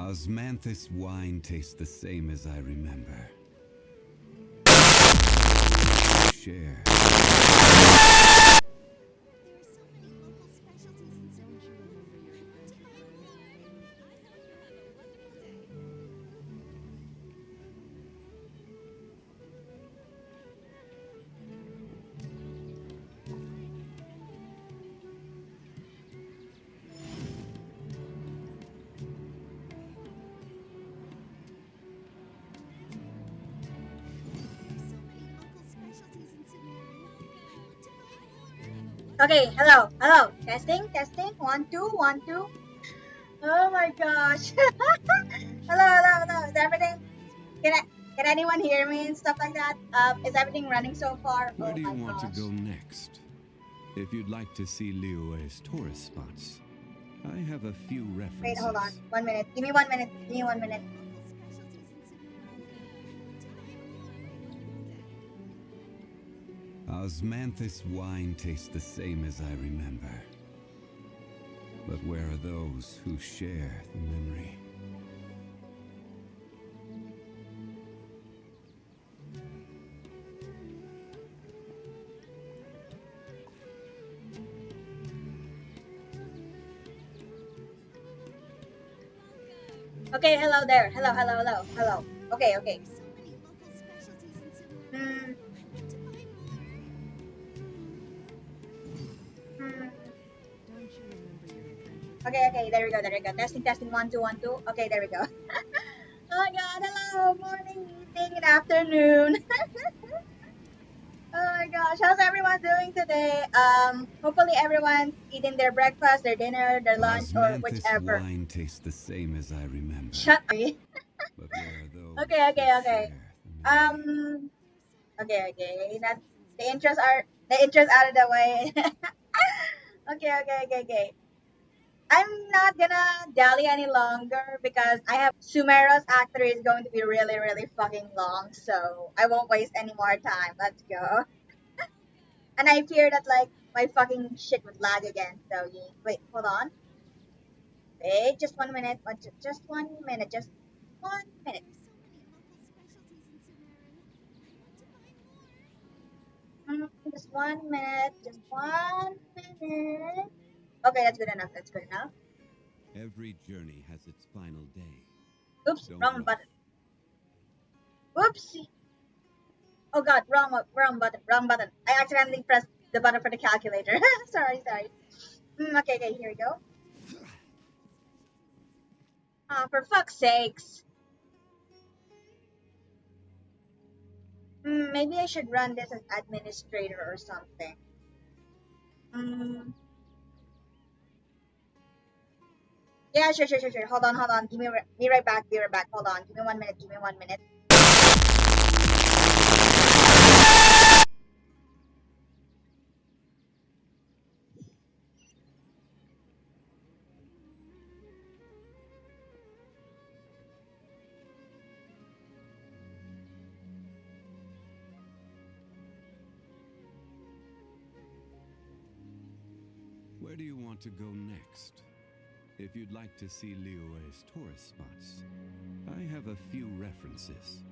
Osmanthus wine tastes the same as I remember. Share. Okay, hello, hello. Testing, testing. 1, 2, 1, 2. Oh my gosh. Hello, hello, hello. Is everything? Can I? Can anyone hear me and stuff like that? Is everything running so far? Where Oh do you my want to gosh. go next? If you'd like to see Liyue's tourist spots, I have a few Wait, hold on. references. 1 minute. Give me 1 minute. Give me 1 minute. Osmanthus wine tastes the same as I remember. But where are those who share the memory? Okay, hello there. Hello, hello, hello, hello. Okay, okay. Hmm. Hmm. Okay, okay. There we go. There we go. Testing, testing. 1, 2, 1, 2. Okay, there we go. Oh my god. Hello. Morning, evening, and afternoon. Oh my gosh, how's everyone doing today? Hopefully everyone's eating their breakfast, their dinner, their lunch, or Osmanthus whichever. wine tastes the same as I remember. Shut up. But where are those Okay, okay, who okay. share the memory? Okay, okay. That the intros out of the way. Okay, okay, okay, okay. I'm not gonna dally any longer because I have Sumeru's actor is going to be really, really fucking long, so I won't waste any more time. Let's go. And I fear that like my fucking shit would lag again. So yeah. Wait, hold on. Wait, just 1 minute. Just 1 minute. Just 1 minute. Just 1 minute. Just 1 minute. Okay, that's good enough. That's good enough. Every journey has its final day. Oops, Don't wrong rush. button. Whoopsie. Oh god, wrong button. Wrong button. I accidentally pressed the button for the calculator. Sorry, sorry. Okay, okay, here we go. For fuck's sakes. Maybe I should run this as administrator or something. Mm, yeah, sure, sure, sure, sure. Hold on, hold on. Be right back. Be right back. Hold on. Give me 1 minute. Give me 1 minute. Where do you want to go next? If you'd like to see Liyue's tourist spots, I have a few references.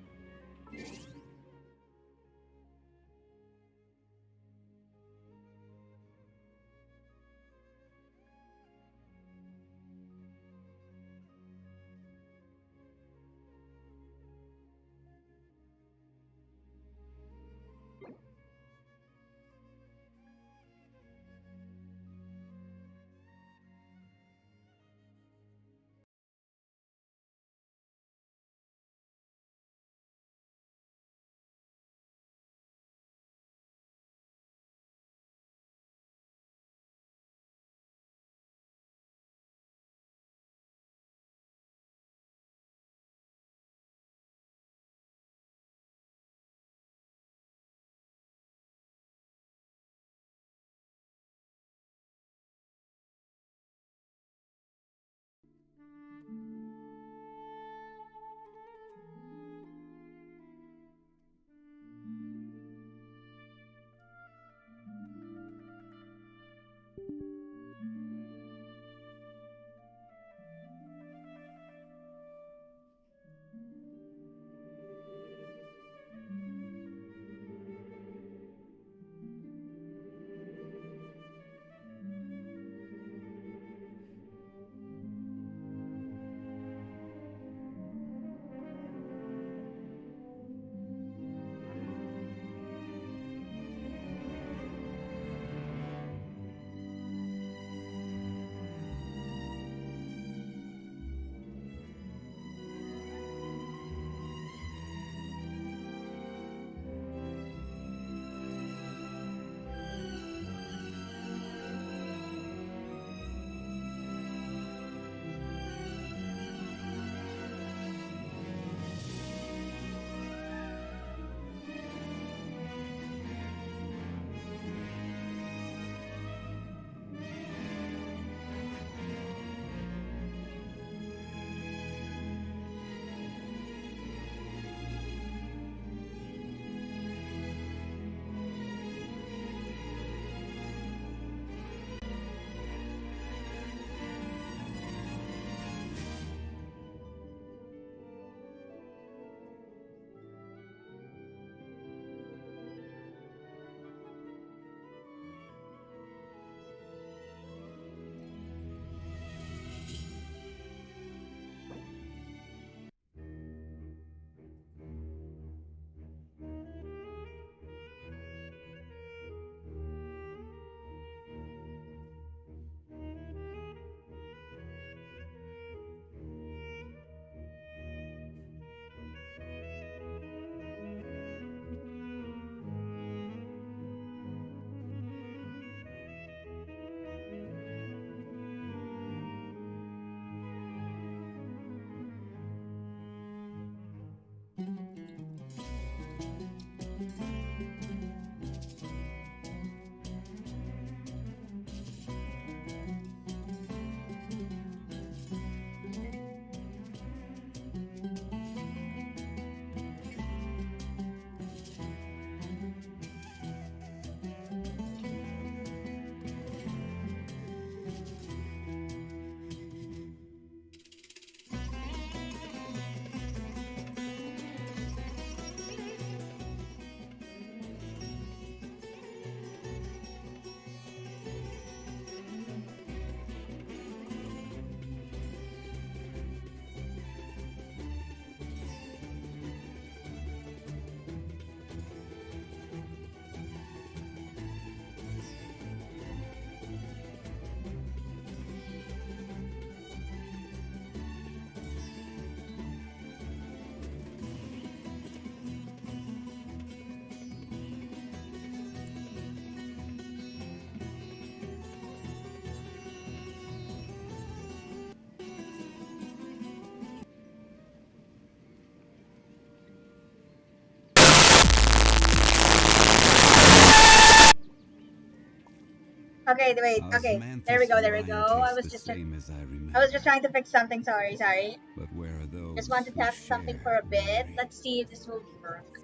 Okay, wait. Okay, there we Osmanthus go. There we wine go. I tastes was the just same as I remember. I was just trying to fix something. Sorry, sorry. But where are those Just want to who test something share for a the bit. memory? Let's see if this will work.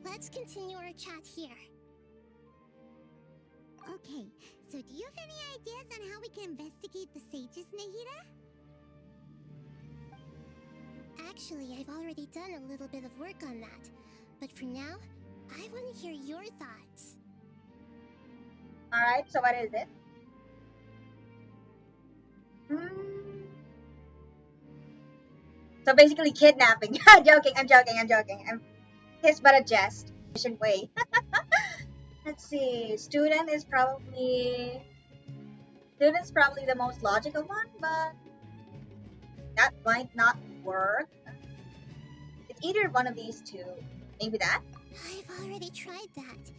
Let's continue our chat here. Okay, so do you have any ideas on how we can investigate the sages, Nahida? Actually, I've already done a little bit of work on that. But for now, I want to hear your thoughts. Alright, so what is it? Hmm. So basically kidnapping. I'm joking. It's but a jest. Way. Let's see. Student's probably the most logical one, but that might not work. It's either one of these two. Maybe that? I've already tried that.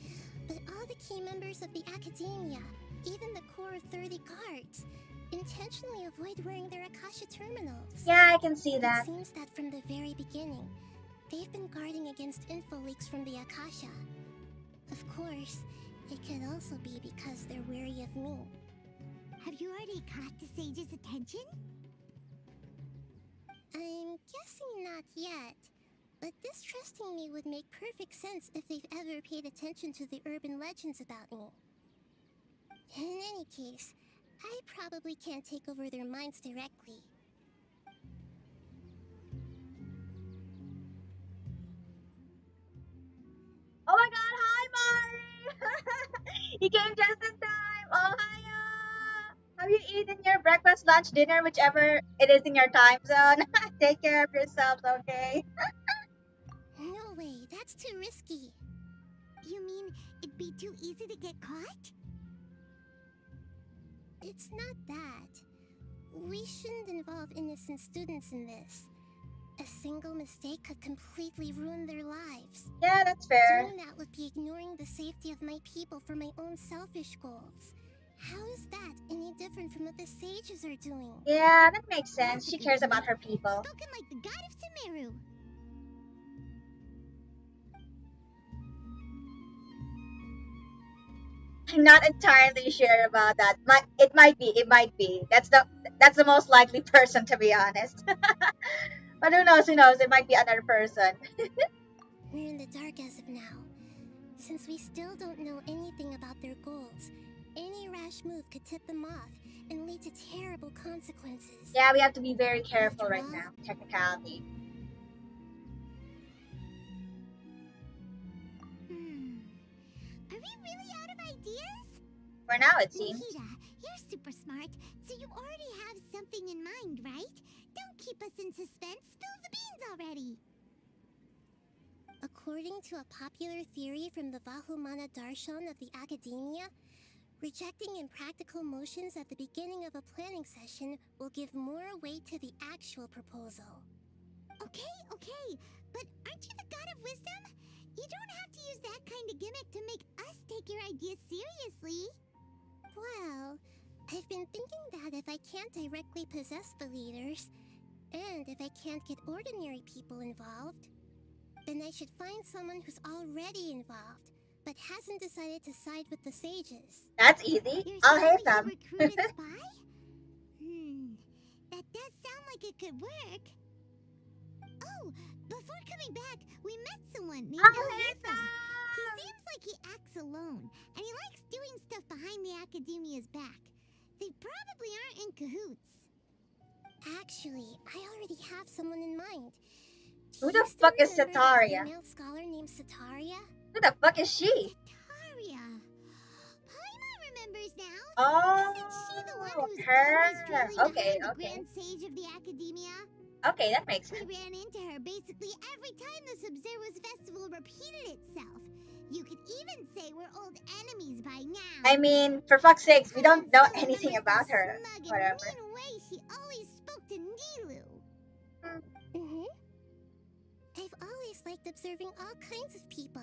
But all the key members of the Academia, even the core of 30 guards, intentionally avoid wearing their Akasha terminals. Yeah, I can see that. It seems that from the very beginning, they've been guarding against info leaks from the Akasha. Of course, it could also be because they're wary of me. Have you already caught the sage's attention? I'm guessing not yet, but distrusting me would make perfect sense if they've ever paid attention to the urban legends about me. In any case, I probably can't take over their minds directly. Oh my god, hi Mari! You came just in time! Oh hiya! Have you eaten your breakfast, lunch, dinner, whichever it is in your time zone? Take care of yourselves, okay? No way, that's too risky. You mean it'd be too easy to get caught? It's not that. We shouldn't involve innocent students in this. A single mistake could completely ruin their lives. Yeah, that's fair. Doing that would be ignoring the safety of my people for my own selfish goals. How is that any different from what the sages are doing? Yeah, that makes sense. That's a She good cares point. about her people. Spoken like the god of Sumeru. I'm not entirely sure about that. It might be. That's the most likely person, to be honest. But who knows? Who knows? It might be another person. We're in the dark as of now. Since we still don't know anything about their goals, any rash move could tip them off and lead to terrible consequences. Yeah, we have to be very careful After right all, now. Technicality. Are we really out of ideas? For now, it seems. Nahida, you're super smart, so you already have something in mind, right? Don't keep us in suspense. Spill the beans already. According to a popular theory from the Vahumana Darshan of the Academia, rejecting impractical motions at the beginning of a planning session will give more weight to the actual proposal. Okay, but aren't you the god of wisdom? You don't have to use that kind of gimmick to make us take your ideas seriously. Well, I've been thinking that if I can't directly possess the leaders, and if I can't get ordinary people involved, then I should find someone who's already involved, but hasn't decided to side with the sages. That's easy. You're I'll saying hate we them. should recruit a spy? That does sound like it could work. Oh, before coming back, we met someone named I'll Hoyo. hate them. He seems like he acts alone, and he likes doing stuff behind the Academia's back. They probably aren't in cahoots. Actually, I already have someone in mind. Who Do the you still fuck is remember that Sataria? female scholar named Sataria? Who the fuck is she? Sataria. Paimon remembers now. Oh, Isn't she the one who's her. always trailing Okay, behind the okay. Grand Sage of the Academia? Okay, that makes We sense. ran into her basically every time the Sub-Zero's festival repeated itself. You could even say we're old enemies by now. I mean, for fuck's sakes, we don't know Still anything remembers about the her. smug and Whatever. mean way she always spoke to Nilu. I've always liked observing all kinds of people,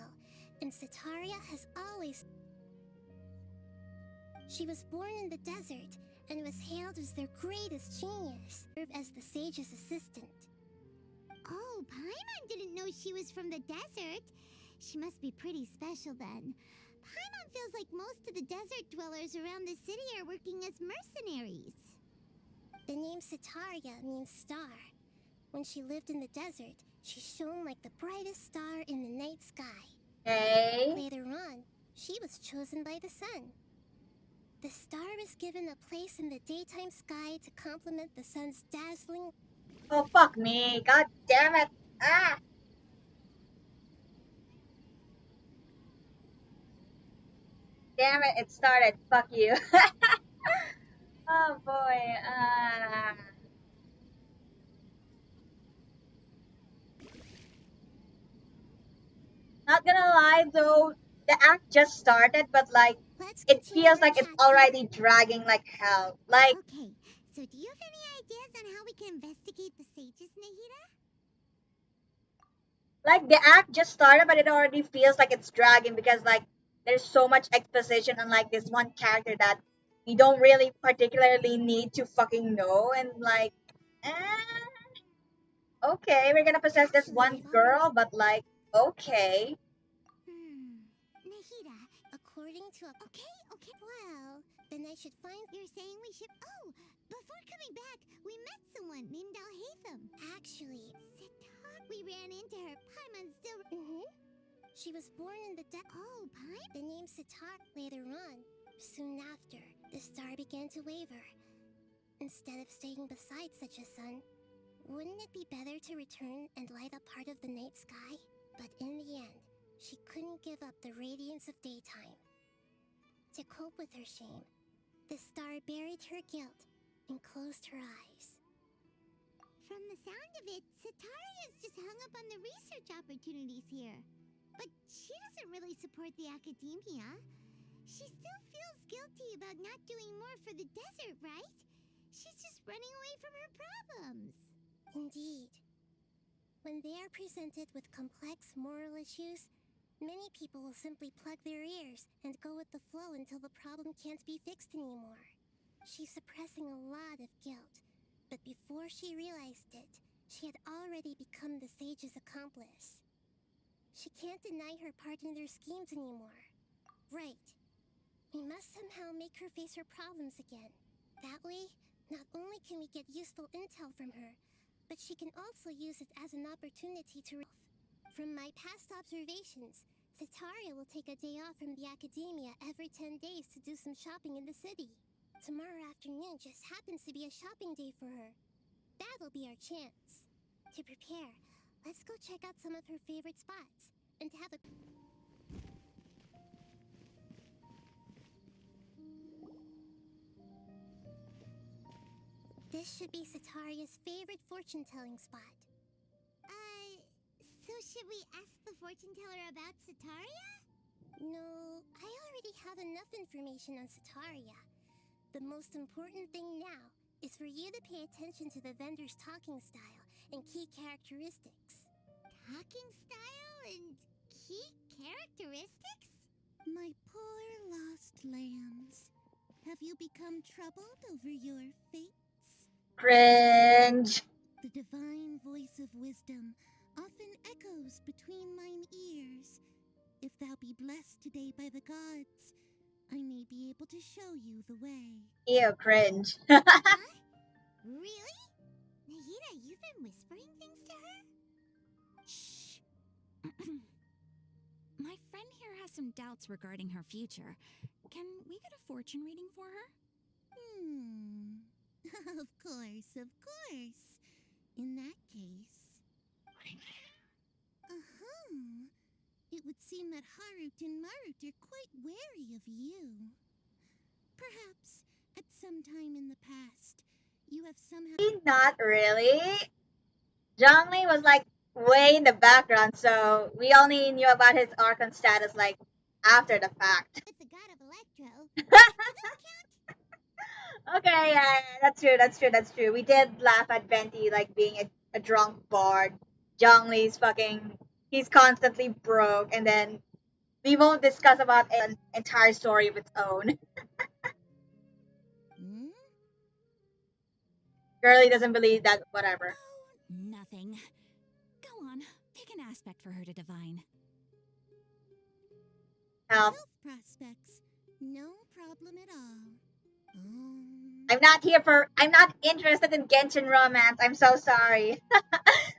and Sataria has always... She was born in the desert, and was hailed as their greatest genius, served as the sage's assistant. Oh, Paimon didn't know she was from the desert. She must be pretty special then. Paimon feels like most of the desert dwellers around the city are working as mercenaries. The name Sitaria means star. When she lived in the desert, she shone like the brightest star in the night sky. Okay. Later on, she was chosen by the sun. The star was given a place in the daytime sky to complement the sun's dazzling... Oh, fuck me. God damn it. Ah! Damn it, it started. Fuck you. Oh boy. Not gonna lie though, the act just started, but like, Let's it continue feels our like it's chat already here. dragging like hell. Like, Okay, so do you have any ideas on how we can investigate the sages, Nahida? the act just started, but it already feels like it's dragging because like there's so much exposition on like this one character that we don't really particularly need to fucking know, and like, eh, okay, we're gonna possess this Actually, one we've already... girl, but like, okay. Nahida, according to a... Okay. Well, then I should find... You're saying we should... Oh, before coming back, we met someone named Alhaitham. Actually, Sitar... We ran into her. Paimon still... She was born in the Oh, Paimon? The name Sitar... Later on, soon after, the star began to waver. Instead of staying beside such a sun, wouldn't it be better to return and light up part of the night sky? But in the end, she couldn't give up the radiance of daytime. To cope with her shame, the star buried her guilt and closed her eyes. From the sound of it, Sitaria's just hung up on the research opportunities here. But she doesn't really support the academia. She still feels guilty about not doing more for the desert, right? She's just running away from her problems. Indeed. When they are presented with complex moral issues, many people will simply plug their ears and go with the flow until the problem can't be fixed anymore. She's suppressing a lot of guilt, but before she realized it, she had already become the sage's accomplice. She can't deny her part in their schemes anymore. Right. We must somehow make her face her problems again. That way, not only can we get useful intel from her, but she can also use it as an opportunity to... From my past observations, Sitaria will take a day off from the academia every 10 days to do some shopping in the city. Tomorrow afternoon just happens to be a shopping day for her. That'll be our chance. To prepare, let's go check out some of her favorite spots and have a... This should be Sitaria's favorite fortune-telling spot. So should we ask the fortune teller about Sitaria? No, I already have enough information on Sitaria. The most important thing now is for you to pay attention to the vendor's talking style and key characteristics. Talking style and key characteristics? My poor lost lambs. Have you become troubled over your fates? Cringe. The divine voice of wisdom often echoes between mine ears. If thou be blessed today by the gods, I may be able to show you the way. Ew, cringe. Huh? Really? Nahida, you've been whispering things to her? Shh. My friend here has some doubts regarding her future. Can we get a fortune reading for her? Of course, of course. In that case... It would seem that Harut and Marut are quite wary of you. Perhaps, at some time in the past, you have somehow... Not really. Zhongli was like way in the background, so we only knew about his Archon status like after the fact. With the god of Electro. Do those count? Okay, yeah, that's true. We did laugh at Venti like being a drunk bard. Zhongli's fucking, he's constantly broke, and then we won't discuss about an entire story of its own. Girlie doesn't believe that, whatever. Nothing. Go on, pick an aspect for her to divine. Health. Health prospects. No problem at all. I'm not interested in Genshin romance. I'm so sorry.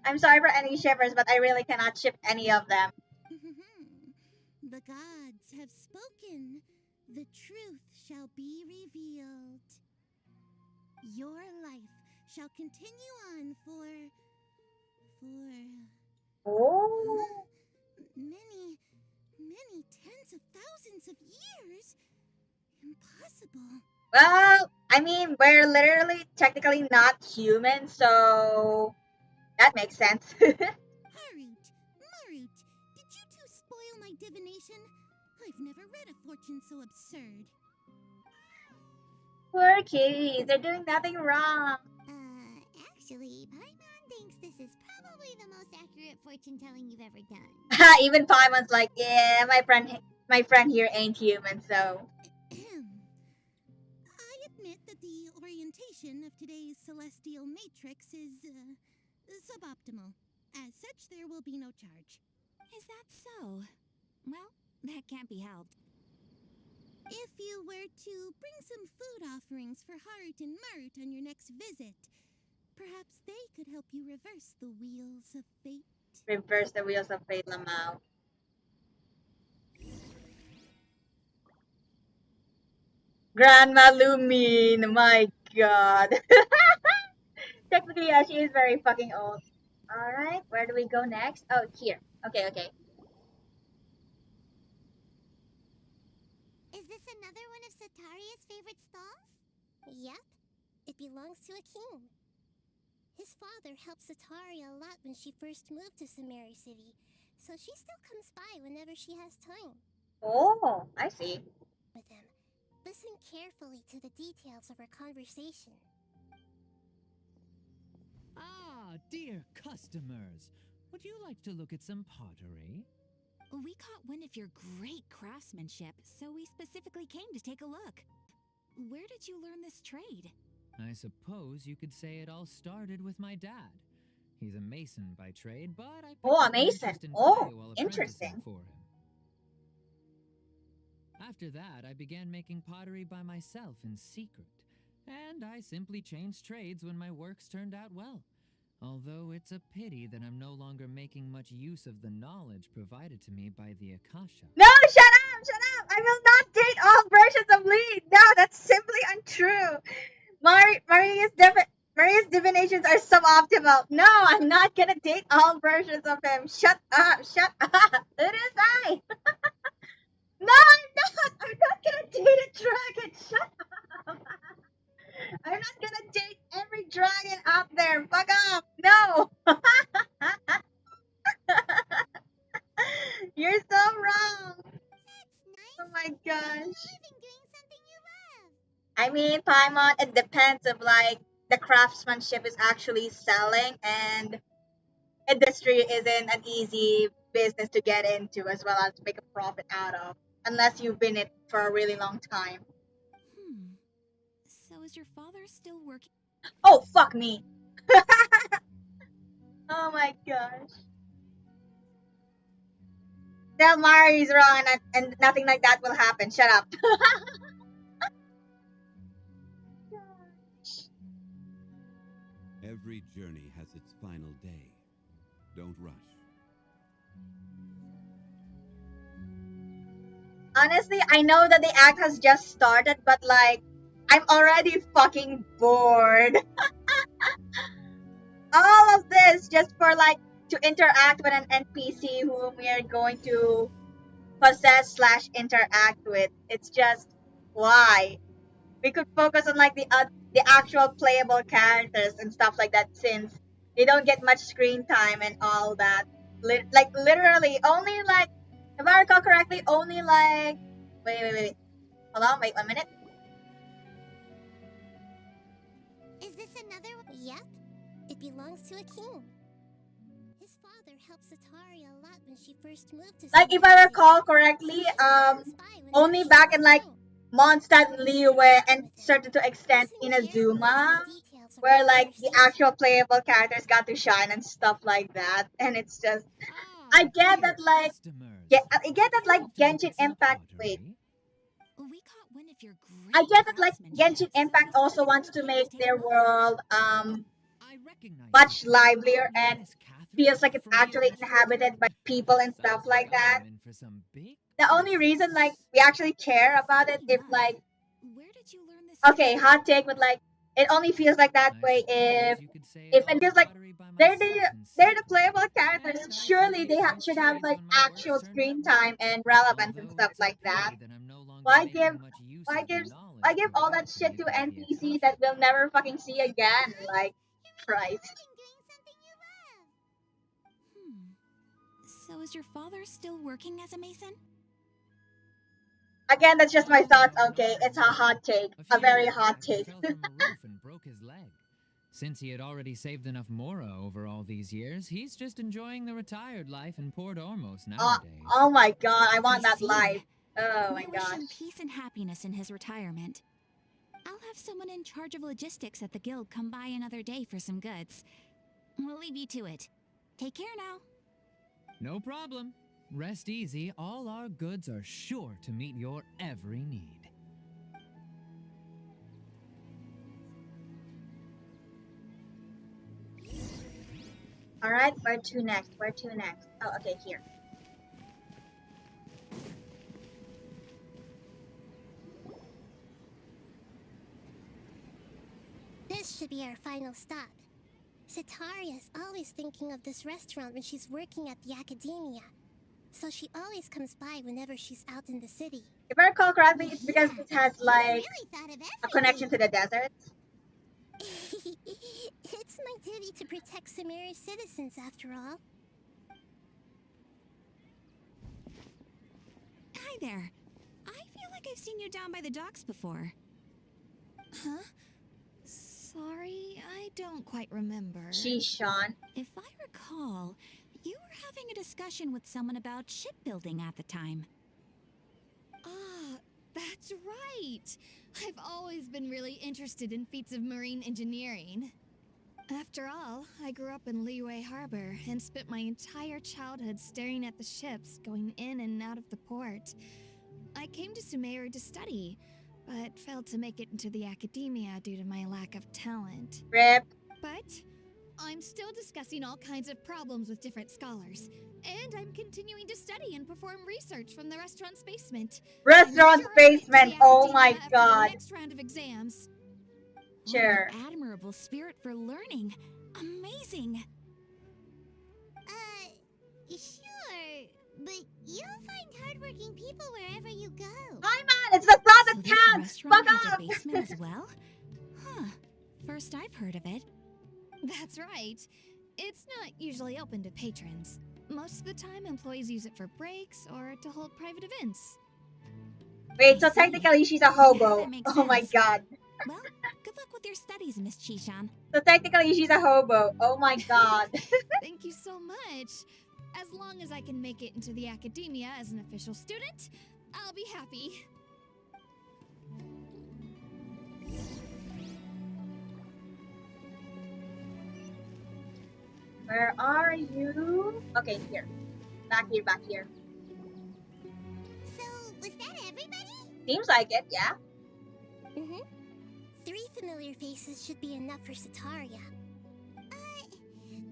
I'm sorry for any shippers, but I really cannot ship any of them. The gods have spoken. The truth shall be revealed. Your life shall continue on for Oh. many tens of thousands of years. Impossible. Well, I mean, we're literally technically not human, so that makes sense. Marut, did you two spoil my divination? I've never read a fortune so absurd. Poor kitties, they're doing nothing wrong. Actually, Paimon thinks this is probably the most accurate fortune telling you've ever done. Even Paimon's like, yeah, my friend here ain't human, so. I admit that the orientation of today's celestial matrix is suboptimal. As such, there will be no charge. Is that so? Well, that can't be helped. If you were to bring some food offerings for Haruto and Marut on your next visit, perhaps they could help you reverse the wheels of fate. Reverse the wheels of fate, Lamau. Grandma Lumine, my god. Technically, yeah, she is very fucking old. Alright, where do we go next? Oh, here. Okay. Is this another one of Sataria's favorite stalls? Yep. It belongs to a king. His father helped Sataria a lot when she first moved to Sumeru City, so she still comes by whenever she has time. Oh, I see. With him, listen carefully to the details of our conversation. Ah, dear customers, would you like to look at some pottery? We caught wind of your great craftsmanship, so we specifically came to take a look. Where did you learn this trade? I suppose you could say it all started with my dad. He's a mason by trade, but I picked Oh, a up an mason. interest in Oh, clay while apprenticing interesting. for him. After that, I began making pottery by myself in secret, and I simply changed trades when my works turned out well. Although it's a pity that I'm no longer making much use of the knowledge provided to me by the Akasha. No, shut up! I will not date all versions of Lee. No, that's simply untrue. Maria's divinations are suboptimal. No, I'm not gonna date all versions of him. Shut up! It is I. No, I'm not. I'm not gonna date a dragon. Shut up. I'm not gonna date every dragon out there. Fuck off. No. You're so wrong. That's nice. Oh my Making a gosh. living doing something you love. I mean, Paimon, it depends if like the craftsmanship is actually selling, and industry isn't an easy business to get into as well as make a profit out of, unless you've been in it for a really long time. So is your father still working? Oh, fuck me. Oh my gosh. Tell Mari he's wrong and nothing like that will happen. Shut up. Every journey has its final day. Don't rush. Honestly, I know that the act has just started, but like, I'm already fucking bored. All of this just for like to interact with an NPC whom we are going to possess / interact with. It's just why we could focus on like the actual playable characters and stuff like that, since they don't get much screen time and all that. Like literally only like, if I recall correctly, only like wait. Hold on, wait 1 minute. Is this another one? Yep. It belongs to a king. His father helped Sataria a lot when she first moved to Like if Sumeru I City, recall so correctly, she still comes by whenever only she back has in like time. Mondstadt and Liyue and certain to extent Listen carefully to Inazuma. the details details of her where like the conversation. actual playable characters got to shine and stuff like that, and it's just Ah, I get dear that like customers. I get that You like want to look Genshin at some Impact. Wait, pottery? We caught wind of your I great get that like craftsmanship, Genshin so we Impact also wants specifically to came to make take a their look. world I recognize much you. livelier You're and Miss Catherine feels like it's from the actually adventurous inhabited by town? people and stuff Sounds like like I that. am in for some big The only reason like business. we actually care about it Funny if enough, like where did you learn this okay, trade? hot take, but like it only feels like that I way suppose you could say I if it learned feels like pottery by they're myself the in they're the secret. playable characters. And I Surely simply they changed should have trades like when my works actual turned out screen well. time and relevance and Although stuff it's a like that. pity that I'm no longer Why give making much use why of the give knowledge why give all that provided to shit me to by the NPC Akasha. that we'll never fucking see again? Like Christ. Doing something you love. So is your father still working as a mason? Again, that's just my Oh, thoughts. no, Okay, no. it's a hot take, A a few very years hot back, he take. fell from a roof and broke his leg. Since he had already saved enough mora over all these years, he's just enjoying the retired life in Port Ormos Oh, nowadays. oh my god, I I want that life. see. Oh my We wish gosh. him peace and happiness in his retirement. I'll have someone in charge of logistics at the guild come by another day for some goods. We'll leave you to it. Take care now. No problem. Rest easy, all our goods are sure to meet your every need. Alright, where to next? Where to next? Oh, okay, here. This should be our final stop. Sitaria is always thinking of this restaurant when she's working at the academia, so she always comes by whenever she's out in the city. If I recall correctly, it's because it has like Really thought of a connection to the desert. It's my duty to protect Sumeru's citizens, after all. Hi there. I feel like I've seen you down by the docks before. Huh? Sorry, I don't quite remember. She's Sean. If I recall, you were having a discussion with someone about shipbuilding at the time. Ah, that's right. I've always been really interested in feats of marine engineering. After all, I grew up in Liyue Harbor and spent my entire childhood staring at the ships going in and out of the port. I came to Sumeru to study, but failed to make it into the academia due to my lack of talent. Rip. But I'm still discussing all kinds of problems with different scholars, and I'm continuing to study and perform research from the restaurant's basement. Restaurant I'm sure I'll make it to basement. the Oh my academia after the god. next round of exams. Sure. What an admirable spirit for learning. Amazing. Sure. But you'll find hardworking people wherever you go. Hi man, it's the thought So that this counts. restaurant Fuck has a up. basement as well? Huh. First I've heard of it. That's right. It's not usually open to patrons. Most of the time, employees use it for breaks or to hold private events. Wait, so I see. technically she's a Yes, hobo. that makes Oh my sense. god. Well, good luck with your studies, Miss Chishan. So technically she's a hobo. Oh my god. Thank you so much. As long as I can make it into the academia as an official student, I'll be happy. Where are you? Okay, here. Back here, back here. So, was that everybody? Seems like it, yeah? Mm-hmm. 3 familiar faces should be enough for Sitaria.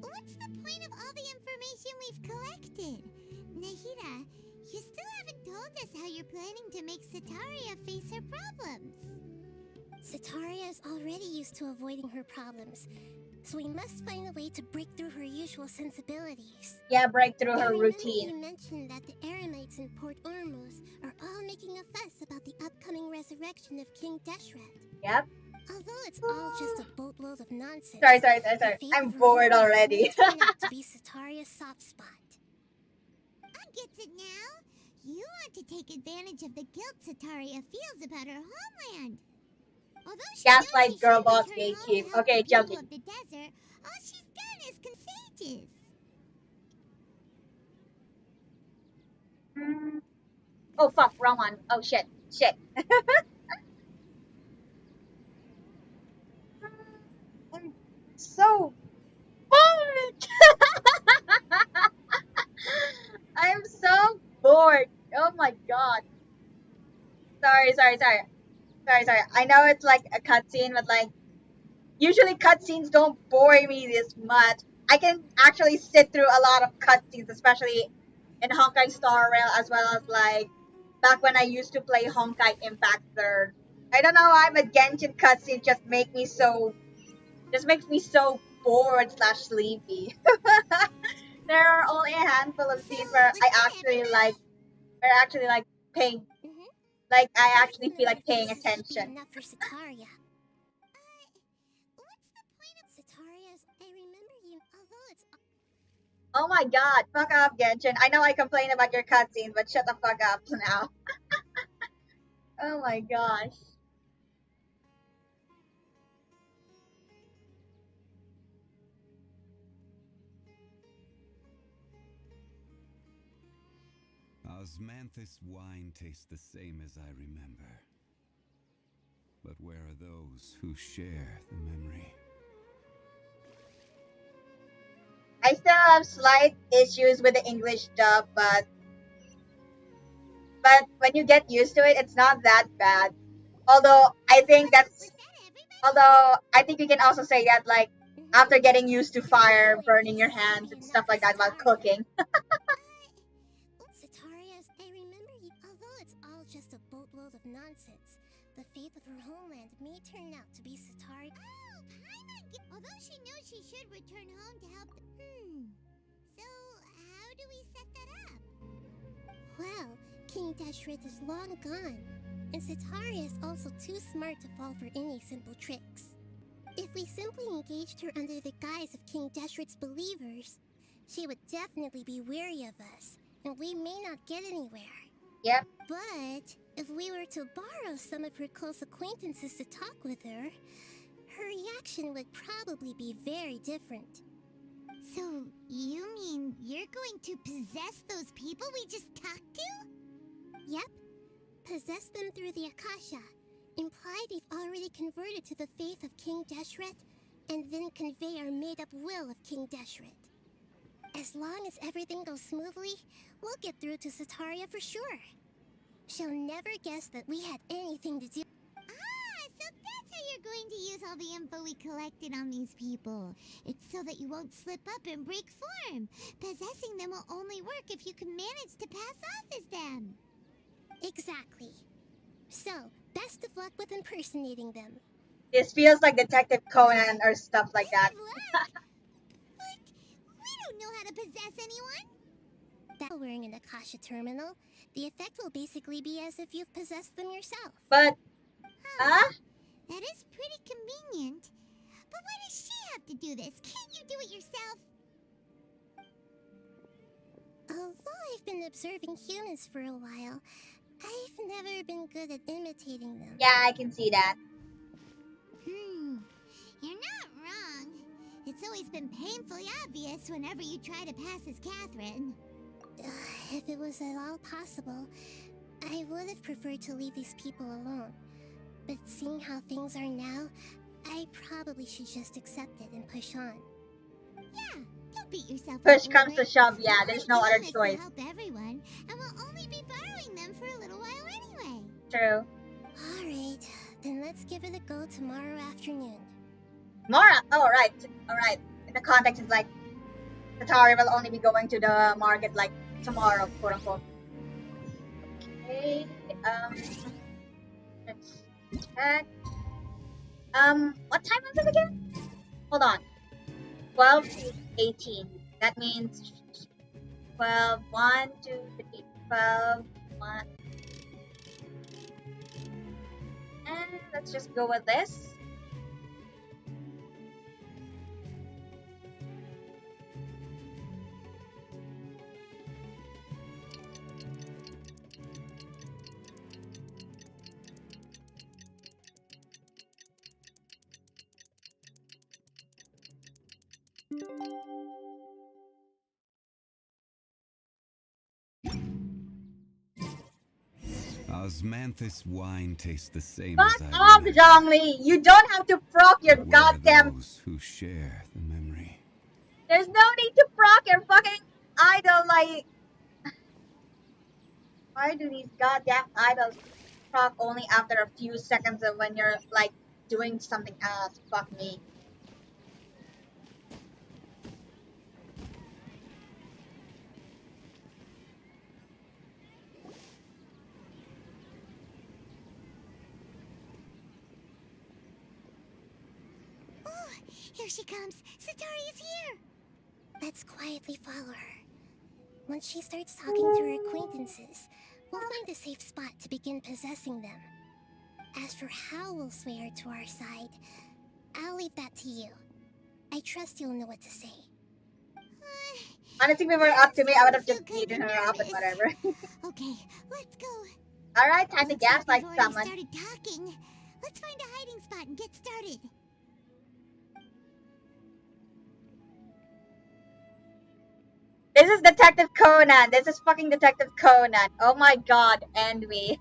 What's the point of all the information we've collected? Nahida, you still haven't told us how you're planning to make Sitaria face her problems. Sitaria is already used to avoiding her problems, so we must find a way to break through her usual sensibilities. Yeah, break through I her remember routine. you mentioned that the Eremites in Port Ormos are all making a fuss about the upcoming resurrection of King Deshret. Yep. Although it's all just a boatload of nonsense. Sorry. the fate I'm of her bored home already. may turn out to be Sitaria's soft spot. I get it now. You want to take advantage of the guilt Sitaria feels about her homeland. Although she Gaslight knows she girl should boss return home to gatekeep. help Okay, the people jumping. of the desert, all she's done is contagious. Oh fuck, wrong one. Oh shit. Shit. sorry. I know it's like a cutscene, but like usually cutscenes don't bore me this much. I can actually sit through a lot of cutscenes, especially in Honkai Star Rail, as well as like back when I used to play Honkai Impact Third. I don't know why, but Genshin cutscenes just makes me so bored slash sleepy. There are only a handful of So, scenes where was that everybody? actually like paying, Mm-hmm. like I 5 actually feel familiar like paying faces should be attention. enough for Sataria. What's the point of Sataria's? I remember you, although it's... Oh my god, fuck off, Genshin. I know I complain about your cutscenes, but shut the fuck up now. Oh my gosh. Osmanthus wine tastes the same as I remember. But where are those who share the memory? I still have slight issues with the English dub, but when you get used to it, it's not that bad. Although I think that's Was that everybody? although I think you can also say that like Mm-hmm. after getting used to 5 fire, familiar burning your faces should hands be and enough stuff for like that while Sataria. cooking. Sataria's, I remember you, although it's all just a boatload of nonsense. The fate of her homeland may turn out to be Sataria. Oh, Paimon, although she knew she should return home to help. So, how do we set that up? Well, King Deshret is long gone, and Sataria is also too smart to fall for any simple tricks. If we simply engaged her under the guise of King Deshret's believers, she would definitely be wary of us, and we may not get anywhere. Yep. But if we were to borrow some of her close acquaintances to talk with her, her reaction would probably be very different. So, you mean you're going to possess those people we just talked to? Yep. Possess them through the Akasha. Imply they've already converted to the faith of King Deshret, and then convey our made-up will of King Deshret. As long as everything goes smoothly, we'll get through to Sataria for sure. She'll never guess that we had anything to do. Ah, so that's how you're going to use all the info we collected on these people. It's so that you won't slip up and break form. Possessing them will only work if you can manage to pass off as them. Exactly. So, best of luck with impersonating them. This feels like Detective Conan or stuff like that. Best of luck. But we don't know how to possess anyone. That wearing an Akasha terminal, the effect will basically be as if you've possessed them yourself. But That is pretty convenient. But why does she have to do this? Can't you do it yourself? Although I've been observing humans for a while, I've never been good at imitating them. yeah, I can see that. You're not wrong. It's always been painfully obvious whenever you try to pass as Catherine. If it was at all possible, I would have preferred to leave these people alone. But seeing how things are now, I probably should just accept it and push on. Yeah, don't beat yourself up Push over comes to it. shove, yeah, We're there's no doing other this choice. to help everyone, and we'll only be borrowing them for a little while anyway. True. Alright, then let's give it a go tomorrow afternoon. Mara! Oh, alright. In the context, it's like, Atari will only be going to the market, like, tomorrow, quote unquote. Okay, let's check. What time is it again? Hold on. 12 to 18. That means 12, 1, 2, 3, 12, 1. And let's just go with this. Osmanthus wine tastes the same Fuck as I off, remember. Zhongli! You don't have to proc your But where are goddamn. those who share the memory? There's no need to proc your fucking idol, like. Why do these goddamn idols proc only after a few seconds of when you're like doing something else. Fuck me. Oh, here she comes. Satori is here. Let's quietly follow her. Once she starts talking to her acquaintances, we'll find a safe spot to begin possessing them. As for how we'll sway her to our side, I'll leave that to you. I trust you'll know what to say. Honestly, if it were up to me, I would have just beaten her up and whatever. Okay, let's go. Alright, time to Looks like gaslight they've already someone. started talking. Let's find a hiding spot and get started. This is Detective Conan. This is fucking Detective Conan. Oh my god, envy.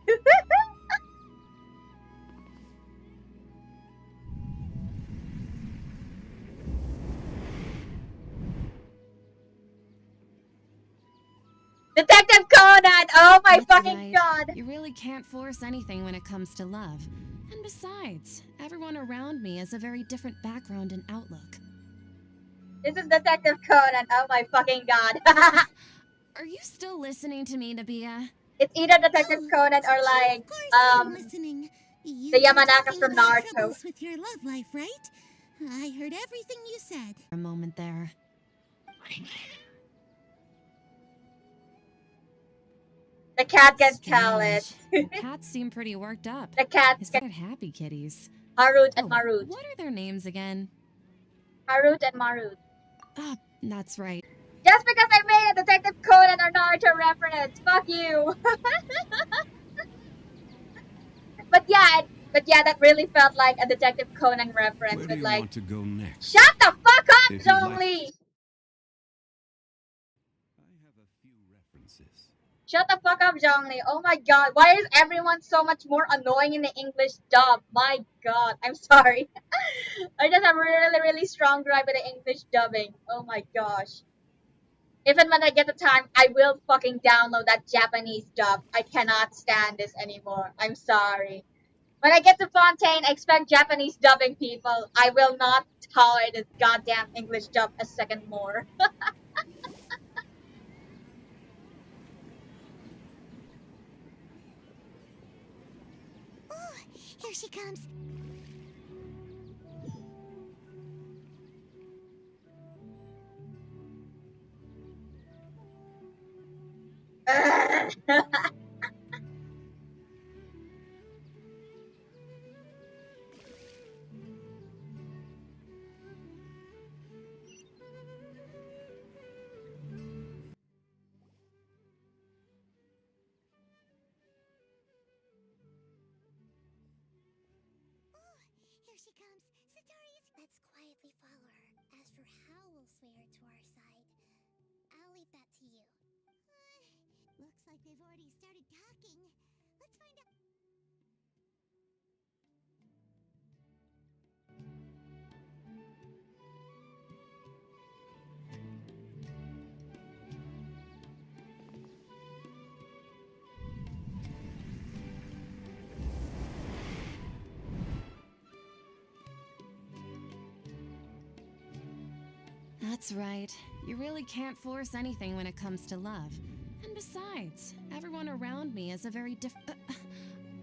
Detective Conan! Oh my That's fucking right. god! You really can't force anything when it comes to love. And besides, everyone around me has a very different background and outlook. This is Detective Conan. Oh my fucking god. Are you still listening to me, Nabia? It's either Detective Conan or Of like, course I'm listening. You the were Yamanakas talking from about Naruto. troubles with your love life, right? I heard everything you said. A moment there. The cat can tell it. Strange. Your cats seem pretty worked up. The cats Is can. that happy kitties? Harut and Oh, Marut. what are their names again? Harut and Marut. Ah, that's right. Just because I made a Detective Conan or Naruto reference, fuck you. But yeah, that really felt like a Detective Conan reference Where do with you like, want to go next? shut the fuck up, If you'd like- Zhongli! I have a few references. Shut the fuck up, Zhongli. Oh my god, why is everyone so much more annoying in the English dub? My god, I'm sorry. I just have really strong drive with the English dubbing. Oh my gosh. Even when I get the time, I will fucking download that Japanese dub. I cannot stand this anymore. I'm sorry. When I get to Fontaine, expect Japanese dubbing, people. I will not tolerate this goddamn English dub a second more. Oh, here she comes. Oh, here she comes. Satori is. Let's quietly follow her. As for how we'll sway her to our side, I'll leave that to you. Looks like they've already started talking. Let's find out. That's right. You really can't force anything when it comes to love. And besides, everyone around me has a very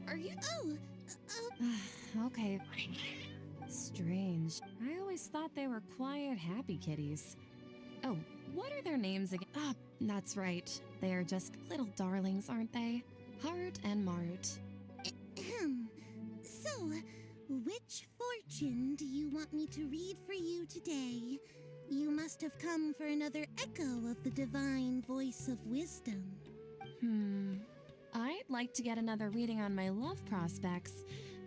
are you? Oh, Okay. Strange. I always thought they were quiet, happy kitties. Oh, what are their names again? Ah, that's right. They are just little darlings, aren't they? Harut and Marut. So, which fortune do you want me to read for you today? You must have come for another echo of the divine voice of wisdom. I'd like to get another reading on my love prospects,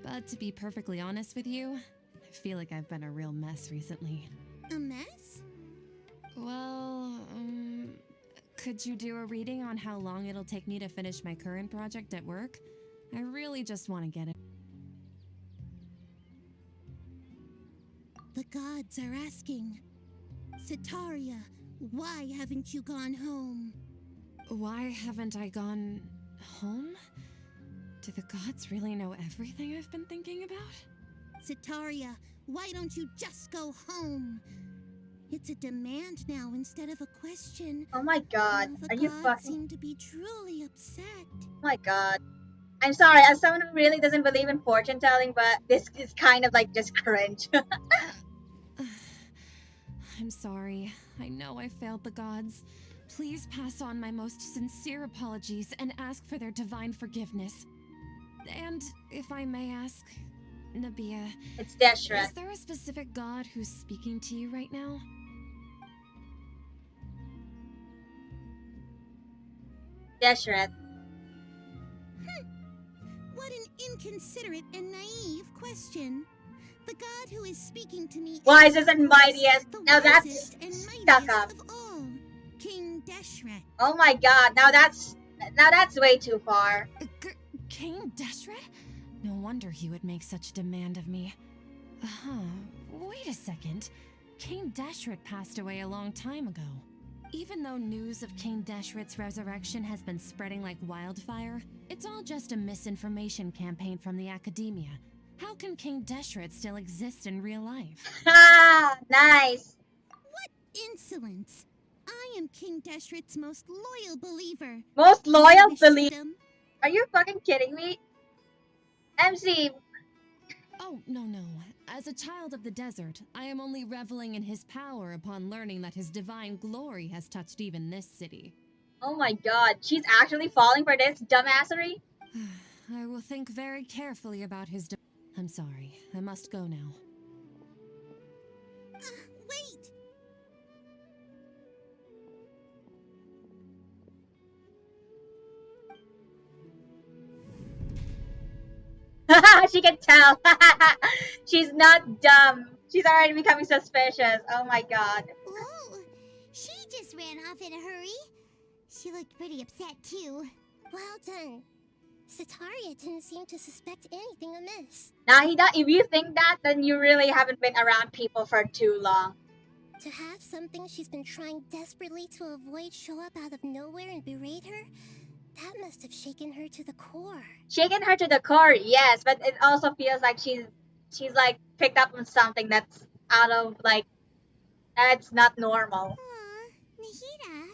but to be perfectly honest with you, I feel like I've been a real mess recently. A mess? Well, could you do a reading on how long it'll take me to finish my current project at work? I really just want to get it. The gods are asking. Sitaria, why haven't you gone home? Why haven't I gone home? Do the gods really know everything I've been thinking about? Sataria, why don't you just go home? It's a demand now instead of a question. Oh my god. The Are you gods fucking... seem to be truly upset. Oh my god. I'm sorry, as someone who really doesn't believe in fortune telling, but this is kind of like just cringe. I'm sorry. I know I failed the gods. Please pass on my most sincere apologies and ask for their divine forgiveness. And if I may ask, Nabia, It's Deshret. is there a specific god who's speaking to you right now? Deshret. What an inconsiderate and naive question. The god who is speaking to me Wisest and of course, mightiest. the Now that's wisest and stuck mightiest up. of all, King Deshret. Oh my god, now that's way too far. King Deshret? No wonder he would make such a demand of me. Wait a second. King Deshret passed away a long time ago. Even though news of King Deshret's resurrection has been spreading like wildfire, it's all just a misinformation campaign from the academia. How can King Deshret still exist in real life? Ha! Nice. Insolence. I am King Deshret's most loyal believer. Most I loyal wish believer. them- Are you fucking kidding me? MC, Oh, no. As a child of the desert, I am only reveling in his power upon learning that his divine glory has touched even this city. oh my god, she's actually falling for this dumbassery? I will think very carefully about his I'm sorry. I must go now. Wait! She can tell. She's not dumb. She's already becoming suspicious. Oh my god. Whoa! She just ran off in a hurry. She looked pretty upset, too. Well done. Sataria didn't seem to suspect anything amiss. Nahida, if you think that, then you really haven't been around people for too long. To have something she's been trying desperately to avoid show up out of nowhere and berate her, that must have shaken her to the core. Shaken her to the core, yes, but it also feels like she's like picked up on something that's out of like that's not normal. Aw, Nahida,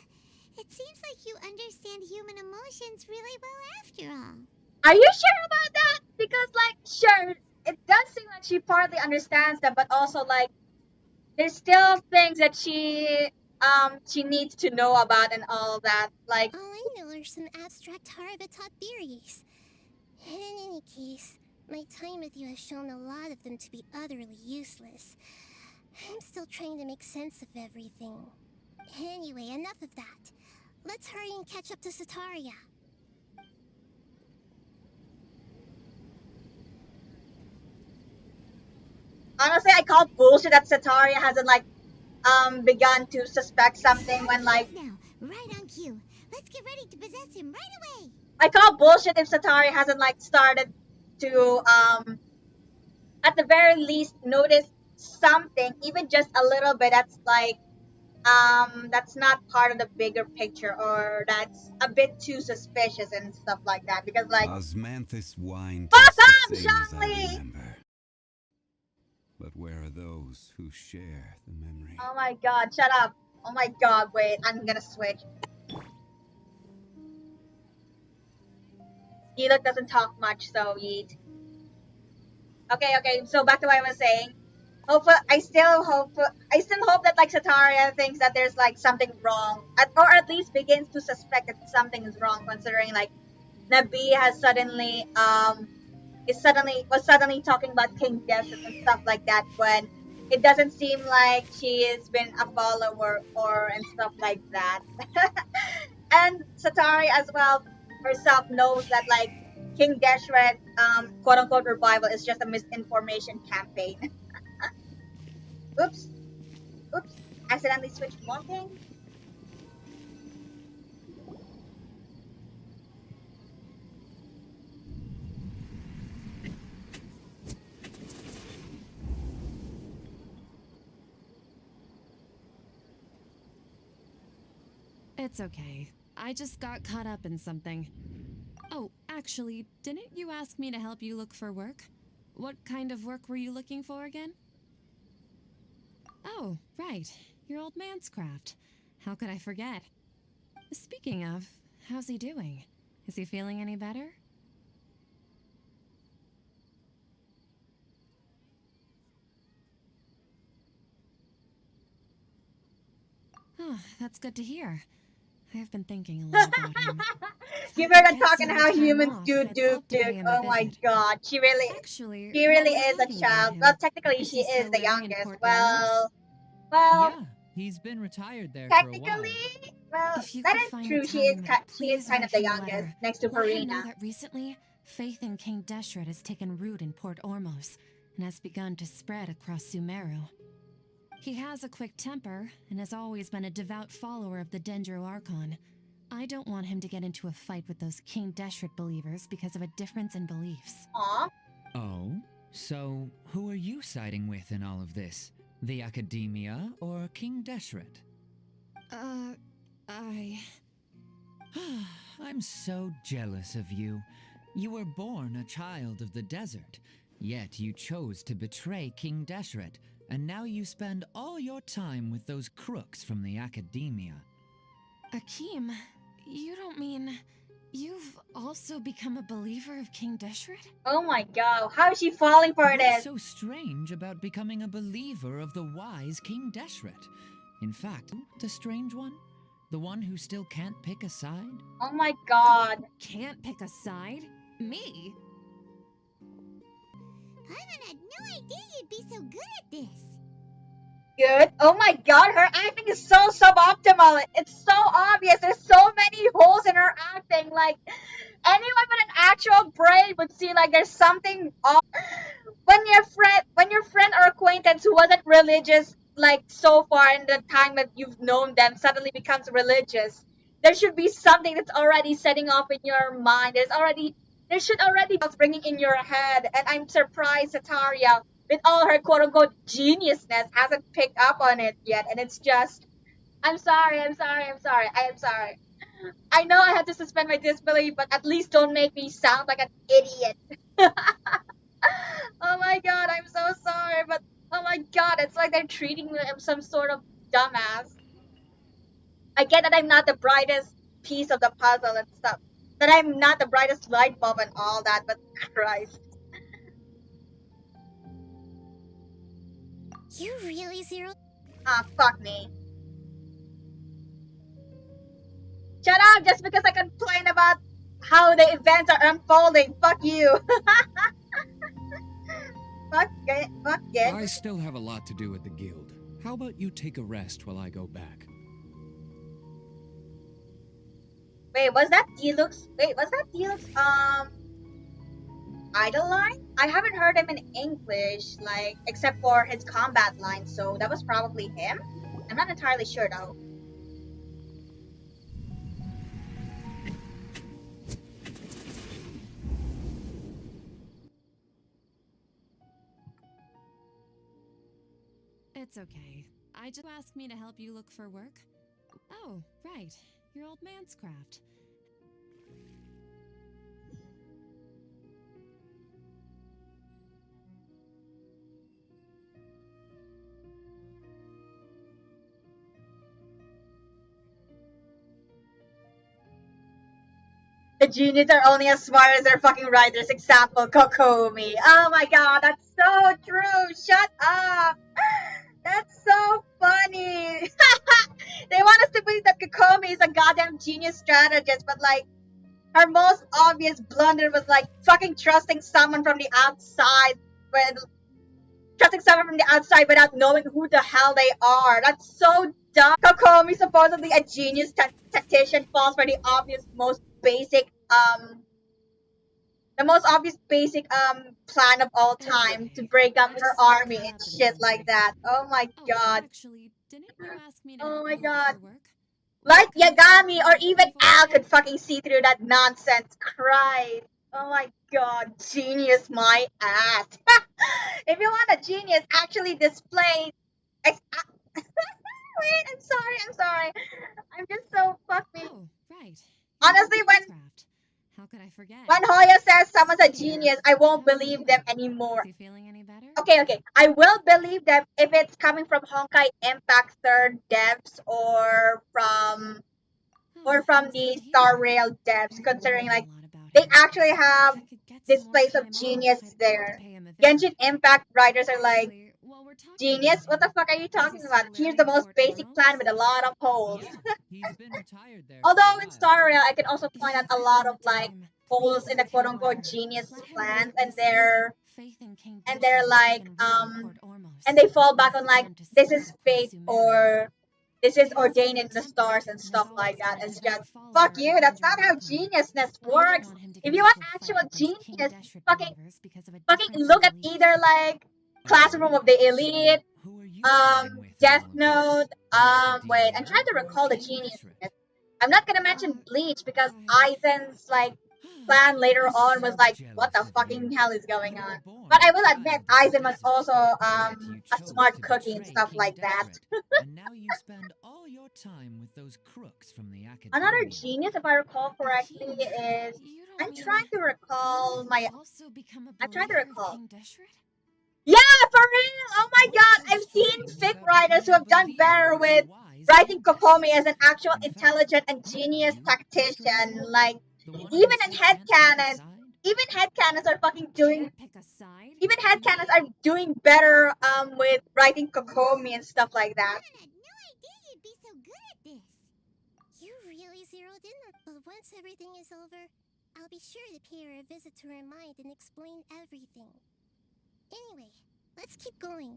it seems like you understand human emotions really well after all. Are you sure about that? Because like sure, it does seem like she partly understands them, but also like there's still things that she needs to know about and all that. Like All I know are some abstract Harabatot theories. And in any case, my time with you has shown a lot of them to be utterly useless. I'm still trying to make sense of everything. Anyway, enough of that. Let's hurry and catch up to Sataria. honestly, I call bullshit that Sataria hasn't like begun to suspect something when like Now, right on cue. Let's get ready to possess him right away. I call bullshit if Sataria hasn't like started to at the very least notice something, even just a little bit that's like that's not part of the bigger picture or that's a bit too suspicious and stuff like that because like Osmanthus wine Fuck tastes off, the same as I Shangli! remember. But where are those who share the memory? oh my god, shut up. Oh my god, wait, I'm gonna switch. Giluk doesn't talk much, so yeet. Okay, so back to what I was saying. I still hope that like Sataria thinks that there's like something wrong, or at least begins to suspect that something is wrong, considering like Nabi has was suddenly talking about King Desert and stuff like that when it doesn't seem like she has been a follower or and stuff like that. And Sataria as well herself knows that like King Deshret quote unquote revival is just a misinformation campaign. Oops. Accidentally switched walking. It's okay. I just got caught up in something. Oh, actually, didn't you ask me to help you look for work? What kind of work were you looking for again? Oh, right. Your old man's craft. How could I forget? Speaking of, how's he doing? Is he feeling any better? Oh, that's good to hear. I've been thinking a lot about him. If I Give her could the get talking some how more time humans off, do I'd Duke love to pay Duke. him a Oh my visit. god, Actually, she while really we're is a talking about child. him, Well, technically is she he is still the living in youngest. Port Ormos? Well, Yeah, he's been retired there for a while. technically, well, If you that could is find the true. time, She is please kind write of the him a youngest, letter. next to Let him know Farina. that recently, faith in King Deshret has taken root in Port Ormos and has begun to spread across Sumeru. He has a quick temper and has always been a devout follower of the Dendro Archon. I don't want him to get into a fight with those King Deshret believers because of a difference in beliefs. Aw. Oh? So, who are you siding with in all of this? The Academia or King Deshret? I'm so jealous of you. You were born a child of the desert, yet you chose to betray King Deshret, and now you spend all your time with those crooks from the Academia. Akeem, you don't mean you've also become a believer of King Deshret? Oh my god, how is she falling for What's this? so strange about becoming a believer of the wise King Deshret? In fact, the strange one? The one who still can't pick a side? Oh my god. Can't pick a side? Me? Paimon had no idea you'd be so good at this. Good. Oh my god, her acting is so suboptimal. It's so obvious. There's so many holes in her acting. Like, anyone with an actual brain would see like there's something off. When your friend or acquaintance who wasn't religious like so far in the time that you've known them suddenly becomes religious, there should be something that's already setting off in your mind. There should already be bells ringing in your head, and I'm surprised Sataria, with all her quote unquote geniusness, hasn't picked up on it yet. And it's just, I'm sorry, I am sorry. I know I had to suspend my disbelief, but at least don't make me sound like an idiot. Oh my god, I'm so sorry, but oh my god, it's like they're treating me like I'm some sort of dumbass. I get that I'm not the brightest piece of the puzzle and stuff, that I'm not the brightest light bulb and all that, but Christ. You really zero? Ah, fuck me. Shut up just because I complain about how the events are unfolding. Fuck you. Fuck it. I still have a lot to do at the guild. How about you take a rest while I go back? Wait, was that Deluxe? Idol line? I haven't heard him in English, like, except for his combat line, so that was probably him? I'm not entirely sure though. It's okay. I just asked me to help you look for work. Oh, right. Your old man's craft. The geniuses are only as smart as their fucking writers. Example, Kokomi. Oh my god, that's so true. Shut up. That's so funny. They want us to believe that Kokomi is a goddamn genius strategist, but like, her most obvious blunder was like fucking trusting someone from the outside without knowing who the hell they are. That's so dumb. Kokomi, supposedly a genius tactician, falls for the most obvious basic plan of all time to break up her army and shit like that. Oh my god. Actually, didn't you ask me to Oh help my you look god. for work? Like What kind of Yagami work or are you even looking for Al again? could fucking see through that nonsense. Christ. Oh my god. Genius my ass. If you want a genius, actually display. Wait, I'm sorry. I'm just so fuck me. Oh, right. Your old Honestly, man's craft. How could could I forget? When Hoyo says someone's a Here, genius, I won't how's he believe doing? them Is anymore. he feeling any better? Okay. I will believe them if it's coming from Honkai Impact third devs or from Oh, that's good the to hear. Star Rail devs, I've been considering wondering like a lot about they him. actually If have I could get this some more place of time off, genius I'd love to there. pay him a Genshin visit. Impact writers are like, Actually, while we're talking genius? about What the him, fuck are you is he talking about? still Here's living the in most Port basic plan Ormos? with a lot of holes. Yeah, he's been retired there for a Although in while. Star Rail, I can also point out If a you lot have of the like time, holes please in the write him a quote-unquote letter. genius Let him know plans, that and recently faith in King they're Deshret has like taken root in Port Ormos. and they fall It back is on the like time to this spread is across fate Sumeru. or this is He once ordained ran in a the temple stars and and has stuff always like that. been a It's devout just fuck follower of you. the That's Danger not how Lord clan. geniusness I don't works. want him to If get you into want a fight actual with those King genius, Deshret fucking believers because of a fucking difference look in at either beliefs. like Classroom of the Elite, So, who are you siding with in Death all of Note, this? The wait, I'm Academia trying to or recall the King genius. Deshret? I'm not gonna mention Bleach because I- Aizen's like plan later I'm on was so like, what jealous the of fucking you. hell is going You on? were born But I a will admit, child of the Aizen was desert, also yet you a chose smart to cookie and betray stuff King like that. Deshret, and now you spend all your time with those crooks from the Another Academia. genius, if I recall correctly, Akeem, is you don't I'm mean trying to recall you've my. also become a I'm trying to believer of recall. King Deshret? Yeah, for real! Oh my What's god, so I've seen strange fic about writers who becoming a have done believer better of the with wise writing King Kokomi Deshret? as an actual In fact, intelligent and aren't genius you the strange tactician. one? Like, The one who even in still can't pick a headcanon, side? even headcanons are fucking doing. Can't pick a side? Even headcanons Me? are doing better with writing Kokomi and stuff like that. I had no idea you'd be so good at this. You really zeroed in, but once everything is over, I'll be sure to pay her a visit to her mind and explain everything. Anyway, let's keep going.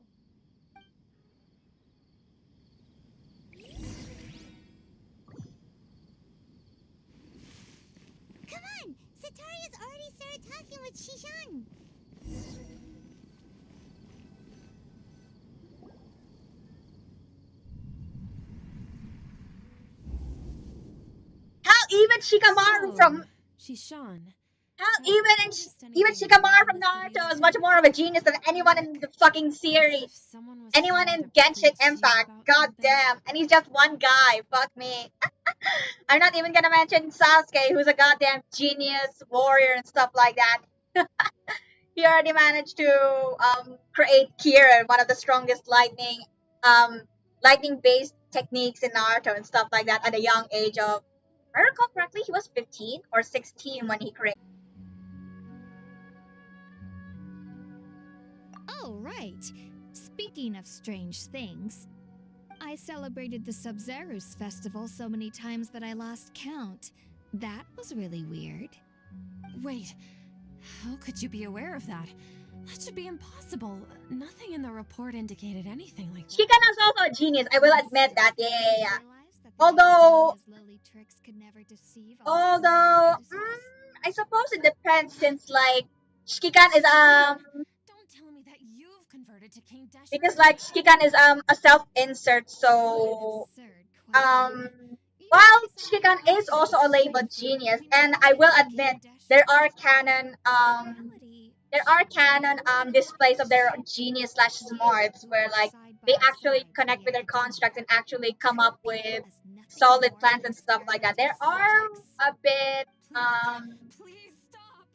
Come on! Sataria's already started talking with Shishan! Hell, even Shikamaru from Shishan. hell, Have even you in noticed even anything Shikamaru weird from in the city Naruto is lately? much more of a genius than anyone in the fucking As series. if someone was Anyone trying in to Genshin preach to you Impact. about God something. damn. And he's just one guy. Fuck me. I'm not even gonna mention Sasuke, who's a goddamn genius warrior and stuff like that. He already managed to create Kira, one of the strongest lightning based techniques in Naruto and stuff like that at a young age of, if I recall correctly, he was 15 or 16 when he created. Oh, right. Speaking of strange things, I celebrated the Sub-Zerus festival so many times that I lost count. That was really weird. Wait, how could you be aware of that? That should be impossible. Nothing in the report indicated anything like that. Shikano's also a genius, I will admit that. Yeah. Realized that the Although- Academia's lowly tricks could never deceive all the Although, citizens. I suppose it depends since like Shikikan is Don't tell me that you've converted to King Deshret. because like Shikikan is a self insert, What so an absurd question. You while say someone Shikikan is actually also a labeled strength genius, between and the I will King admit Deshret. there are canon In reality, displays of their genius slash smarts where like they actually connect with their constructs and actually come up with solid plans and stuff like that. There are a bit Please stop.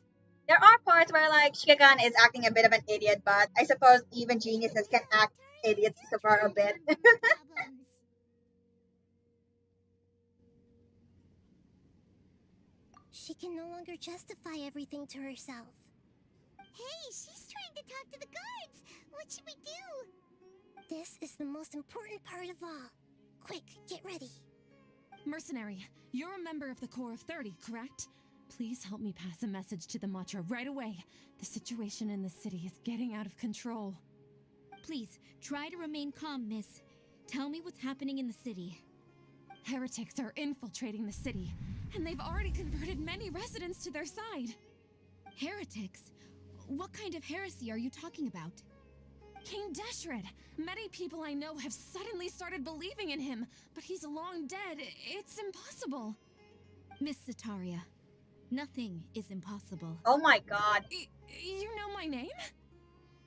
there are parts where like Shikikan is acting a bit of an idiot, but I suppose even geniuses can act idiots for a bit. She can no longer justify everything to herself. Hey, she's trying to talk to the guards! What should we do? This is the most important part of all. Quick, get ready. Mercenary, you're a member of the Corps of 30, correct? Please help me pass a message to the Matcha right away. The situation in the city is getting out of control. Please, try to remain calm, miss. Tell me what's happening in the city. Heretics are infiltrating the city, and they've already converted many residents to their side. Heretics? What kind of heresy are you talking about? King Deshret! Many people I know have suddenly started believing in him, but he's long dead. It's impossible. Miss Sataria, nothing is impossible. Oh my god. You know my name?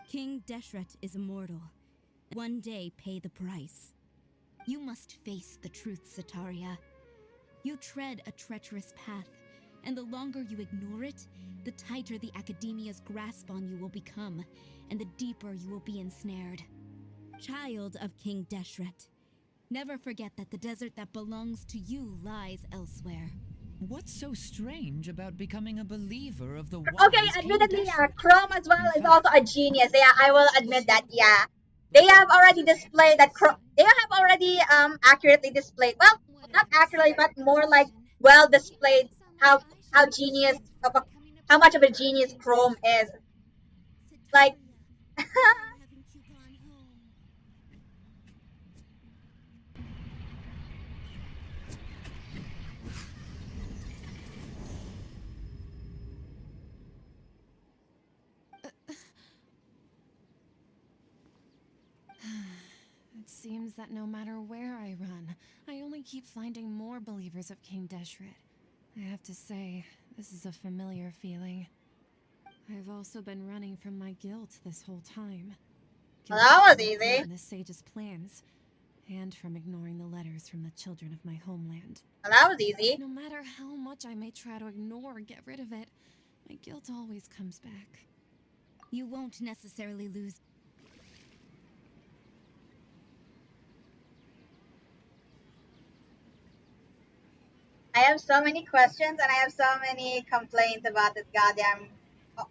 King Deshret is immortal. One day pay the price. You must face the truth, Sataria. You tread a treacherous path, And the longer you ignore it, the tighter the Academia's grasp on you will become, and the deeper you will be ensnared. Child of King Deshret, never forget that the desert that belongs to you lies elsewhere. What's so strange about becoming a believer of the Okay, wise King admittedly, Deshret? Chrome as well In is also a genius. Yeah, I will admit that. Yeah, they have already displayed that. They have already accurately displayed. Well, not accurately, but more like well displayed how genius of a, how much of a genius Chrome is. Like, Sataria, why haven't you gone home? It seems that no matter where I run, I only keep finding more believers of King Deshret. I have to say, this is a familiar feeling. I've also been running from my guilt this whole time. well, that was Guilt easy. from the sage's plans, and from ignoring the letters from the children of my homeland. Well, that was easy. No matter how much I may try to ignore or get rid of it, my guilt always comes back. You won't necessarily lose. I have so many questions and I have so many complaints about this goddamn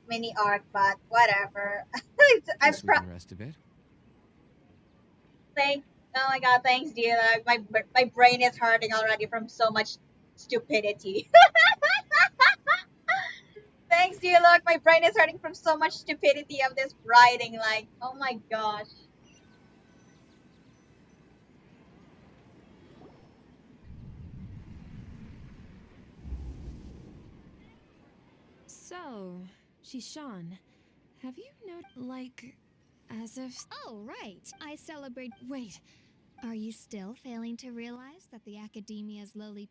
mini arc, but whatever. I'm Guess we can rest a bit. oh my god, thanks, dear. My brain is hurting already from so much stupidity. Thanks, dear. Look, my brain is hurting from so much stupidity of this writing. Like, oh my gosh. So, Shishan, have you like, as if... Oh, right. I celebrate. Wait, Are you still failing to realize that the Academia's lowly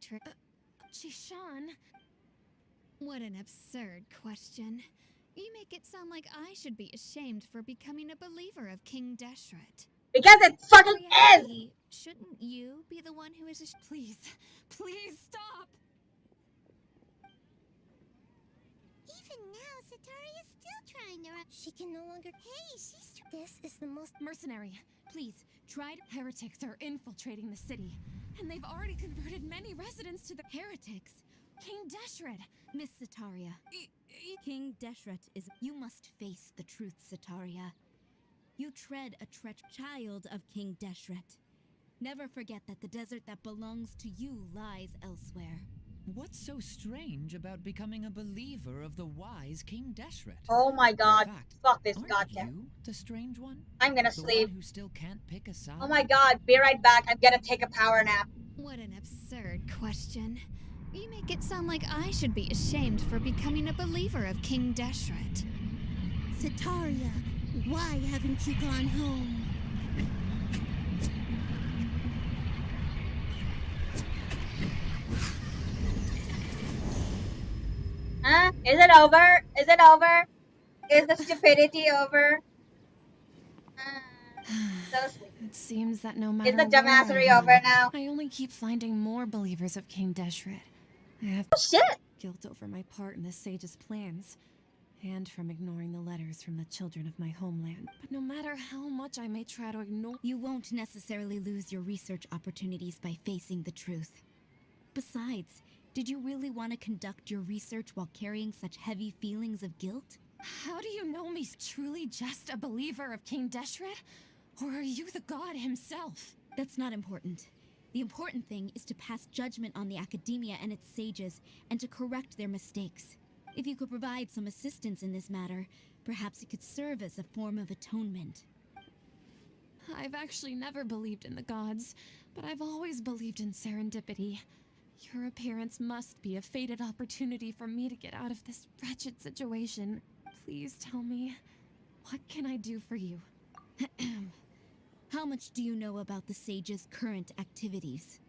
Shishan? What an absurd question. You make it sound like I should be ashamed for becoming a believer of King Deshret. Because it fucking In is! reality, shouldn't you be the one who is Please, please stop! Even now, Satari is still trying to. She can no longer. Hey, she's. This is the most. Mercenary, please, heretics are infiltrating the city, and they've already converted many residents to the Heretics? King Deshret. Miss Sataria. King Deshret is. You must face the truth, Sataria. You tread a child of King Deshret. Never forget that the desert that belongs to you lies elsewhere. What's so strange about becoming a believer of the wise King Deshret? Oh my god. In fact, Fuck this aren't goddamn. you the strange one? I'm gonna The sleep. one who still can't pick a side? Oh my god, be right back. I'm gonna take a power nap. What an absurd question. You make it sound like I should be ashamed for becoming a believer of King Deshret. Sataria, why haven't you gone home? Huh? Is it over? Is it over? Is the stupidity over? So sleepy. It seems that no matter Is the where I dumbassery run, over now? I only keep finding more believers of King Deshret. I have Oh shit! guilt over my part in the sage's plans, and from ignoring the letters from the children of my homeland. But no matter how much I may try to ignore... You won't necessarily lose your research opportunities by facing the truth. Besides, did you really want to conduct your research while carrying such heavy feelings of guilt? How do you know me truly just a believer of King Deshret? Or are you the god himself? That's not important. The important thing is to pass judgment on the Academia and its sages, and to correct their mistakes. If you could provide some assistance in this matter, perhaps it could serve as a form of atonement. I've actually never believed in the gods, but I've always believed in serendipity. Your appearance must be a fated opportunity for me to get out of this wretched situation. Please tell me, what can I do for you? How much do you know about the sage's current activities?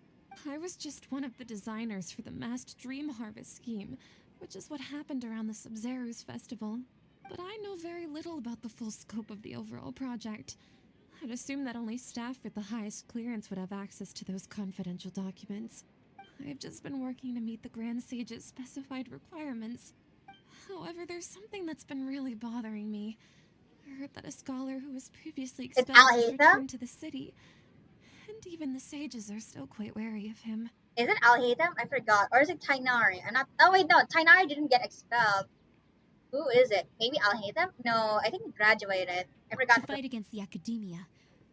I was just one of the designers for the masked dream harvest scheme, which is what happened around the Sumeru's festival. But I know very little about the full scope of the overall project. I'd assume that only staff with the highest clearance would have access to those confidential documents. I've just been working to meet the Grand Sage's specified requirements. However, there's something that's been really bothering me. I heard that a scholar who was previously It's expelled has Alhaitham? returned to the city, and even the sages are still quite wary of him. Is it Alhaitham? I forgot. Or is it Tainari? I'm not. Oh wait, no. Tainari didn't get expelled. Who is it? Maybe Alhaitham? No, I think he graduated. I forgot. To fight against the academia,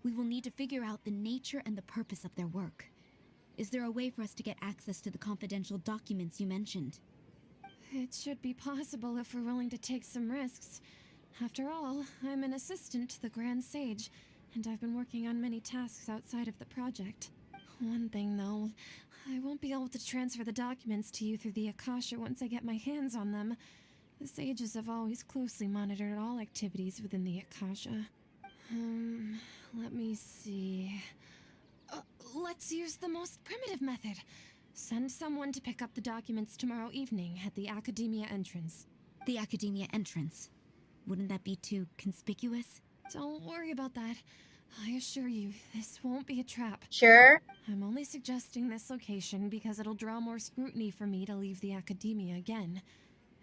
we will need to figure out the nature and the purpose of their work. Is there a way for us to get access to the confidential documents you mentioned? It should be possible if we're willing to take some risks. After all, I'm an assistant to the Grand Sage, and I've been working on many tasks outside of the project. One thing, though, I won't be able to transfer the documents to you through the Akasha once I get my hands on them. The sages have always closely monitored all activities within the Akasha. Let me see. Let's use the most primitive method. Send someone to pick up the documents tomorrow evening at the Academia entrance. The Academia entrance. Wouldn't that be too conspicuous? Don't worry about that. I assure you, this won't be a trap. Sure. I'm only suggesting this location because it'll draw more scrutiny for me to leave the Academia again.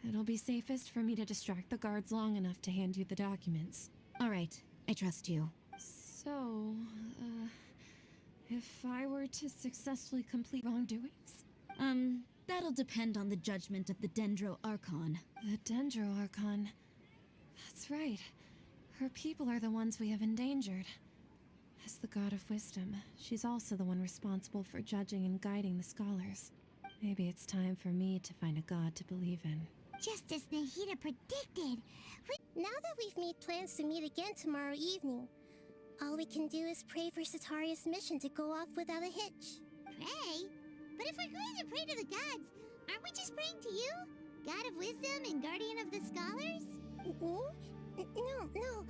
It'll be safest for me to distract the guards long enough to hand you the documents. All right, I trust you. So, if I were to successfully complete wrongdoings? That'll depend on the judgment of the Dendro Archon. The Dendro Archon. That's right. Her people are the ones we have endangered. As the god of wisdom, she's also the one responsible for judging and guiding the scholars. Maybe it's time for me to find a god to believe in. Just as Nahida predicted. Now that we've made plans to meet again tomorrow evening, all we can do is pray for Sataria's mission to go off without a hitch. Pray? But if we're going to pray to the gods, aren't we just praying to you? God of wisdom and guardian of the scholars? No.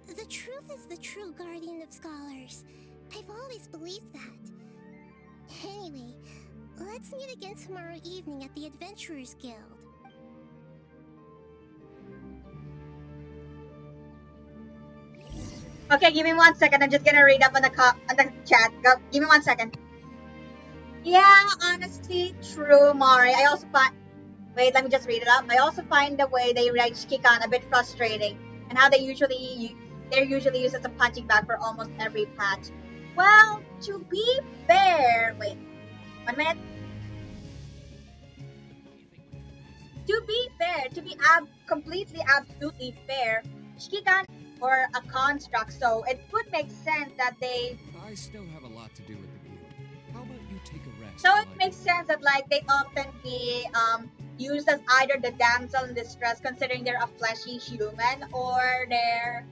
The truth is the true guardian of scholars. I've always believed that. Anyway, let's meet again tomorrow evening at the Adventurers Guild. Okay, give me 1 second. I'm just gonna read up on the chat. Go. Give me 1 second. Yeah, honestly, true, Mari. I also find. Wait, let me just read it up. I also find the way they write Shikikan a bit frustrating, and how they're usually used as a punching bag for almost every patch. Well, to be fair, wait, 1 minute. To be fair, to be completely, absolutely fair, Shikikan or a construct, so it would make sense that they. I still have a lot to do with the guild. How about you take a rest? So it makes sense that like they often be used as either the damsel in distress, considering they're a fleshy human, or they're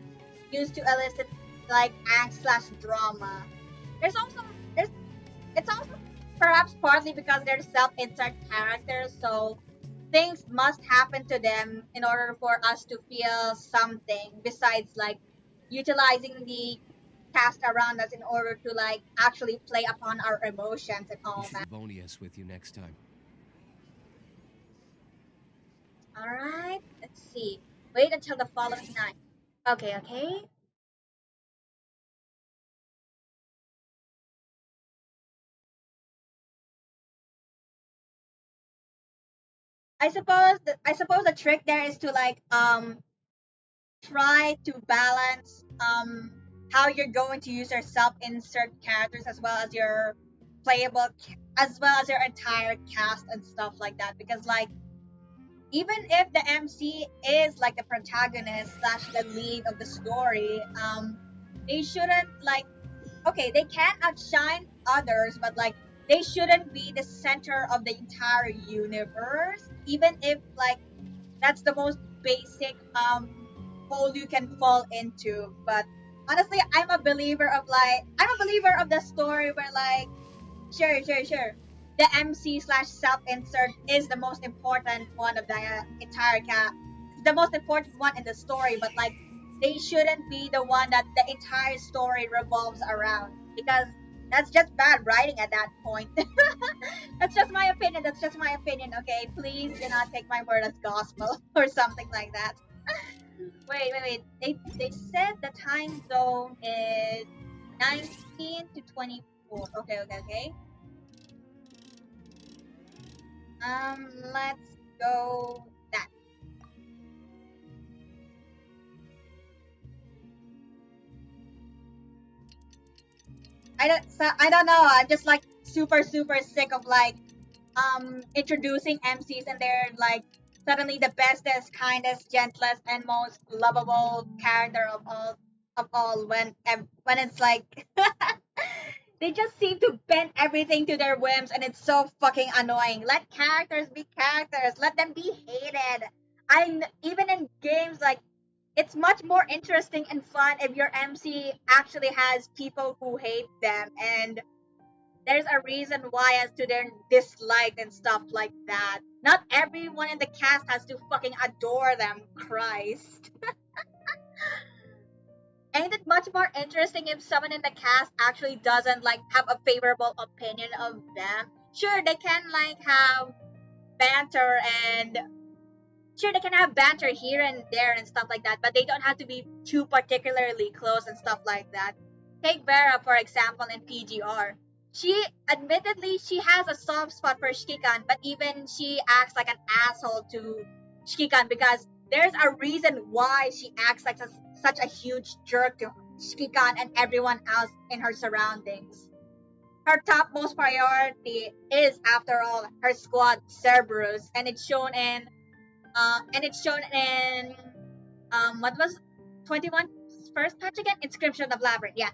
used to elicit like angst/drama. It's also perhaps partly because they're self-insert characters, so things must happen to them in order for us to feel something besides like utilizing the cast around us in order to like actually play upon our emotions and all You should that. have Vonius with you next time. Alright, let's see. Wait until the following night. Okay. I suppose the trick there is to like try to balance how you're going to use your self-insert characters as well as your playable as well as your entire cast and stuff like that, because like even if the MC is like the protagonist / the lead of the story, they shouldn't like, okay, they can outshine others, but like they shouldn't be the center of the entire universe, even if like that's the most basic hole you can fall into. But honestly, I'm a believer of the story where like sure the MC / self-insert is the most important one of the entire the most important one in the story, but like they shouldn't be the one that the entire story revolves around, because that's just bad writing at that point. That's just my opinion, okay? Please do not take my word as gospel or something like that. Wait. They said the time zone is 19 to 24. Okay. Let's go that. I don't know. I'm just like super sick of like introducing MCs and they're like suddenly the bestest, kindest, gentlest, and most lovable character of all when it's like they just seem to bend everything to their whims and it's so fucking annoying. Let characters be characters. Let them be hated. Even in games like it's much more interesting and fun if your MC actually has people who hate them and there's a reason why as to their dislike and stuff like that. Not everyone in the cast has to fucking adore them, Christ. Ain't it much more interesting if someone in the cast actually doesn't like have a favorable opinion of them? Sure, they can like have banter and sure they can have banter here and there and stuff like that, but they don't have to be too particularly close and stuff like that. Take Vera for example in PGR. She admittedly she has a soft spot for Shikikan, but even she acts like an asshole to Shikikan because there's a reason why she acts like such a huge jerk to Shikikan and everyone else in her surroundings. Her topmost priority is, after all, her squad Cerberus, and it's shown in what was 21 first patch again? Inscription of Labyrinth, yeah.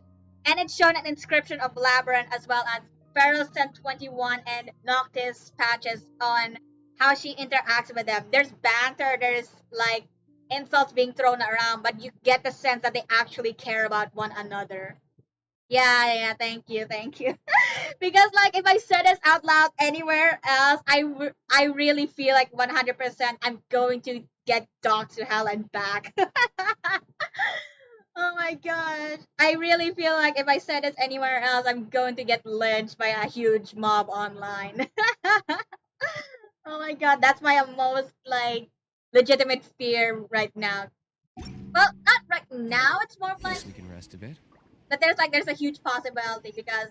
And it's shown in Inscription of Labyrinth as well as Feral Sent 21 and Noctis patches on how she interacts with them. There's banter, there's like insults being thrown around, but you get the sense that they actually care about one another. Yeah, thank you, thank you. Because like if I said this out loud anywhere else, I really feel like 100% I'm going to get docked to hell and back. Oh my god. I really feel like if I said this anywhere else, I'm going to get lynched by a huge mob online. Oh my god, that's my most like legitimate fear right now. Well, not right now, it's more of like Guess we can rest a bit. but there's a huge possibility because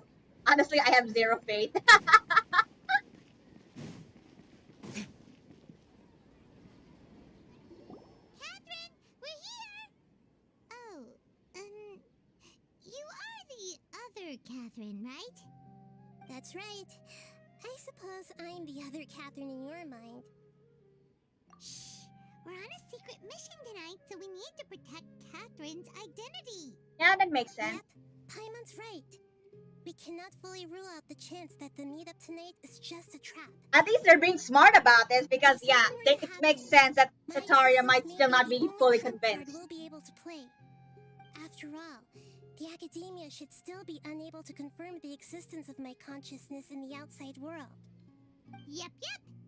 honestly I have zero faith. Catherine, we're here! Oh, you are the other Catherine, right? That's right. I suppose I'm the other Catherine in your mind. Shh! We're on a secret mission tonight, so we need to protect Catherine's identity. Yeah, that makes sense. Yep, Paimon's right. We cannot fully rule out the chance that the meetup tonight is just a trap. At least they're being smart about this because yeah, it makes sense that Tataria might still not be fully convinced. We'll be able to play. After all, the academia should still be unable to confirm the existence of my consciousness in the outside world. Yep,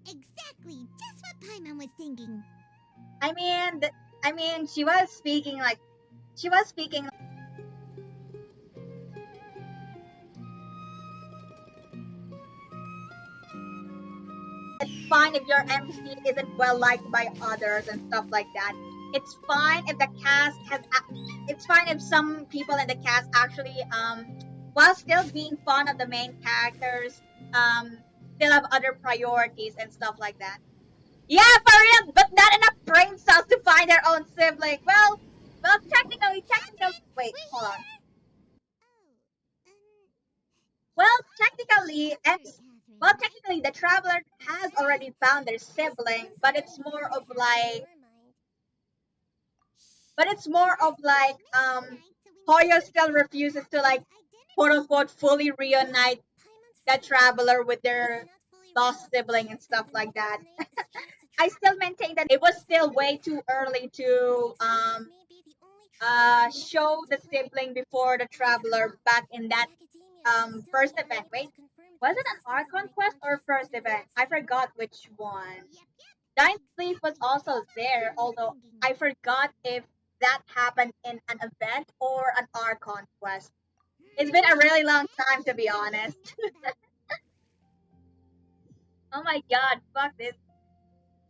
exactly. Just what Paimon was thinking. I mean, she was speaking. It's fine if your MC isn't well liked by others and stuff like that. It's fine if the cast has. It's fine if some people in the cast actually, while still being fond of the main characters, still have other priorities and stuff like that. Yeah, for real, but not enough brain cells to find their own sibling. Well, technically, wait, hold on. Well, technically, the traveler has already found their sibling, but it's more of like, Hoyo still refuses to like, quote unquote, fully reunite the traveler with their lost sibling and stuff like that. I still maintain that it was still way too early to show the sibling before the traveler back in that first event. Wait, was it an Archon quest or first event? I forgot which one. Ninth Leaf was also there, although I forgot if that happened in an event or an Archon quest. It's been a really long time to be honest. Oh my god, fuck this.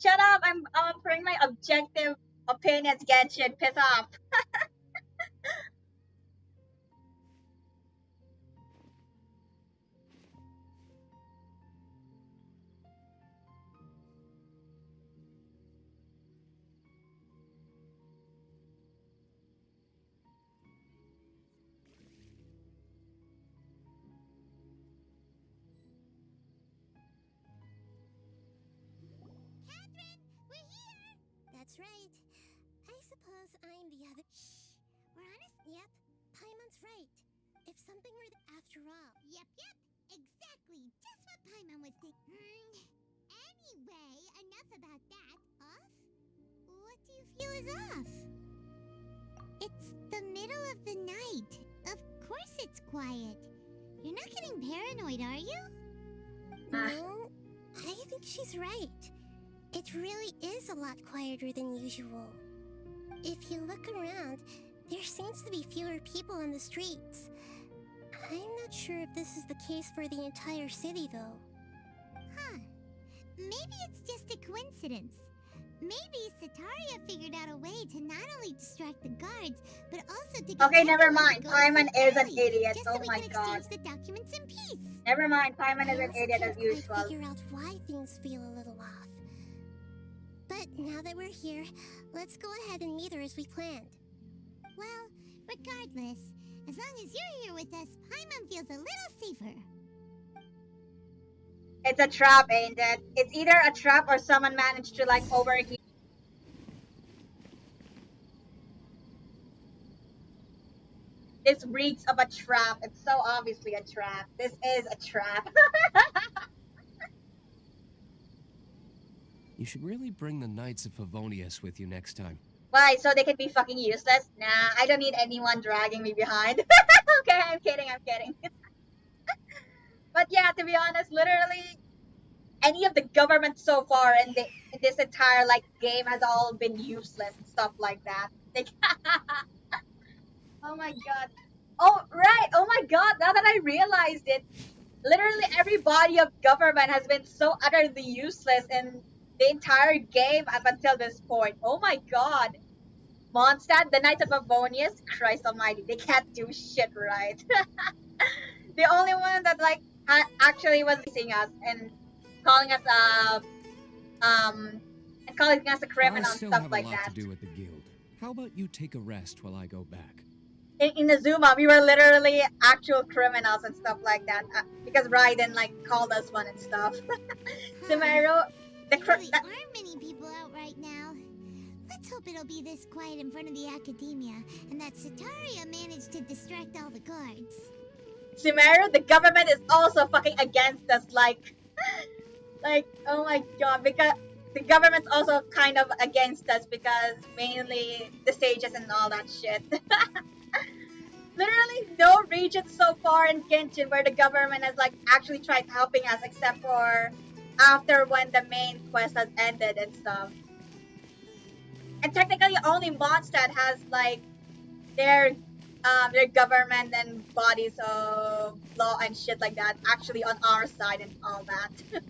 Shut up, I'm offering my objective opinions, Genshin, piss off. Paimon's right. I suppose I'm the other. Shh. We're honest? Yep. Paimon's right. If something were after all. Yep. Exactly. Just what Paimon was thinking. Anyway, enough about that. Off? What do you feel is off? It's the middle of the night. Of course it's quiet. You're not getting paranoid, are you? No, I think she's right. It really is a lot quieter than usual. If you look around, there seems to be fewer people on the streets. I'm not sure if this is the case for the entire city, though. Huh. Maybe it's just a coincidence. Maybe Sataria figured out a way to not only distract the guards, but also to get Okay, never everyone mind. to go to Paimon sleep is an early, idiot. just Oh so we my can god. exchange the documents in peace. Never mind. Paimon is I an also idiot as can't quite usual. figure out why things feel a little off. But now that we're here, let's go ahead and meet her as we planned. Well, regardless, as long as you're here with us, Paimon feels a little safer. It's a trap, ain't it? It's either a trap or someone managed to like overheat. This reeks of a trap. It's so obviously a trap. This is a trap. You should really bring the Knights of Favonius with you next time. Why? So they can be fucking useless? Nah, I don't need anyone dragging me behind. Okay, I'm kidding. But yeah, to be honest, literally any of the government so far in this entire like game has all been useless and stuff like that. Like, oh my god. Oh right. Oh my god. Now that I realized it, literally every body of government has been so utterly useless in the entire game up until this point. Oh my god. Mondstadt, the Knights of Favonius, Christ almighty, they can't do shit right. The only one that like actually was seeing us and calling us and calling us a criminal I and still stuff have like a lot that. to do at the guild. How about you take a rest while I go back? In Azuma, we were literally actual criminals and stuff like that because Raiden like called us one and stuff. Sumeru, There really aren't many people out right now. Let's hope it'll be this quiet in front of the academia, and that Sataria managed to distract all the guards. Sumeru, the government is also fucking against us, like, oh my god, because the government's also kind of against us because mainly the sages and all that shit. Literally no region so far in Genshin where the government has like actually tried helping us except for after when the main quest has ended and stuff. And technically only Mondstadt has like their government and bodies of law and shit like that actually on our side and all that.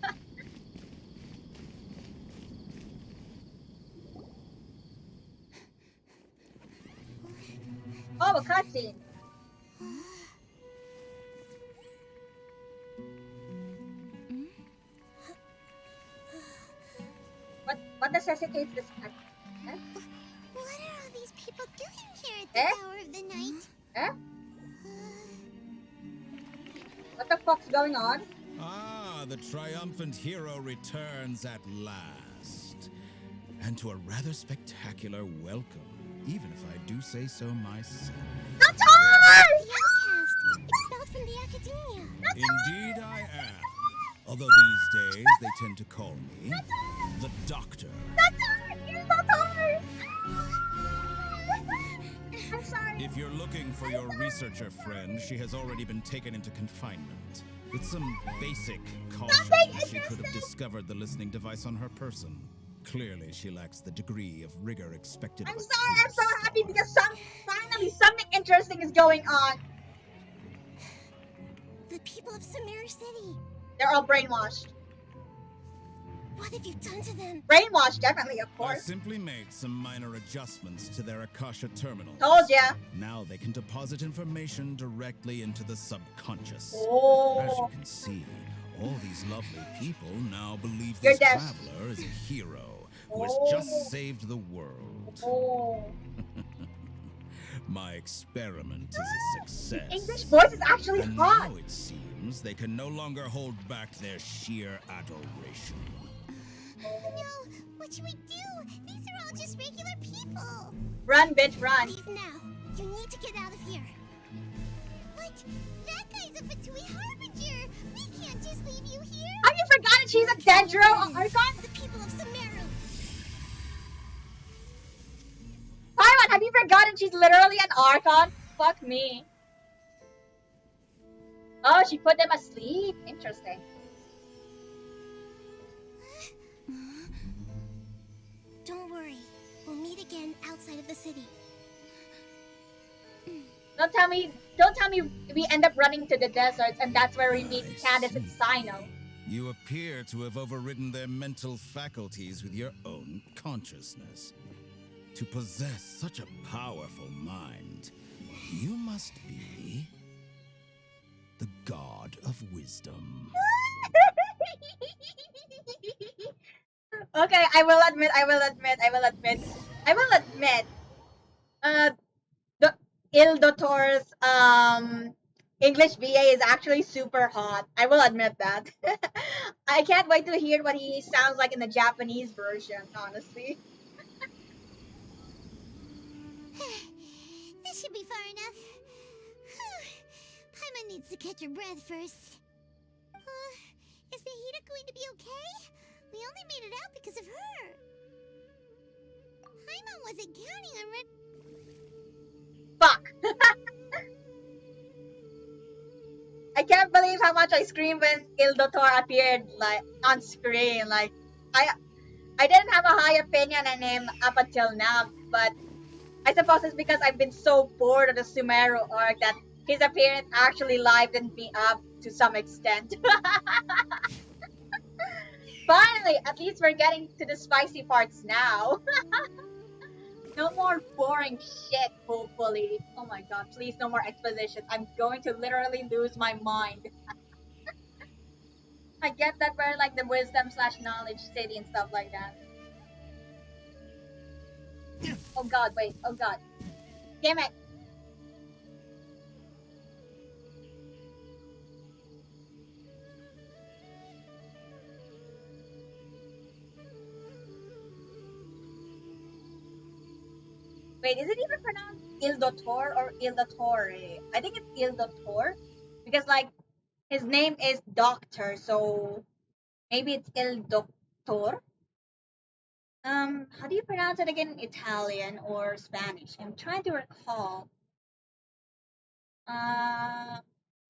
Oh, a cutscene. What necessitates this cut? Huh? What are all these people doing here at Eh? this hour of the night? Eh? What the fuck's going on? Ah, the triumphant hero returns at last. And to a rather spectacular welcome, even if I do say so myself. Natar! The outcast! Expelled from the academia! Indeed I am. Although these days they tend to call me the Doctor. Natar! You're Natar! I'm sorry. If you're looking for your researcher friend, she has already been taken into confinement. With some basic caution, she could have discovered the listening device on her person. Clearly, she lacks the degree of rigor expected of I'm a sorry, true I'm so happy scholar. because finally something interesting is going on. The people of Sumeru City! They're all brainwashed. What have you done to them? Brainwashed, definitely, of I course. simply made some minor adjustments to their Akasha terminals. Told ya. Now they can deposit information directly into the subconscious. As you Oh. can see, all these lovely people now believe You're this deaf. traveler is a hero who has Oh. just saved the world. Oh. My experiment is a success. English voice is actually And hot. now it seems they can no longer hold back their sheer adoration. No, What should we do? These are all just regular people. Run, bitch, run. Leave now. You need to get out of here. What? That guy's a Fatui Harbinger. We can't just leave you here. Have you forgotten she's a Dendro Archon? The people of Sumeru. Paimon, have you forgotten she's literally an Archon? Fuck me. Oh, she put them asleep. Interesting. Don't worry. We'll meet again outside of the city. Don't tell me we end up running to the deserts and that's where we meet Candace and Sino. You appear to have overridden their mental faculties with your own consciousness. To possess such a powerful mind, you must be the god of wisdom. Okay, I will admit, the Il Doctor's English VA is actually super hot. I will admit that. I can't wait to hear what he sounds like in the Japanese version, honestly. This should be far enough. Paimon needs to catch her breath first. Is Nahida going to be okay? We only made it out because of her. Paimon wasn't counting on Red. Fuck. I can't believe how much I screamed when Il Doctor appeared like on screen. Like I didn't have a high opinion on him up until now, but I suppose it's because I've been so bored of the Sumeru arc that his appearance actually livened me up to some extent. Finally, at least we're getting to the spicy parts now. No more boring shit, hopefully. Oh my god, please no more exposition. I'm going to literally lose my mind. I get that we're like the wisdom/knowledge city and stuff like that. Oh god, wait, oh god. Damn it. Wait, is it even pronounced Il Doctor or Il Dottore? I think it's Il Doctor. Because, like, his name is Doctor, so maybe it's Il Doctor? How do you pronounce it again in Italian or Spanish? I'm trying to recall.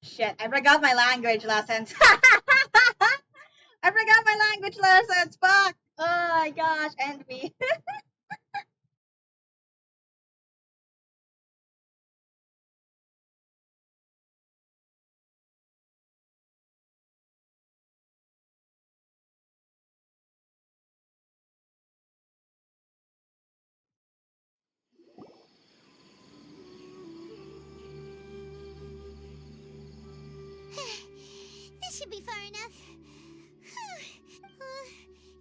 Shit, I forgot my language lessons. I forgot my language lessons, fuck! Oh my gosh, and me. This should be far enough.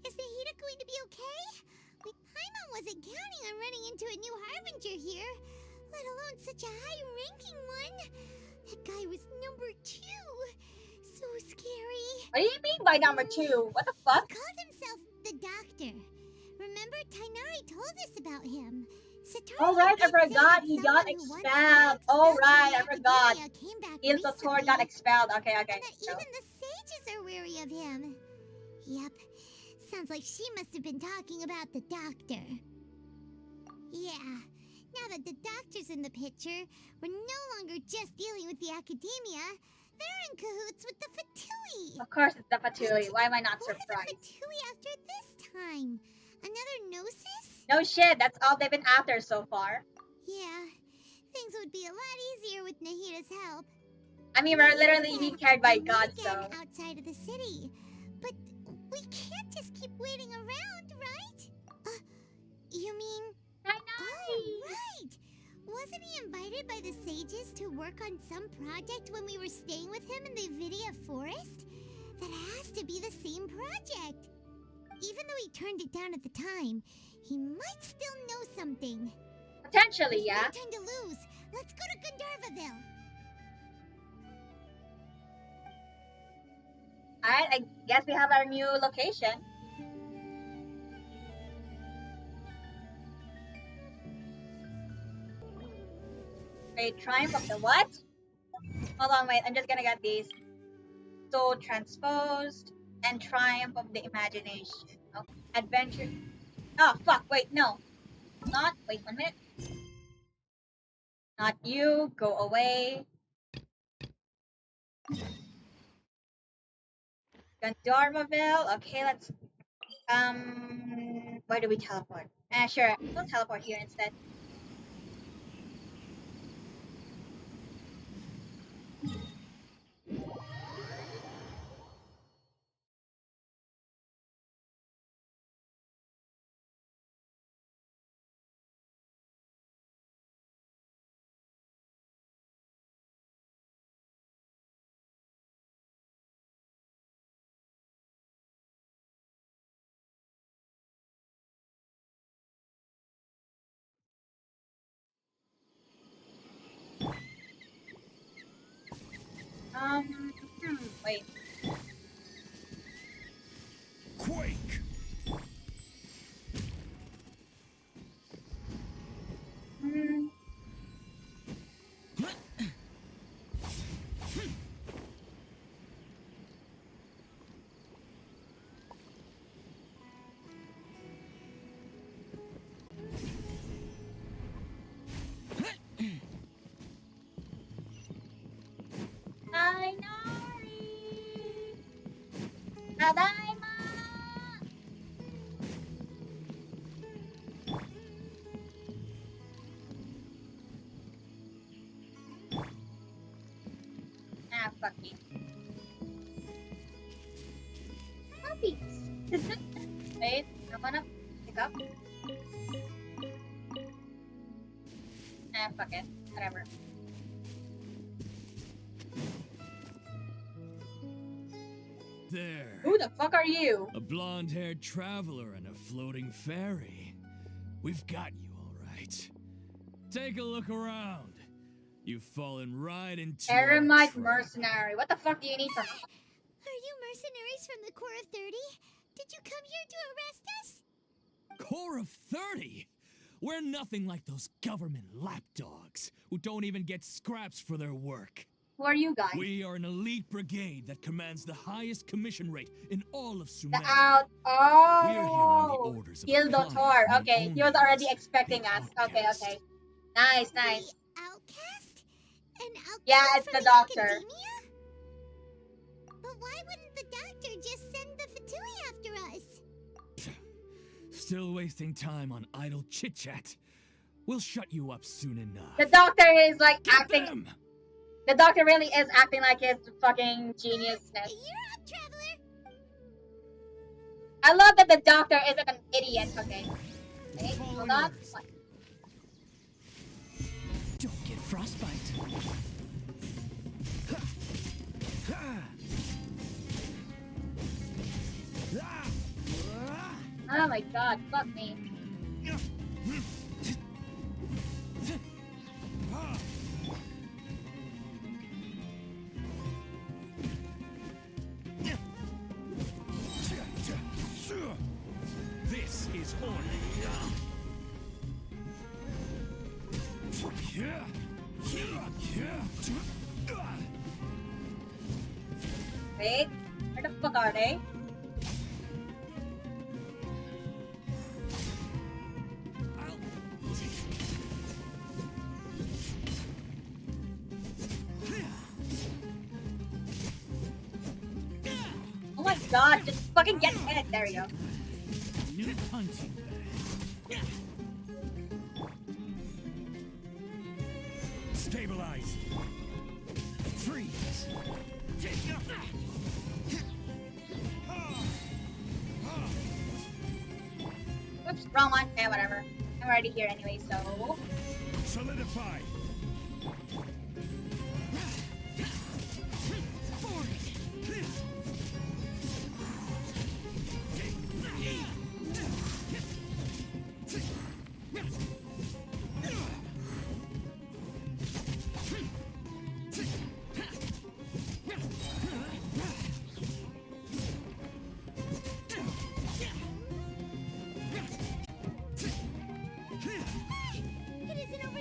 Is Nahida going to be okay? Paimon wasn't counting on running into a new Harbinger here, let alone such a high-ranking one. That guy was number 2. So scary. What do you mean by number 2? What the fuck? He called himself the Doctor. Remember, Tainari told us about him. Oh right, I forgot he got expelled. Oh right, I forgot. Il Doctor got expelled. Okay. And that even the sages are weary of him. Yep. Sounds like she must have been talking about the Doctor. Yeah. Now that the Doctor's in the picture, we're no longer just dealing with the Academia. They're in cahoots with the Fatui. Of course it's the Fatui. Why am I not surprised? What are the Fatui after this time? Another Gnosis? No shit, that's all they've been after so far. Yeah, things would be a lot easier with Nahida's help. I mean, we're literally being carried by God, so. Outside of the city, but we can't just keep waiting around, right? You mean? Oh, right. Wasn't he invited by the sages to work on some project when we were staying with him in the Vidia Forest? That has to be the same project. Even though he turned it down at the time, he might still know something. Potentially, yeah. No time to lose. Let's go to Gandharvaville. Alright, I guess we have our new location. Wait, Triumph of the what? Hold on, wait. I'm just gonna get these. So transposed and Triumph of the Imagination. Oh, adventure. Oh fuck! Wait, no, not. Wait 1 minute. Not you. Go away. Gandharvaville. Okay, let's. Where do we teleport? Sure. We'll teleport here instead. Wait. Quake! Hmm. Tadaima! Ah, fuck me. Puppies! Wait, I wanna pick up. Ah, fuck it. Whatever. There. Who the fuck are you? A blonde-haired traveler and a floating fairy. We've got you, all right. Take a look around. You've fallen right into our Eremite trap. mercenary. What the fuck do you need from us? Are you mercenaries from the Core of 30? Did you come here to arrest us? Core of 30? We're nothing like those government lapdogs who don't even get scraps for their work. Who are you guys? We are an elite brigade that commands the highest commission rate in all of Sumeru. The out. We're here on the Oh! orders of a Gildotor. client known Okay, he only was already as expecting the us. Okay, Outcast. okay. Nice, nice. The outcast? An outcast Yeah, it's from the doctor. Academia? But why wouldn't the doctor just send the Fatui after us? Still wasting time on idle chit-chat. We'll shut you up soon enough. The doctor is like Get acting. them! The doctor really is acting like his fucking geniusness. You're up, traveler. I love that the doctor isn't an idiot. Okay. Wait, Follow hold on. yours. What? Don't get frostbite. Oh my god, fuck me. This is order. Wait, where the fuck are they? Oh my god, just fucking get hit. There we go. New hunting bag. Stabilize. Freeze. Oops, wrong one. Eh, whatever. I'm already here anyway, so. Solidify.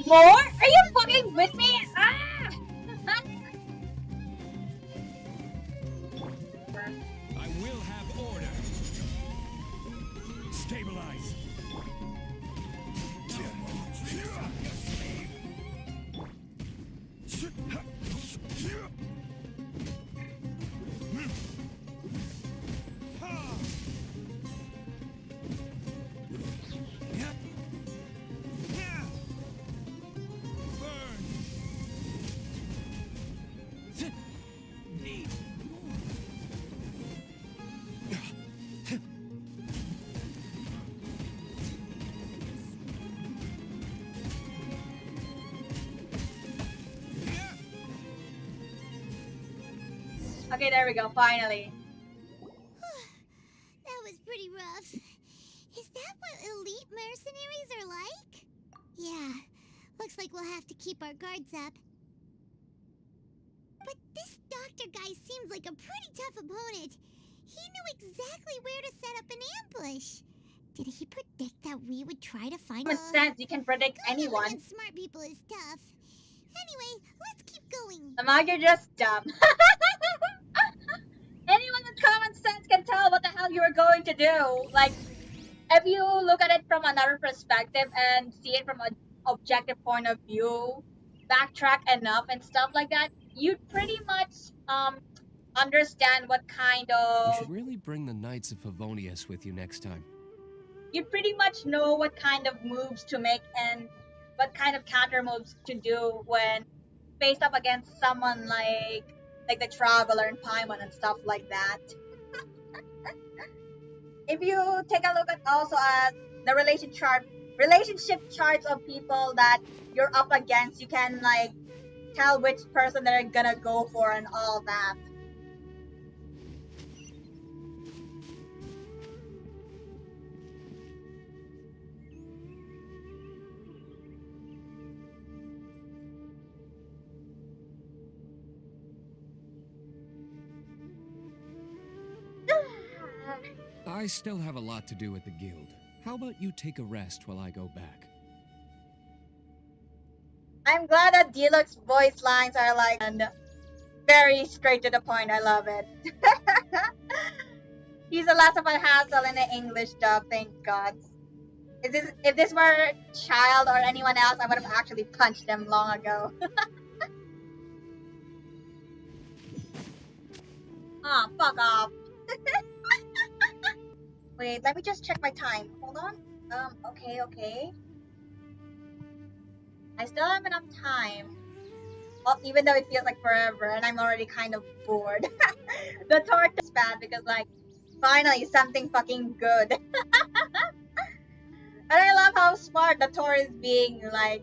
More? Are you fucking with me? Stabilize. Okay, there we go, finally. That was pretty rough. Is that what elite mercenaries are like? Yeah, looks like we'll have to keep our guards up. But this doctor guy seems like a pretty tough opponent. He knew exactly where to set up an ambush. Did he predict that we would try to find Common sense, you can predict anyone. Against smart people is tough. Anyway, let's keep going. Amag, you're just dumb. Anyone with common sense can tell what the hell you are going to do. Like, if you look at it from another perspective and see it from an objective point of view, backtrack enough and stuff like that, you'd pretty much understand what kind You of... should really bring the Knights of Favonius with you next time. You'd pretty much know what kind of moves to make and what kind of counter moves to do when faced up against someone like the Traveler and Paimon and stuff like that. If you take a look at also at the relationship charts of people that you're up against, you can like tell which person they're gonna go for and all that. I still have a lot to do at the guild. How about you take a rest while I go back? I'm glad that Deluxe voice lines are like very straight to the point. I love it. He's a less of a hassle in the English dub, thank God. If this were a child or anyone else, I would have actually punched them long ago. Ah, fuck off. Wait, let me just check my time. Hold on. Okay. I still have enough time. Well, even though it feels like forever and I'm already kind of bored. The torch is bad because like, finally something fucking good. And I love how smart the Tor is being, like,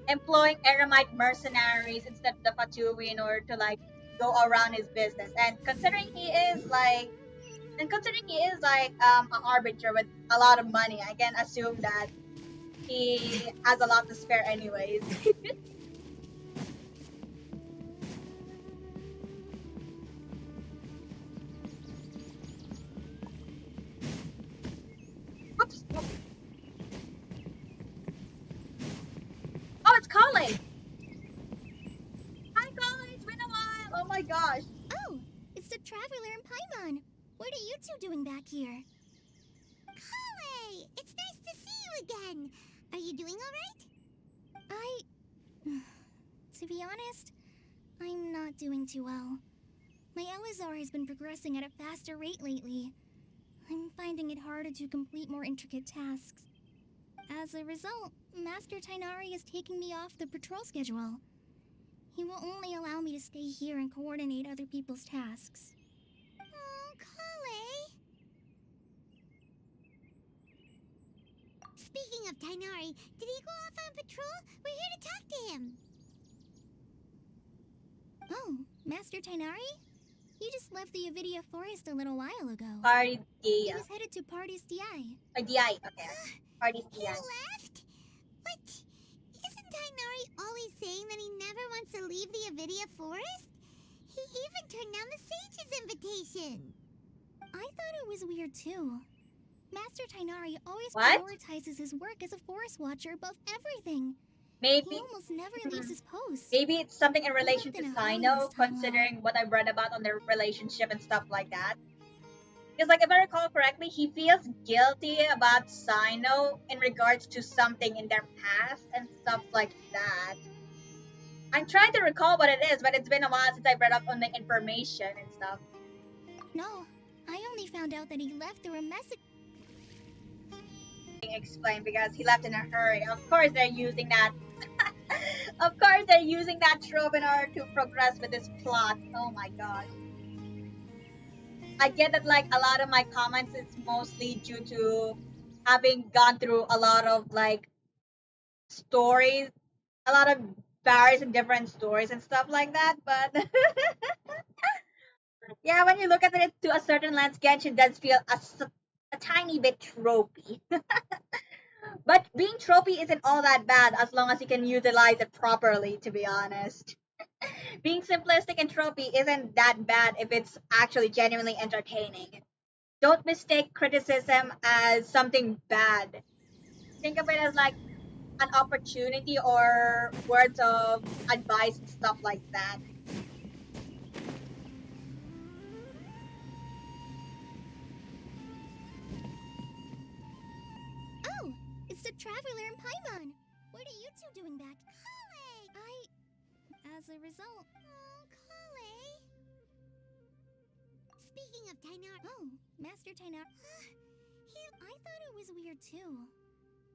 employing Eremite mercenaries instead of the Fatui in order to like, go around his business. And considering he is like an arbiter with a lot of money, I can assume that he has a lot to spare anyways. Oops. Oh, it's Colin! Hi Colin, it's been a while! Oh my gosh. Oh, it's the Traveler and Paimon. What are you two doing back here? Kale, it's nice to see you again. Are you doing all right? To be honest, I'm not doing too well. My Elazar has been progressing at a faster rate lately. I'm finding it harder to complete more intricate tasks. As a result, Master Tainari is taking me off the patrol schedule. He will only allow me to stay here and coordinate other people's tasks. Oh, Kale. Speaking of Tainari, did he go off on patrol? We're here to talk to him. Oh, Master Tainari? He just left the Avidia Forest a little while ago. Party He Dia. was headed to Party's DI. DI, okay. Party He Dia. left? But isn't Tainari always saying that he never wants to leave the Avidia Forest? He even turned down the Sage's invitation. I thought it was weird too. Master Tainari always What? prioritizes his work as a forest watcher above everything. Maybe He almost never leaves his post. maybe it's something in relation to Nothing to hide Sino, this time considering what I've read about on their relationship and stuff like that. Because, like, if I recall correctly, he feels guilty about Sino in regards to something in their past and stuff like that. I'm trying to recall what it is, but it's been a while since I read up on the information and stuff. No, I only found out that he left through a message. Explained because he left in a hurry. Of course, they're using that. Of course, they're using that trope in order to progress with this plot. Oh my gosh. I get that, like, a lot of my comments is mostly due to having gone through a lot of, like, stories, a lot of various and different stories and stuff like that, but yeah, when you look at it to a certain lens, Genshin does feel a tiny bit tropey. But being tropey isn't all that bad as long as you can utilize it properly, to be honest. Being simplistic and tropey isn't that bad if it's actually genuinely entertaining. Don't mistake criticism as something bad. Think of it as like an opportunity or words of advice and stuff like that. Oh, it's the Traveler and Paimon. What are you two doing back? As a result... Oh, Kale. Speaking of Tainar... Oh, Master Tainar... I thought it was weird too.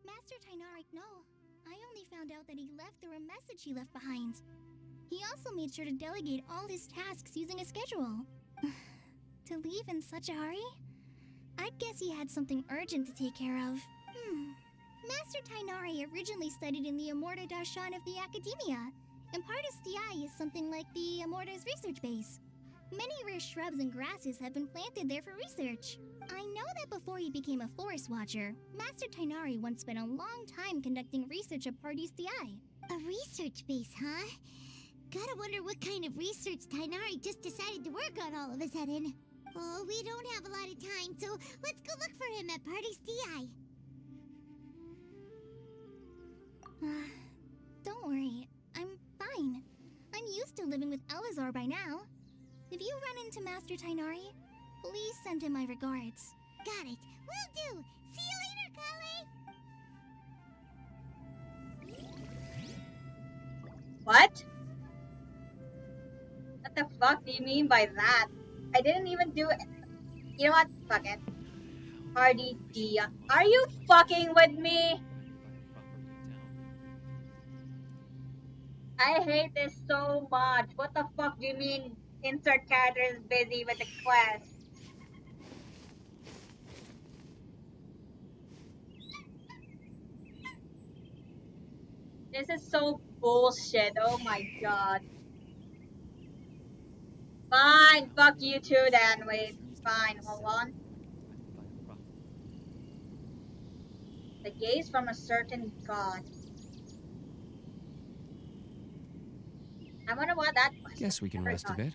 Master Tainari... No, I only found out that he left through a message he left behind. He also made sure to delegate all his tasks using a schedule. To leave in such a hurry? I'd guess he had something urgent to take care of. Master Tainari originally studied in the Amorta Darshan of the Academia, and Partis Di is something like the Amorta's research base. Many rare shrubs and grasses have been planted there for research. I know that before he became a forest watcher, Master Tainari once spent a long time conducting research at Partis Di. A research base, huh? Gotta wonder what kind of research Tainari just decided to work on all of a sudden. Oh, we don't have a lot of time, so let's go look for him at Partis Di. Don't worry, I'm fine. I'm used to living with Elazar by now. If you run into Master Tainari, please send him my regards. Got it. Will do. See you later, Kale. What? What the fuck do you mean by that? I didn't even do it. You know what? Fuck it. Party Dia. Are you fucking with me? I hate this so much. What the fuck do you mean insert character is busy with the quest? This is so bullshit. Oh my god. Fine, fuck you too then. Wait, fine, hold on. The gaze from a certain god. I wonder what that quest is. Guess we can rest a bit.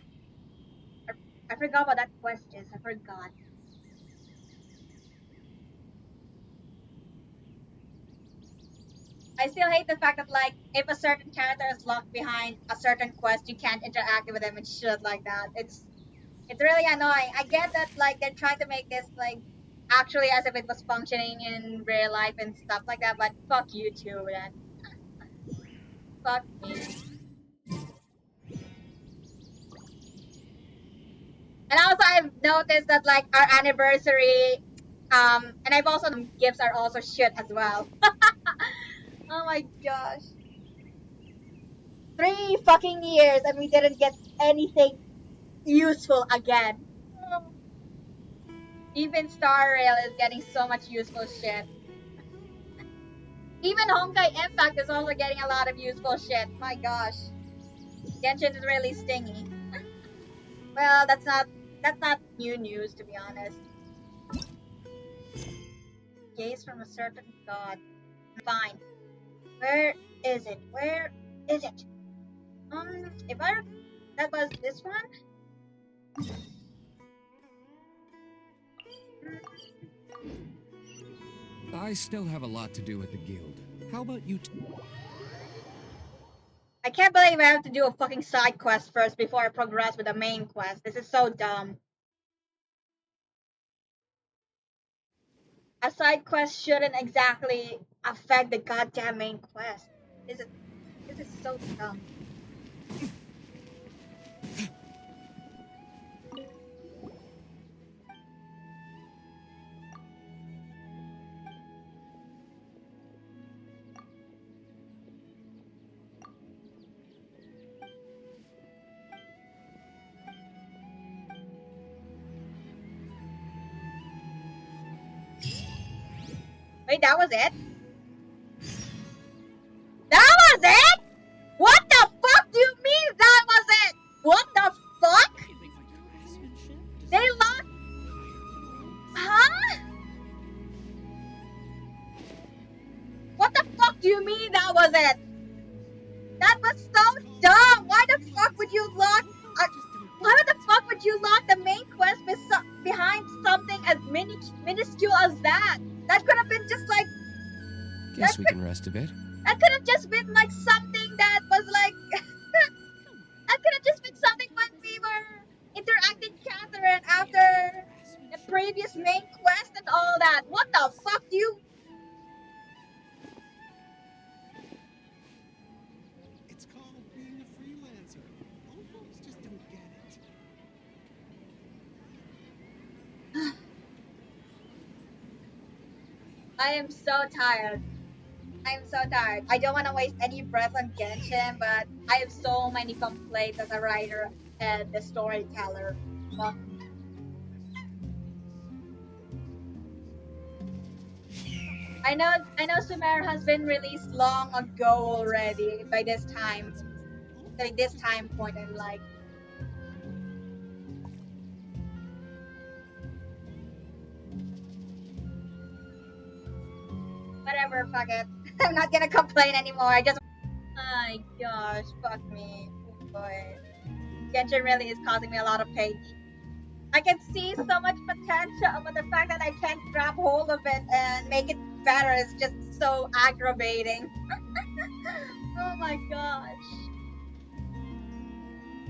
I forgot what that quest is. I forgot. I still hate the fact that, like, if a certain character is locked behind a certain quest, you can't interact with them and shit like that. It's really annoying. I get that, like, they're trying to make this, like, actually as if it was functioning in real life and stuff like that, but fuck you too, then. Fuck you. And also, I've noticed that, like, our anniversary, and I've also, gifts are also shit as well. Oh my gosh. 3 fucking years and we didn't get anything useful again. Even Star Rail is getting so much useful shit. Even Honkai Impact is also getting a lot of useful shit. My gosh. Genshin is really stingy. Well, that's not new news, to be honest. Gaze from a certain god. Fine. Where is it? Where is it? That was this one? I still have a lot to do with the guild. How about you I can't believe I have to do a fucking side quest first before I progress with the main quest. This is so dumb. A side quest shouldn't exactly affect the goddamn main quest. This is so dumb. Wait, that was it? That was it? What the fuck do you mean that was it? What the fuck? They lost. Huh? What the fuck do you mean that was it? That was so dumb. Why the fuck would you lock? Why the fuck would you lock the main quest behind something as minuscule as that? That could have been just like. Guess we can rest a bit. That could have just been like something that was like. That could have just been something when we were interacting Catherine after the previous main quest and all that. What the fuck do you? It's called being a freelancer. Old folks just don't get it. I am so tired. I'm so tired. I don't want to waste any breath on Genshin, but I have so many complaints as a writer and the storyteller. Fuck. I know Sumeru has been released long ago already by this time. By this time point, I'm like. Whatever, fuck it. I'm not gonna complain anymore. I just. My gosh, fuck me. Oh boy. Genshin really is causing me a lot of pain. I can see so much potential, but the fact that I can't grab hold of it and make it better is just so aggravating. Oh my gosh.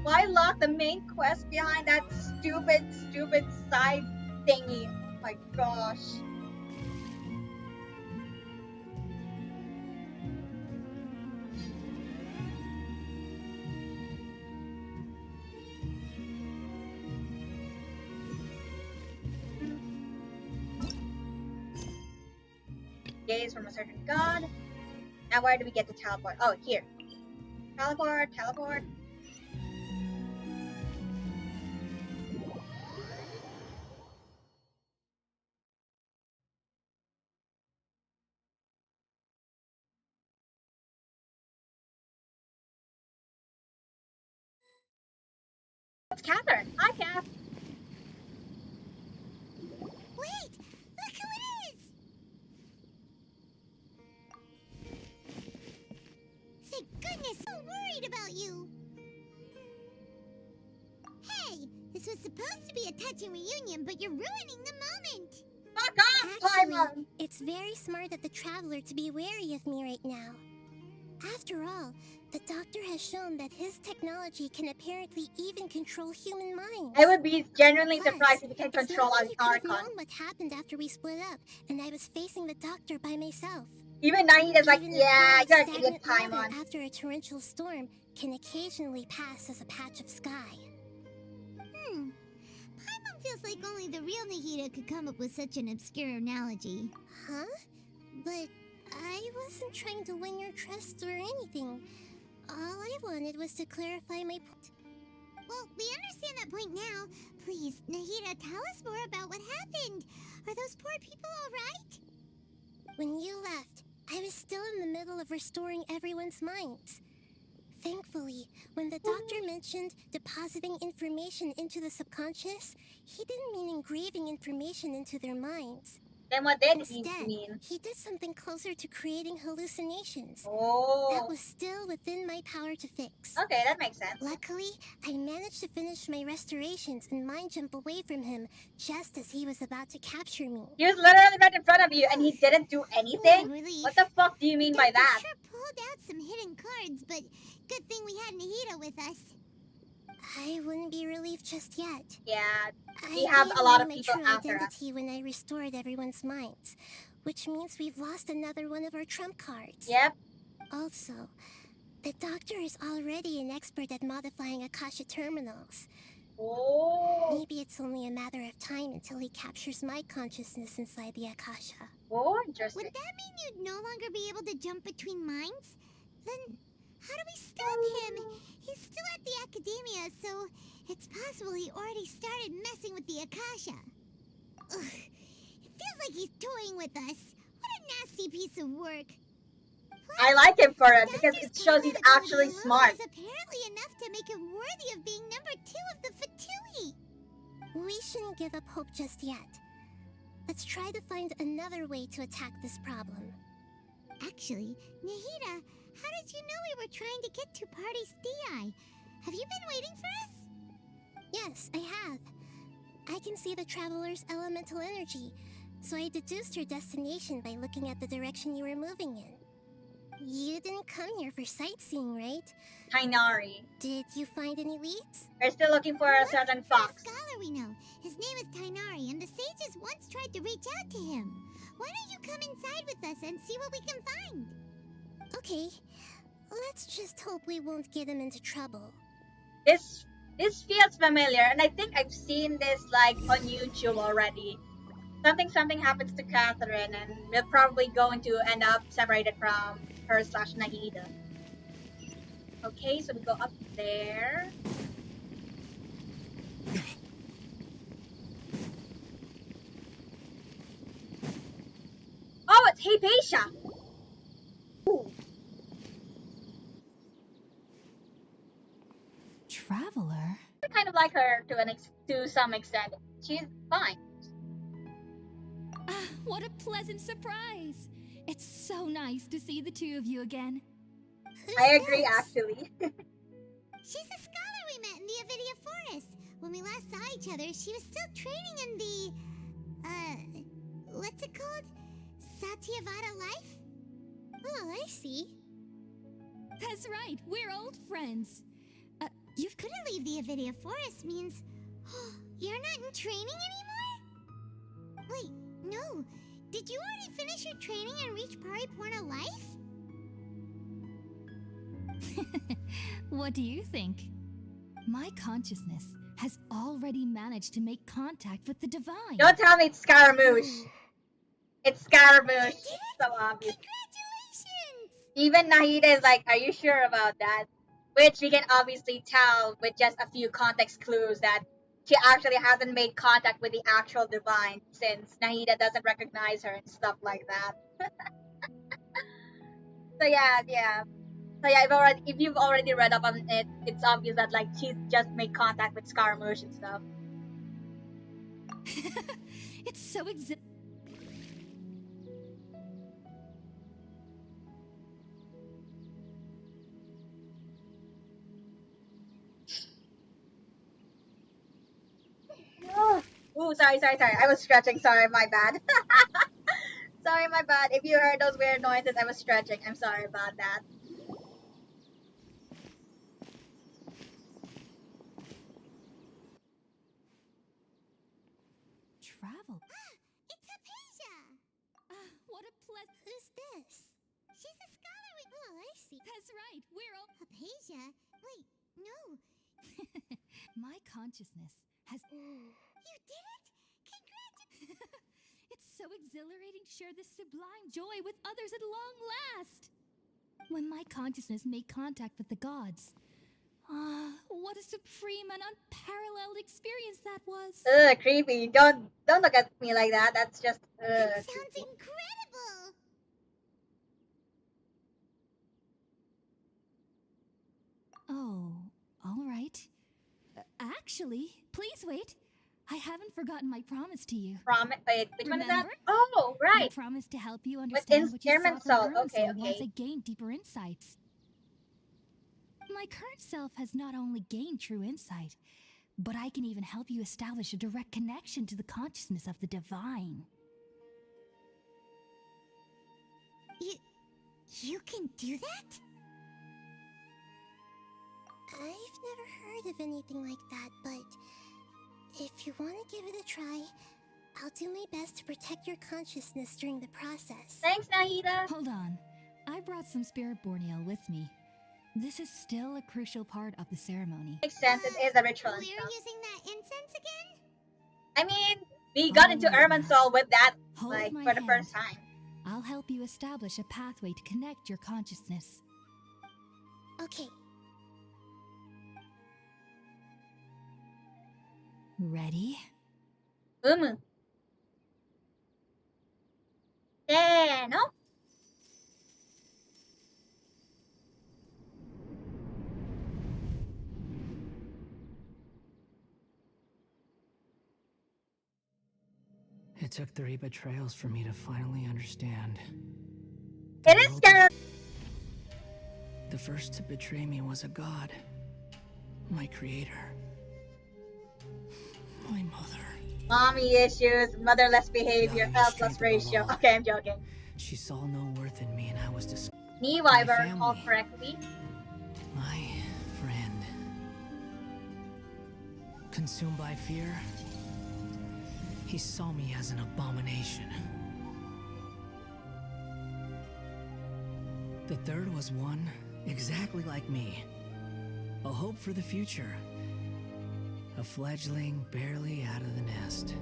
Why lock the main quest behind that stupid side thingy? Oh my gosh. Gaze from a certain god. Now where do we get to teleport? Oh, here. Teleport. It's Catherine. Hi, Kath. Wait! Look who it is! Thank goodness, so worried about you. Hey, this was supposed to be a touching reunion, but you're ruining the moment. Fuck off, Actually, it's very smart of the traveler to be wary of me right now. After all, the doctor has shown that his technology can apparently even control human minds. I would be genuinely Plus, surprised if he can it's not control like an you could have Archon. known what happened after we split up, and I was facing the doctor by myself. Even Nahida's like, Even a yeah, cold, you're an idiot, stagnant Paimon. water after a torrential storm can occasionally pass as a patch of sky. Paimon feels like only the real Nahida could come up with such an obscure analogy. Huh? But I wasn't trying to win your trust or anything. All I wanted was to clarify my point. Well, we understand that point now. Please, Nahida, tell us more about what happened. Are those poor people alright? When you left, I was still in the middle of restoring everyone's minds. Thankfully, when the doctor mentioned depositing information into the subconscious, he didn't mean engraving information into their minds. Then what did he Instead, mean? he did something closer to creating hallucinations. Oh. That was still within my power to fix. Okay, that makes sense. Luckily, I managed to finish my restorations and mind jump away from him just as he was about to capture me. He was literally right in front of you and he didn't do anything? Relief. What the fuck do you mean by that? Sure pulled out some hidden cards, but good thing we had Nahida with us. I wouldn't be relieved just yet. Yeah, I we have gave a lot away of my people true after us. identity when I restored everyone's minds, which means we've lost another one of our trump cards. Yep. Also, the doctor is already an expert at modifying Akasha terminals. Oh. Maybe it's only a matter of time until he captures my consciousness inside the Akasha. Oh, interesting. Would that mean you'd no longer be able to jump between minds? Then how do we stop him? He's still at the academia, so it's possible he already started messing with the Akasha. Ugh, it feels like he's toying with us. What a nasty piece of work. I like him for it because it shows he's actually smart. Is apparently enough to make him worthy of being number 2 of the Fatui. We shouldn't give up hope just yet. Let's try to find another way to attack this problem. Actually, Nahida, how did you know we were trying to get to Party's DI? Have you been waiting for us? Yes, I have. I can see the traveler's elemental energy, so I deduced your destination by looking at the direction you were moving in. You didn't come here for sightseeing, right? Tainari. Did you find any leads? We're still looking for a certain fox. A scholar we know. His name is Tainari, and the sages once tried to reach out to him. Why don't you come inside with us and see what we can find? Okay, let's just hope we won't get him into trouble. This feels familiar, and I think I've seen this like on YouTube already. Something happens to Catherine, and we're probably going to end up separated from her/Nahida. Okay, so we go up there. Oh, it's Hypatia! Ooh. Traveler? I kind of like her to some extent. She's fine. Ah, what a pleasant surprise! It's so nice to see the two of you again. I agree, actually. She's a scholar we met in the Avidia Forest. When we last saw each other, she was still training in the, what's it called? Satyavada life? Oh, I see. That's right, we're old friends. You couldn't leave the Avidia Forest means you're not in training anymore? Wait, no. Did you already finish your training and reach Paripurna life? What do you think? My consciousness has already managed to make contact with the divine. Don't tell me it's Scaramouche. It's Scaramouche. So obvious. Congratulations! Even Nahida is like, are you sure about that? Which we can obviously tell with just a few context clues that she actually hasn't made contact with the actual divine since Nahida doesn't recognize her and stuff like that. So yeah. So yeah, if you've already read up on it, it's obvious that like she's just made contact with Scaramouche and stuff. It's so Ooh, sorry. I was stretching. Sorry, my bad. Sorry, my bad. If you heard those weird noises, I was stretching. I'm sorry about that. Travel? It's Hypatia! What a pleasant... Who's this? She's a scholar we... Oh, I see. That's right, we're all... Hypatia? Wait, no. My consciousness has... You did it? It's so exhilarating to share this sublime joy with others at long last! When my consciousness made contact with the gods... what a supreme and unparalleled experience that was! Ugh, creepy. Don't look at me like that. That's just... That sounds incredible! Oh, all right. Actually, please wait. I haven't forgotten my promise to you. Wait, which one is that? Remember? Oh, I right. promised to help you With understand what you Instrument saw Soul. from Earth Okay. once I gained deeper insights. My current self has not only gained true insight, but I can even help you establish a direct connection to the consciousness of the divine. You can do that? I've never heard of anything like that, but if you want to give it a try, I'll do my best to protect your consciousness during the process. Thanks, Nahida. Hold on. I brought some spirit born ale with me. This is still a crucial part of the ceremony. Makes sense, it is a ritual and We're stuff. using that incense again? I mean, we got into Irminsul with that, Hold like, my for the hand. first time. I'll help you establish a pathway to connect your consciousness. Okay. Ready? Umu. Yeah, no? It took 3 betrayals for me to finally understand. It is scary. The first to betray me was a god. My creator. My mother. Mommy issues, motherless behavior, Valuing L plus strength above ratio. all. Okay, I'm joking. She saw no worth in me and I was Knee My Wyvern, family. all correctly. My friend. Consumed by fear, he saw me as an abomination. The third was one exactly like me. A hope for the future. A fledgling barely out of the nest.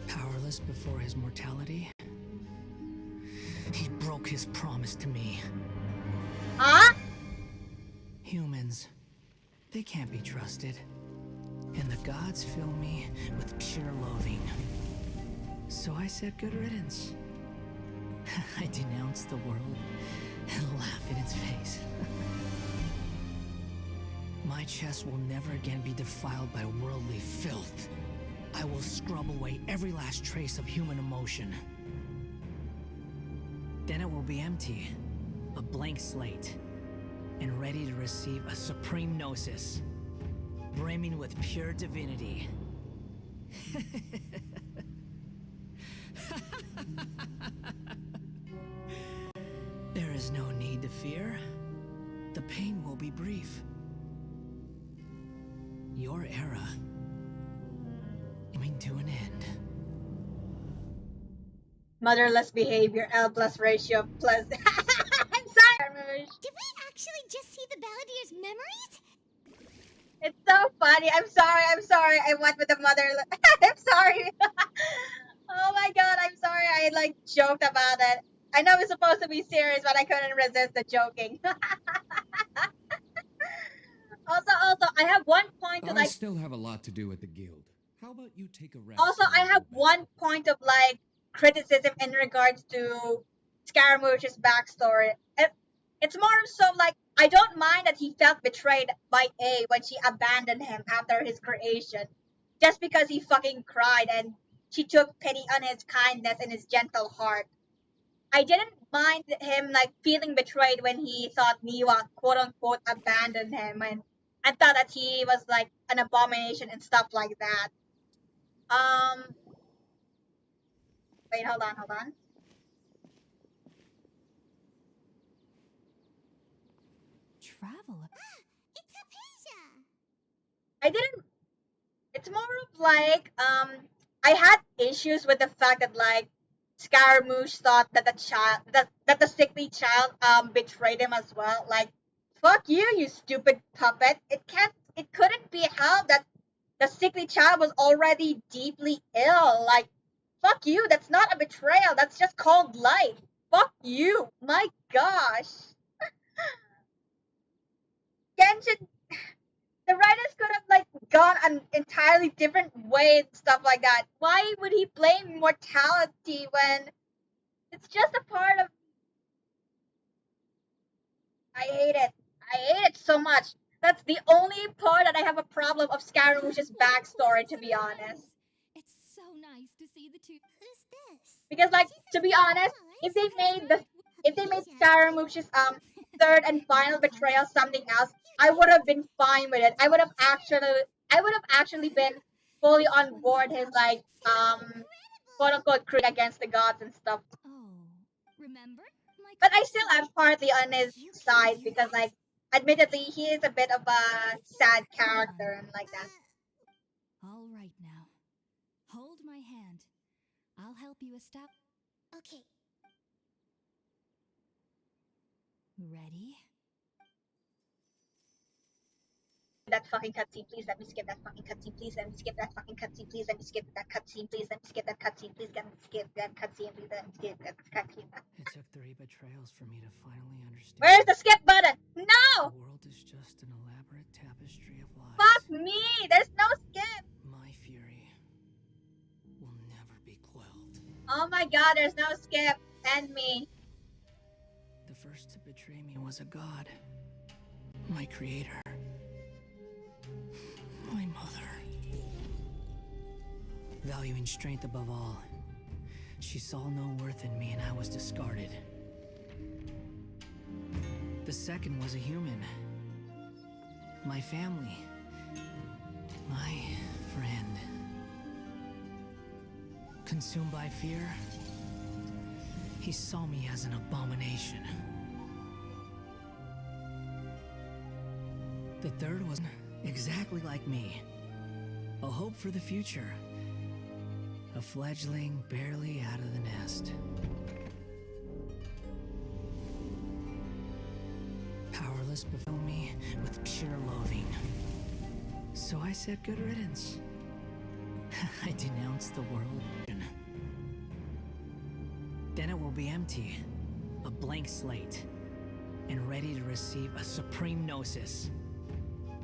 Powerless before his mortality, he broke his promise to me. Huh? Humans, they can't be trusted. And the gods fill me with pure loathing. So I said good riddance. I denounce the world and laugh in its face. My chest will never again be defiled by worldly filth. I will scrub away every last trace of human emotion. Then it will be empty, a blank slate, and ready to receive a supreme gnosis, brimming with pure divinity. There is no need to fear. The pain will be brief. Your era coming to an end. Motherless behavior, L plus ratio plus. I'm sorry. Did we actually just see the Balladier's memories? It's so funny. I'm sorry. I went with the motherless. I'm sorry. Oh my god, I'm sorry. I like joked about it. I know it's supposed to be serious, but I couldn't resist the joking. Also, I have one point to I like. still have a lot to do at the guild. How about you take a rest? Also, while I go have back? one point of like criticism in regards to Scaramouche's backstory. It's more so like I don't mind that he felt betrayed by A when she abandoned him after his creation, just because he fucking cried and she took pity on his kindness and his gentle heart. I didn't mind him like feeling betrayed when he thought Miwa quote unquote abandoned him and thought that he was like an abomination and stuff like that. Wait, hold on. Travel. It's Hypatia! I didn't. It's more of like I had issues with the fact that like Scaramouche thought that the sickly child betrayed him as well. Like, fuck you, you stupid puppet. It couldn't be helped that the sickly child was already deeply ill. Like, fuck you. That's not a betrayal. That's just called life. Fuck you. My gosh. Genshin, the writers could have like gone an entirely different way and stuff like that. Why would he blame mortality when it's just a part of? I hate it. I hate it so much. That's the only part that I have a problem of Scaramouche's backstory, to be honest. It's so nice to see the two. Who's this? Because like to be honest, if they made Scaramouche's third and final betrayal something else, I would have been fine with it. I would have actually been fully on board his like quote unquote critique against the gods and stuff. Oh, remember? My But I still am partly on his side because, like, admittedly, he is a bit of a sad character and like that. All right now. Hold my hand. I'll help you establish. Okay. Ready? That fucking cutscene, please let me skip that fucking cutscene, please let me skip that fucking cutscene, please let me skip that cutscene, please let me skip that cutscene, please let me skip that cutscene, please let me skip that cutscene. It took 3 betrayals for me to finally understand. Where's the skip button? No! The world is just an elaborate tapestry of lies. Fuck me! There's no skip! My fury will never be quelled. Oh my god, there's no skip. And me. The first to betray me was a god. My creator. My mother. Valuing strength above all, she saw no worth in me and I was discarded. The second was a human. My family. My friend. Consumed by fear, he saw me as an abomination. The third was exactly like me. A hope for the future. A fledgling barely out of the nest. Powerless before me with pure loathing. So I said good riddance. I denounced the world. Then it will be empty. A blank slate. And ready to receive a supreme gnosis.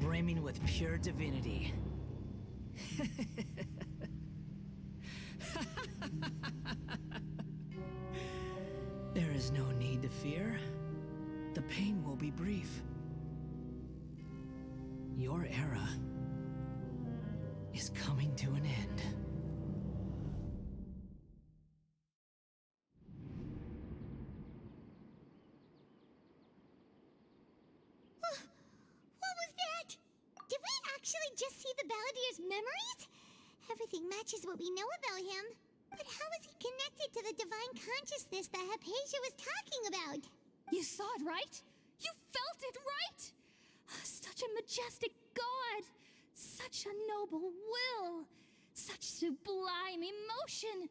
Brimming with pure divinity. There is no need to fear. The pain will be brief. Your era is coming to an end. What was that? Did we actually just see the Balladeer's memories? Everything matches what we know about him. But how is he connected to the divine consciousness that Hypatia was talking about? You saw it, right? You felt it, right? Such a majestic god! Such a noble will! Such sublime emotion!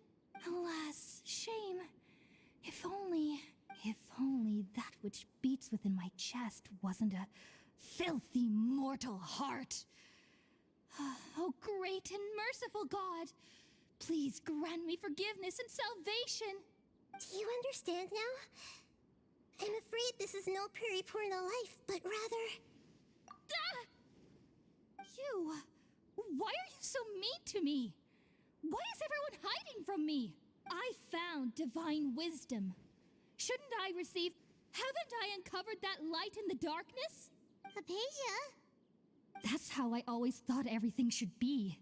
Alas, shame. If only that which beats within my chest wasn't a filthy mortal heart. Oh, great and merciful God! Please grant me forgiveness and salvation! Do you understand now? I'm afraid this is no Puripurna life, but rather... You! Why are you so mean to me? Why is everyone hiding from me? I found divine wisdom. Shouldn't I receive... Haven't I uncovered that light in the darkness? Hypatia? That's how I always thought everything should be.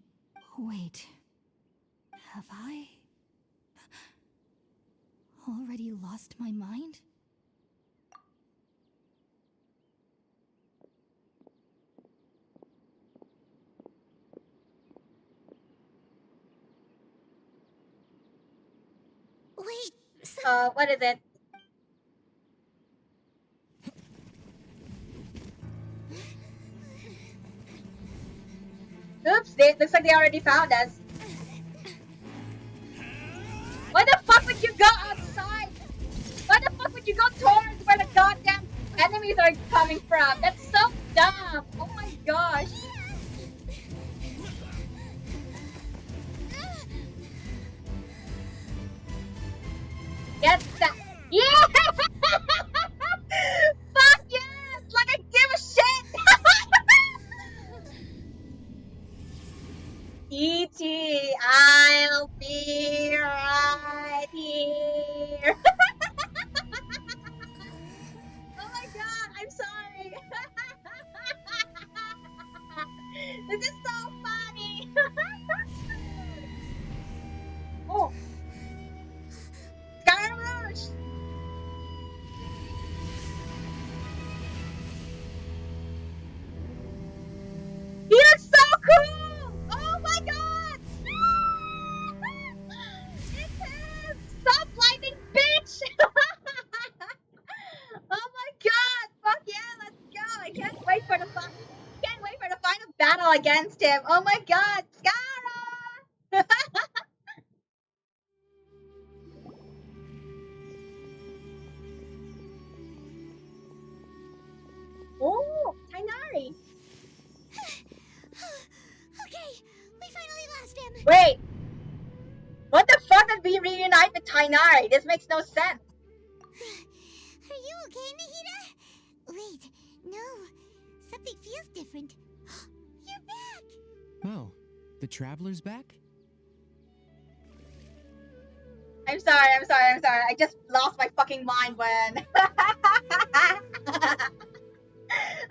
Wait. Have I... already lost my mind? Wait, what is it? Oops, looks like they already found us. Why the fuck would you go outside? Why the fuck would you go towards where the goddamn enemies are coming from? That's so dumb. Oh my gosh. Yes, that. Yeah! Fuck yes! Like I give a shit! E.T., I'll be right here. Oh my god, I'm sorry. This is so funny. Oh. Sky Rouge. He looks so cool! Oh my god! It's him! Stop lightning, bitch! go against him. Oh my god, Skara! Oh, Tainari. Okay, we finally lost him. Wait. What the fuck did we reunite with Tainari? This makes no sense. Are you okay, Nahida? Wait, no. Something feels different. You're back! Oh, the traveler's back? I'm sorry. I just lost my fucking mind when...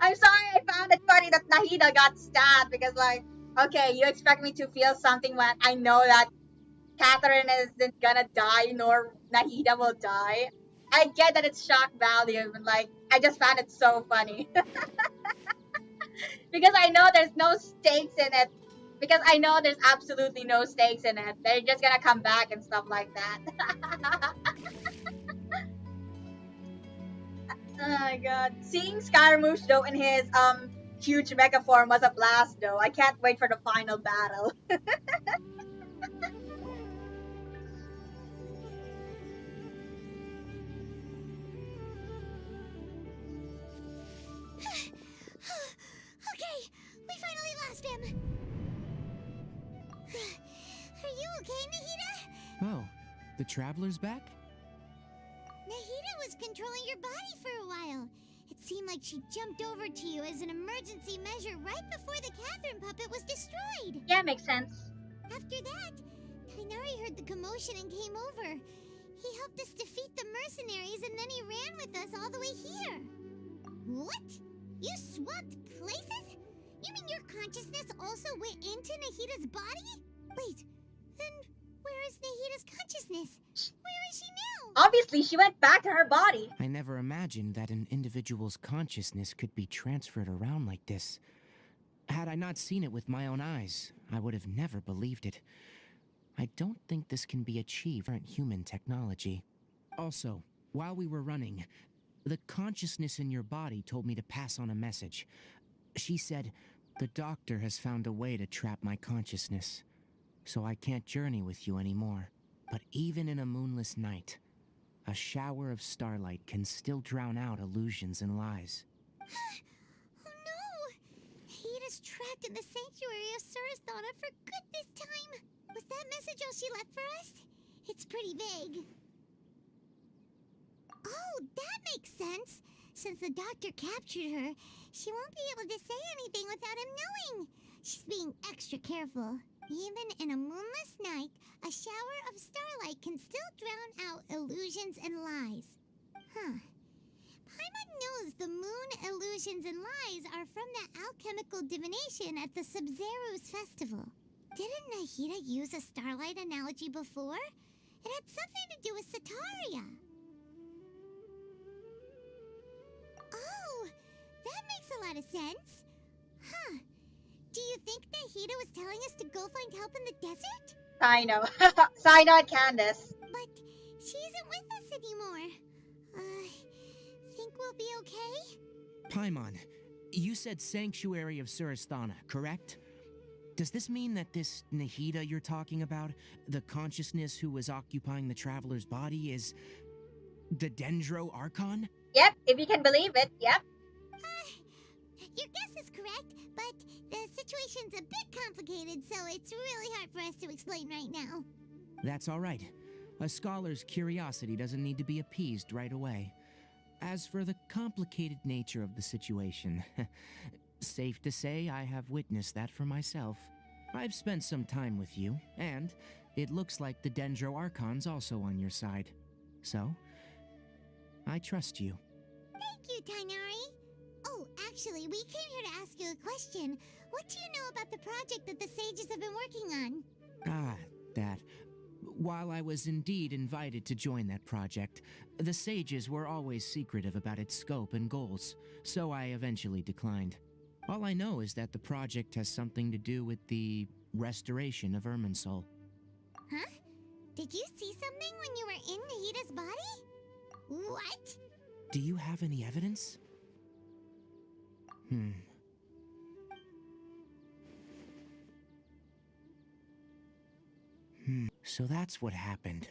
I'm sorry I found it funny that Nahida got stabbed because, like, okay, you expect me to feel something when I know that Catherine isn't gonna die nor Nahida will die. I get that it's shock value, but, like, I just found it so funny. Because I know there's no stakes in it. Because I know there's absolutely no stakes in it. They're just gonna come back and stuff like that. Oh my god. Seeing Scaramouche though in his huge mega form was a blast though. I can't wait for the final battle. Okay, we finally lost him. Are you okay, Nahida? Oh, the traveler's back? Nahida was controlling your body for a while. It seemed like she jumped over to you as an emergency measure right before the Catherine puppet was destroyed. Yeah, makes sense. After that, Tainari heard the commotion and came over. He helped us defeat the mercenaries and then he ran with us all the way here. What? You swapped places? You mean your consciousness also went into Nahida's body? Wait, then where is Nahida's consciousness? Where is she now? Obviously, she went back to her body. I never imagined that an individual's consciousness could be transferred around like this. Had I not seen it with my own eyes, I would have never believed it. I don't think this can be achieved with human technology. Also, while we were running, the consciousness in your body told me to pass on a message. She said, the doctor has found a way to trap my consciousness, so I can't journey with you anymore. But even in a moonless night, a shower of starlight can still drown out illusions and lies. Oh no! Nahida's trapped in the sanctuary of Surasthana for good this time. Was that message all she left for us? It's pretty vague. Oh, that makes sense. Since the doctor captured her, she won't be able to say anything without him knowing. She's being extra careful. Even in a moonless night, a shower of starlight can still drown out illusions and lies. Huh. Paimon knows the moon illusions and lies are from the alchemical divination at the Sub-Zero's festival. Didn't Nahida use a starlight analogy before? It had something to do with Sataria. Oh, that makes a lot of sense. Huh. Do you think Nahida was telling us to go find help in the desert? I know. Side note, Candace. But she isn't with us anymore. Think we'll be okay? Paimon, you said Sanctuary of Surasthana, correct? Does this mean that this Nahida you're talking about, the consciousness who was occupying the traveler's body, is the Dendro Archon? Yep, if you can believe it, yep. Your guess is correct, but the situation's a bit complicated, so it's really hard for us to explain right now. That's all right. A scholar's curiosity doesn't need to be appeased right away. As for the complicated nature of the situation, safe to say I have witnessed that for myself. I've spent some time with you, and it looks like the Dendro Archon's also on your side. So, I trust you. Thank you, Tainari. Oh, actually, we came here to ask you a question. What do you know about the project that the sages have been working on? Ah, that. While I was indeed invited to join that project, the sages were always secretive about its scope and goals, so I eventually declined. All I know is that the project has something to do with the restoration of Irminsul. Huh? Did you see something when you were in Nahida's body? What? Do you have any evidence? So that's what happened.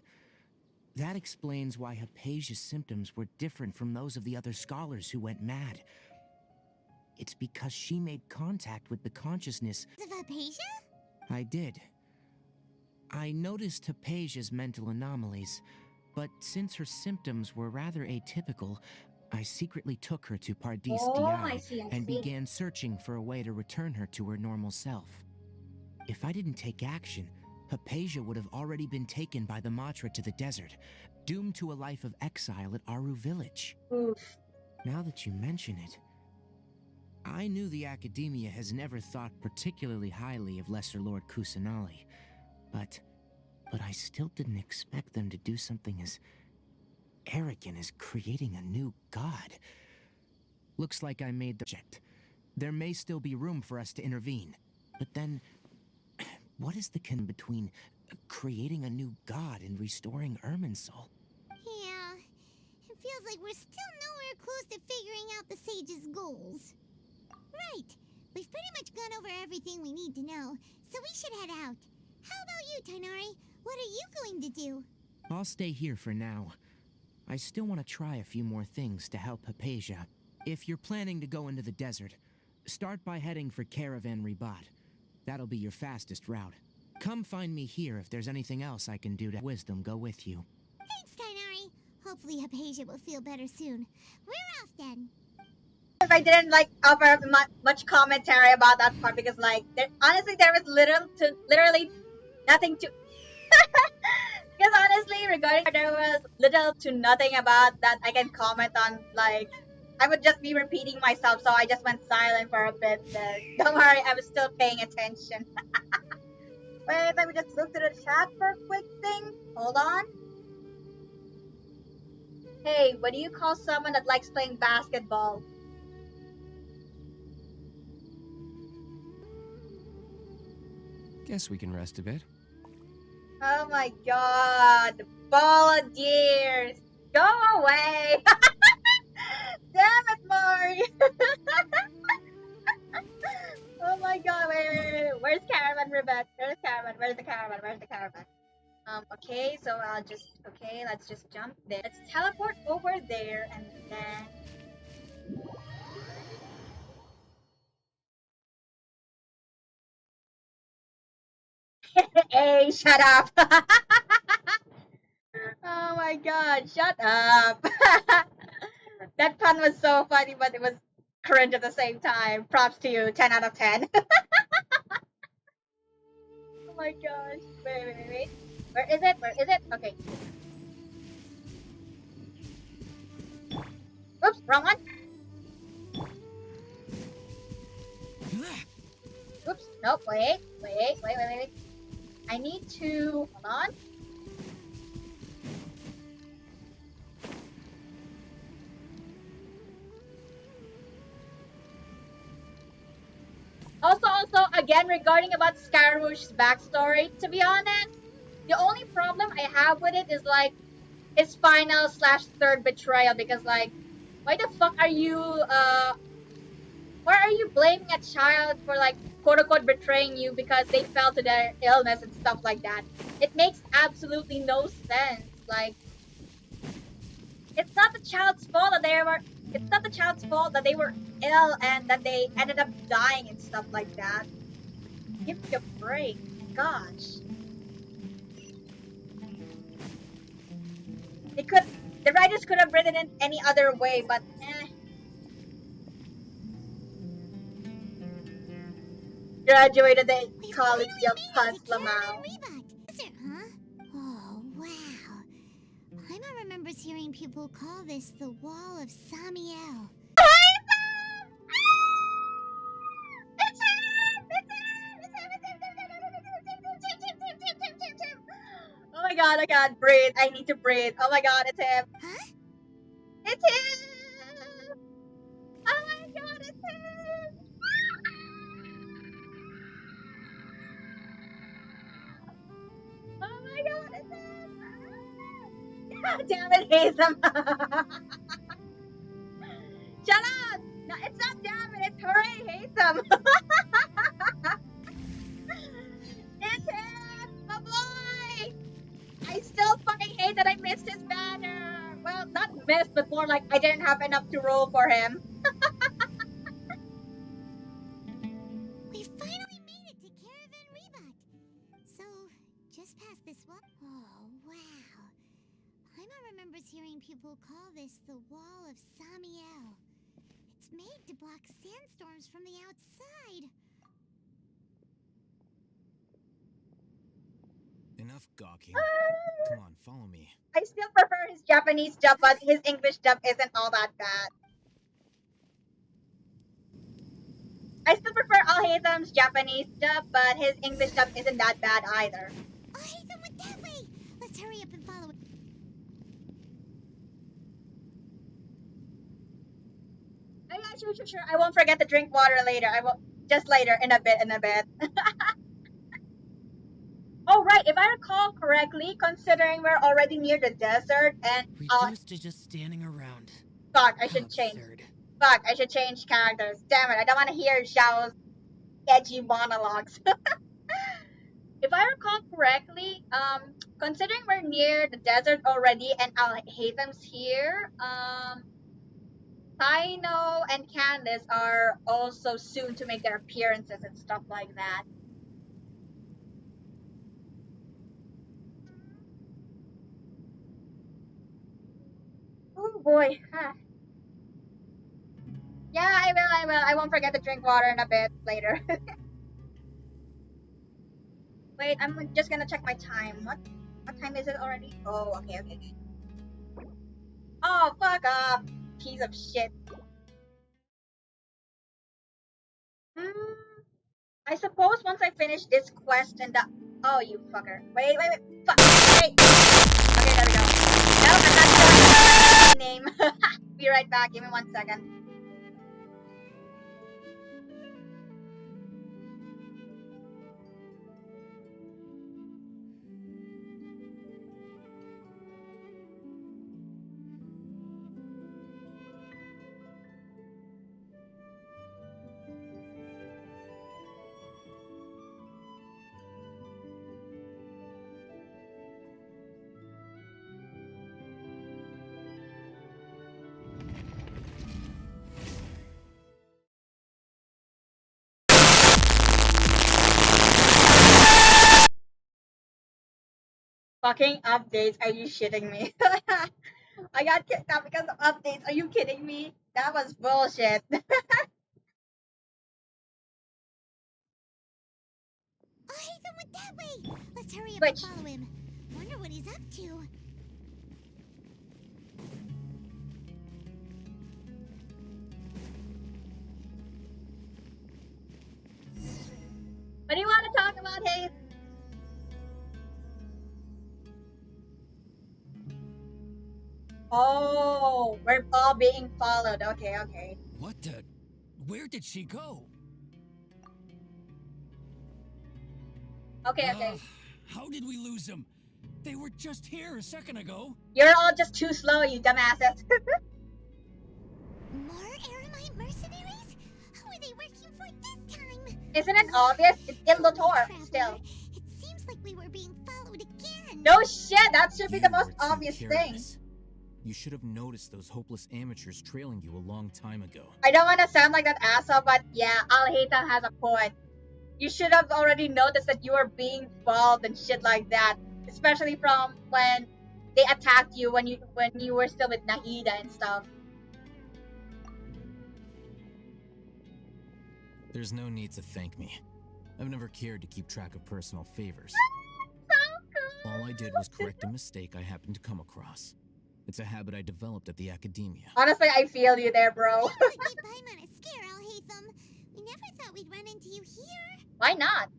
That explains why Hypatia's symptoms were different from those of the other scholars who went mad. It's because she made contact with the consciousness Of Hypatia? I did. I noticed Hypatia's mental anomalies, but since her symptoms were rather atypical, I secretly took her to Pardis Oh, I Di see, I and see. began searching for a way to return her to her normal self. If I didn't take action, Hypatia would have already been taken by the Matra to the desert, doomed to a life of exile at Aru village. Oof. Now that you mention it, I knew the Academia has never thought particularly highly of Lesser Lord Kusanali, but I still didn't expect them to do something as arrogant as creating a new god. Looks like I made the project. There may still be room for us to intervene. But then, what is the connection between creating a new god and restoring Irminsul? Yeah, it feels like we're still nowhere close to figuring out the sage's goals. Right, we've pretty much gone over everything we need to know, so we should head out. How about you, Tainari? What are you going to do? I'll stay here for now. I still want to try a few more things to help Hypatia. If you're planning to go into the desert, start by heading for Caravan Ribat. That'll be your fastest route. Come find me here if there's anything else I can do to wisdom go with you. Thanks, Tainari. Hopefully Hypatia will feel better soon. We're off then. If I didn't like offer much commentary about that part, because like honestly there was literally nothing to because honestly regarding there was little to nothing about that I can comment on. Like I would just be repeating myself, so I just went silent for a bit there. Don't worry, I was still paying attention. Wait, let me just look to the chat for a quick thing. Hold on. Hey, what do you call someone that likes playing basketball? Guess we can rest a bit. Oh my god, volunteers, go away! Damn it, Mari! Oh my god, wait, where's Caravan, Rebecca? Where's Caravan? Where's the Caravan? Where's the Caravan? Okay, so let's just jump there. Let's teleport over there and then... Hey, shut up! Oh my god, shut up! That pun was so funny, but it was cringe at the same time. Props to you, 10 out of 10. Oh my gosh. Wait. Where is it? Where is it? Okay. Oops, wrong one. Oops, nope, wait. I need to, hold on. Also, again, regarding about Scaramouche's backstory, to be honest, the only problem I have with it is, like, his final / third betrayal, because, like, why the fuck are you, why are you blaming a child for, like, quote-unquote betraying you because they fell to their illness and stuff like that? It makes absolutely no sense. Like, it's not the child's fault that they were ill and that they ended up dying and stuff like that. Give me a break. Gosh. The writers could have written it any other way, but eh. Graduated the college guild plus Lamau. Huh? Oh, wow. Paimon remembers hearing people call this the Wall of Samiel. Oh my god, I can't breathe. I need to breathe. Oh my god, it's him. Huh? It's him! Oh my god, it's him! Oh my god, it's him! God damn it, Hazel! Shut up! No, it's not damn it, it's hooray, Hazel! It's him! My boy! missed, but more like I didn't have enough to roll for him. We finally made it to Caravan Rebat. So, just past this wall. Oh, wow. Paimon remembers hearing people call this the Wall of Samiel. It's made to block sandstorms from the outside. Enough gawking. Come on, follow me. I still prefer his Japanese dub, but his English dub isn't all that bad. I still prefer Alhaitham's Japanese dub, but his English dub isn't that bad either. Alhaitham went that way! Let's hurry up and follow it. Oh yeah, sure. I won't forget to drink water later. I will just later, in a bit. Oh right, if I recall correctly, considering we're already near the desert and Reduced to just standing around. fuck, I should change. Fuck, I should change characters. Damn it, I don't want to hear Xiao's edgy monologues. If I recall correctly, considering we're near the desert already and Alhaitham's here, Taino and Candace are also soon to make their appearances and stuff like that. Oh boy. Yeah, I will. I won't forget to drink water in a bit later. Wait, I'm just gonna check my time. What time is it already? Oh, okay. Oh, fuck off. Piece of shit. I suppose once I finish this quest and the... Oh, you fucker. Wait. Fuck. Wait. Okay, there we go. No, I'm not telling you my name. Be right back. Give me 1 second. Fucking updates, are you shitting me? I got kicked out because of updates, are you kidding me? That was bullshit. Alhaitham went that way! Let's hurry up Which? and follow him. Wonder what he's up to. What do you want to talk about, Hayes? Oh, we're all being followed. Okay. What the? Where did she go? Okay. How did we lose them? They were just here a second ago. You're all just too slow, you dumbasses. More Eremite mercenaries? Who are they working for this time? Isn't it obvious? It's Illutor, still. It seems like we were being followed again. No shit, that should be the most obvious thing. Careless. You should have noticed those hopeless amateurs trailing you a long time ago. I don't want to sound like that asshole, but yeah, Alhaitham has a point. You should have already noticed that you were being followed and shit like that. Especially from when they attacked you when you were still with Nahida and stuff. There's no need to thank me. I've never cared to keep track of personal favors. So cool. All I did was correct a mistake I happened to come across. It's a habit I developed at the academia. Honestly, I feel you there, bro. Give Paimon a scare, Alhaitham. We never thought we'd run into you here. Why not?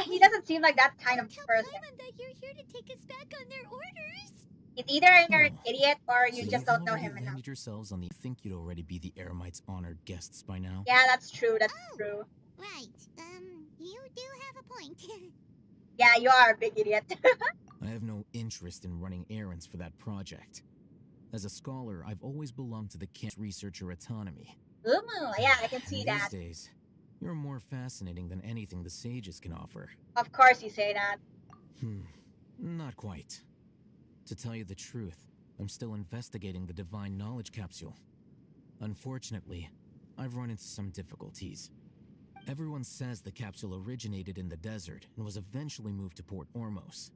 He doesn't seem like that kind of person. Tell Paimon that you're here to take us back on their orders. It's either you're an idiot or you So just don't know him enough. landed yourselves on the. I think you'd already be the Eremites' honored guests by now. Yeah, that's true. True. Right. You do have a point. Yeah, you are a big idiot. I have no interest in running errands for that project. As a scholar, I've always belonged to the camp's researcher autonomy. Ooh, yeah, I can see And that. these days, you're more fascinating than anything the sages can offer. Of course you say that. Not quite. To tell you the truth, I'm still investigating the Divine Knowledge Capsule. Unfortunately, I've run into some difficulties. Everyone says the capsule originated in the desert and was eventually moved to Port Ormos.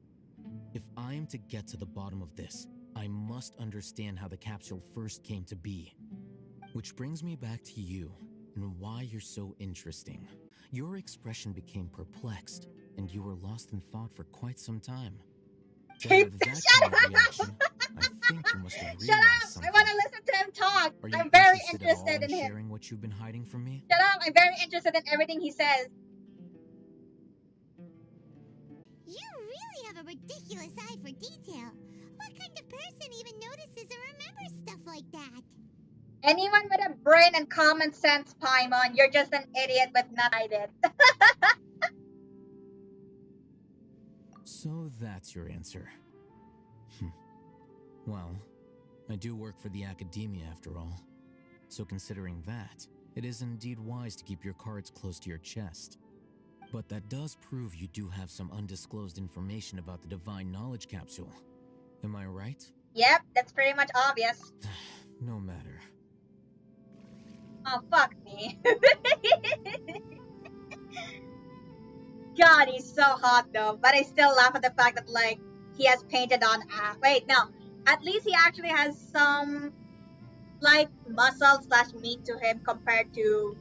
If I am to get to the bottom of this, I must understand how the capsule first came to be. Which brings me back to you and why you're so interesting. Your expression became perplexed, and you were lost in thought for quite some time. To have that kind of reaction, I think you must have Shut realized up! something. I want to listen to him talk. Are you I'm very interested at all interested in in him. sharing what you've been hiding from me? Shut up! I'm very interested in everything he says. You really have a ridiculous eye for detail. What kind of person even notices or remembers stuff like that? Anyone with a brain and common sense, Paimon, you're just an idiot with nothing I did. So that's your answer. Well, I do work for the Academia after all. So considering that, it is indeed wise to keep your cards close to your chest. But that does prove you do have some undisclosed information about the Divine Knowledge Capsule. Am I right? Yep, that's pretty much obvious. No matter. Oh, fuck me. God, he's so hot though. But I still laugh at the fact that, like, he has painted on... wait, no. At least he actually has some, like, muscle slash meat to him compared to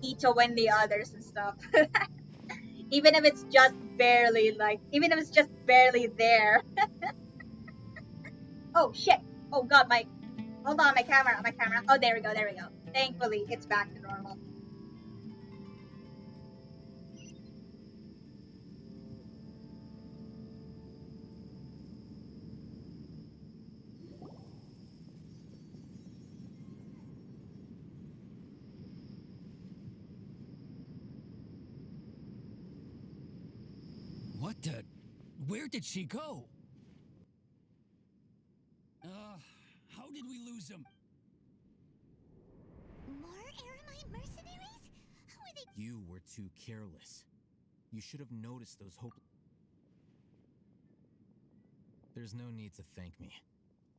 Ito and the others and stuff. Even if it's just barely, like, even if it's just barely there. Oh, shit. Oh, God, my... Hold on, my camera. Oh, there we go. Thankfully, it's back to normal. What the? Where did she go? How did we lose him? More Aramite mercenaries? How are they? You were too careless. You should have noticed those There's no need to thank me.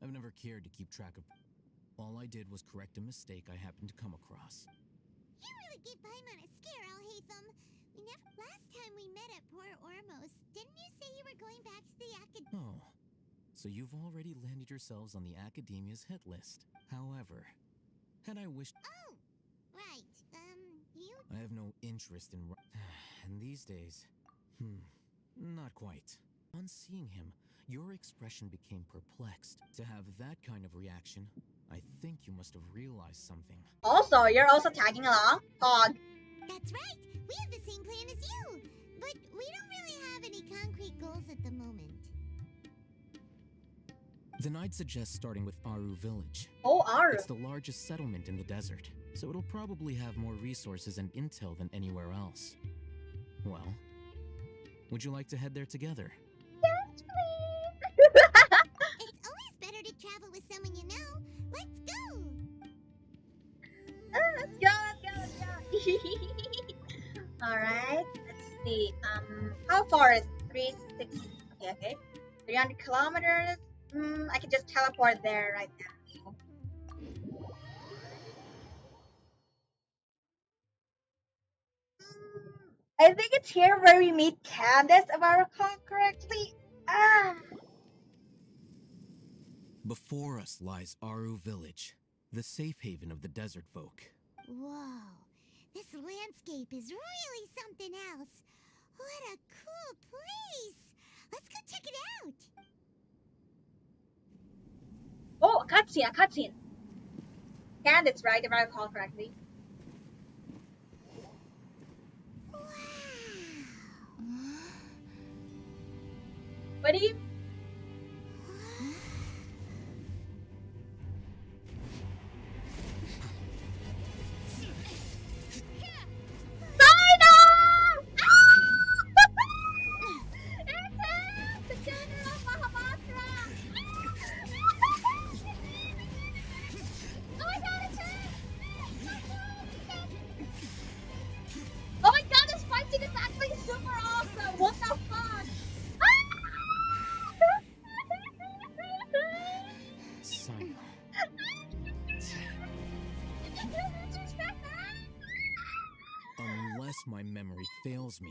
I've never cared to keep track of... All I did was correct a mistake I happened to come across. You really gave Paimon a scare, Alhaitham. Last time we met at Port Ormos, didn't you say you were going back to the Academia? Oh, so you've already landed yourselves on the Academia's hit list. However, had I wished... Oh, right. You... I have no interest in... And these days... not quite. On seeing him, your expression became perplexed. To have that kind of reaction, I think you must have realized something. Also, you're also tagging along? Pog. That's right. We have the same plan as you. But we don't really have any concrete goals at the moment. Then I'd suggest starting with Aru Village. Oh, Aru. It's the largest settlement in the desert, so it'll probably have more resources and intel than anywhere else. Well, would you like to head there together? Yes, please. It's always better to travel with someone you know. Let's go. Let's go. Alright, let's see. How far is 360? Okay. 300 kilometers. I can just teleport there right now. I think it's here where we meet Candace, if I recall correctly. Before us lies Aru Village, the safe haven of the desert folk. Whoa, this landscape is really something else. What a cool place! Let's go check it out! Oh, a cutscene. Candace, right, if I recall correctly. Wow! What do you... Oh my god, this fight scene is actually super awesome! What the fuck? fails me.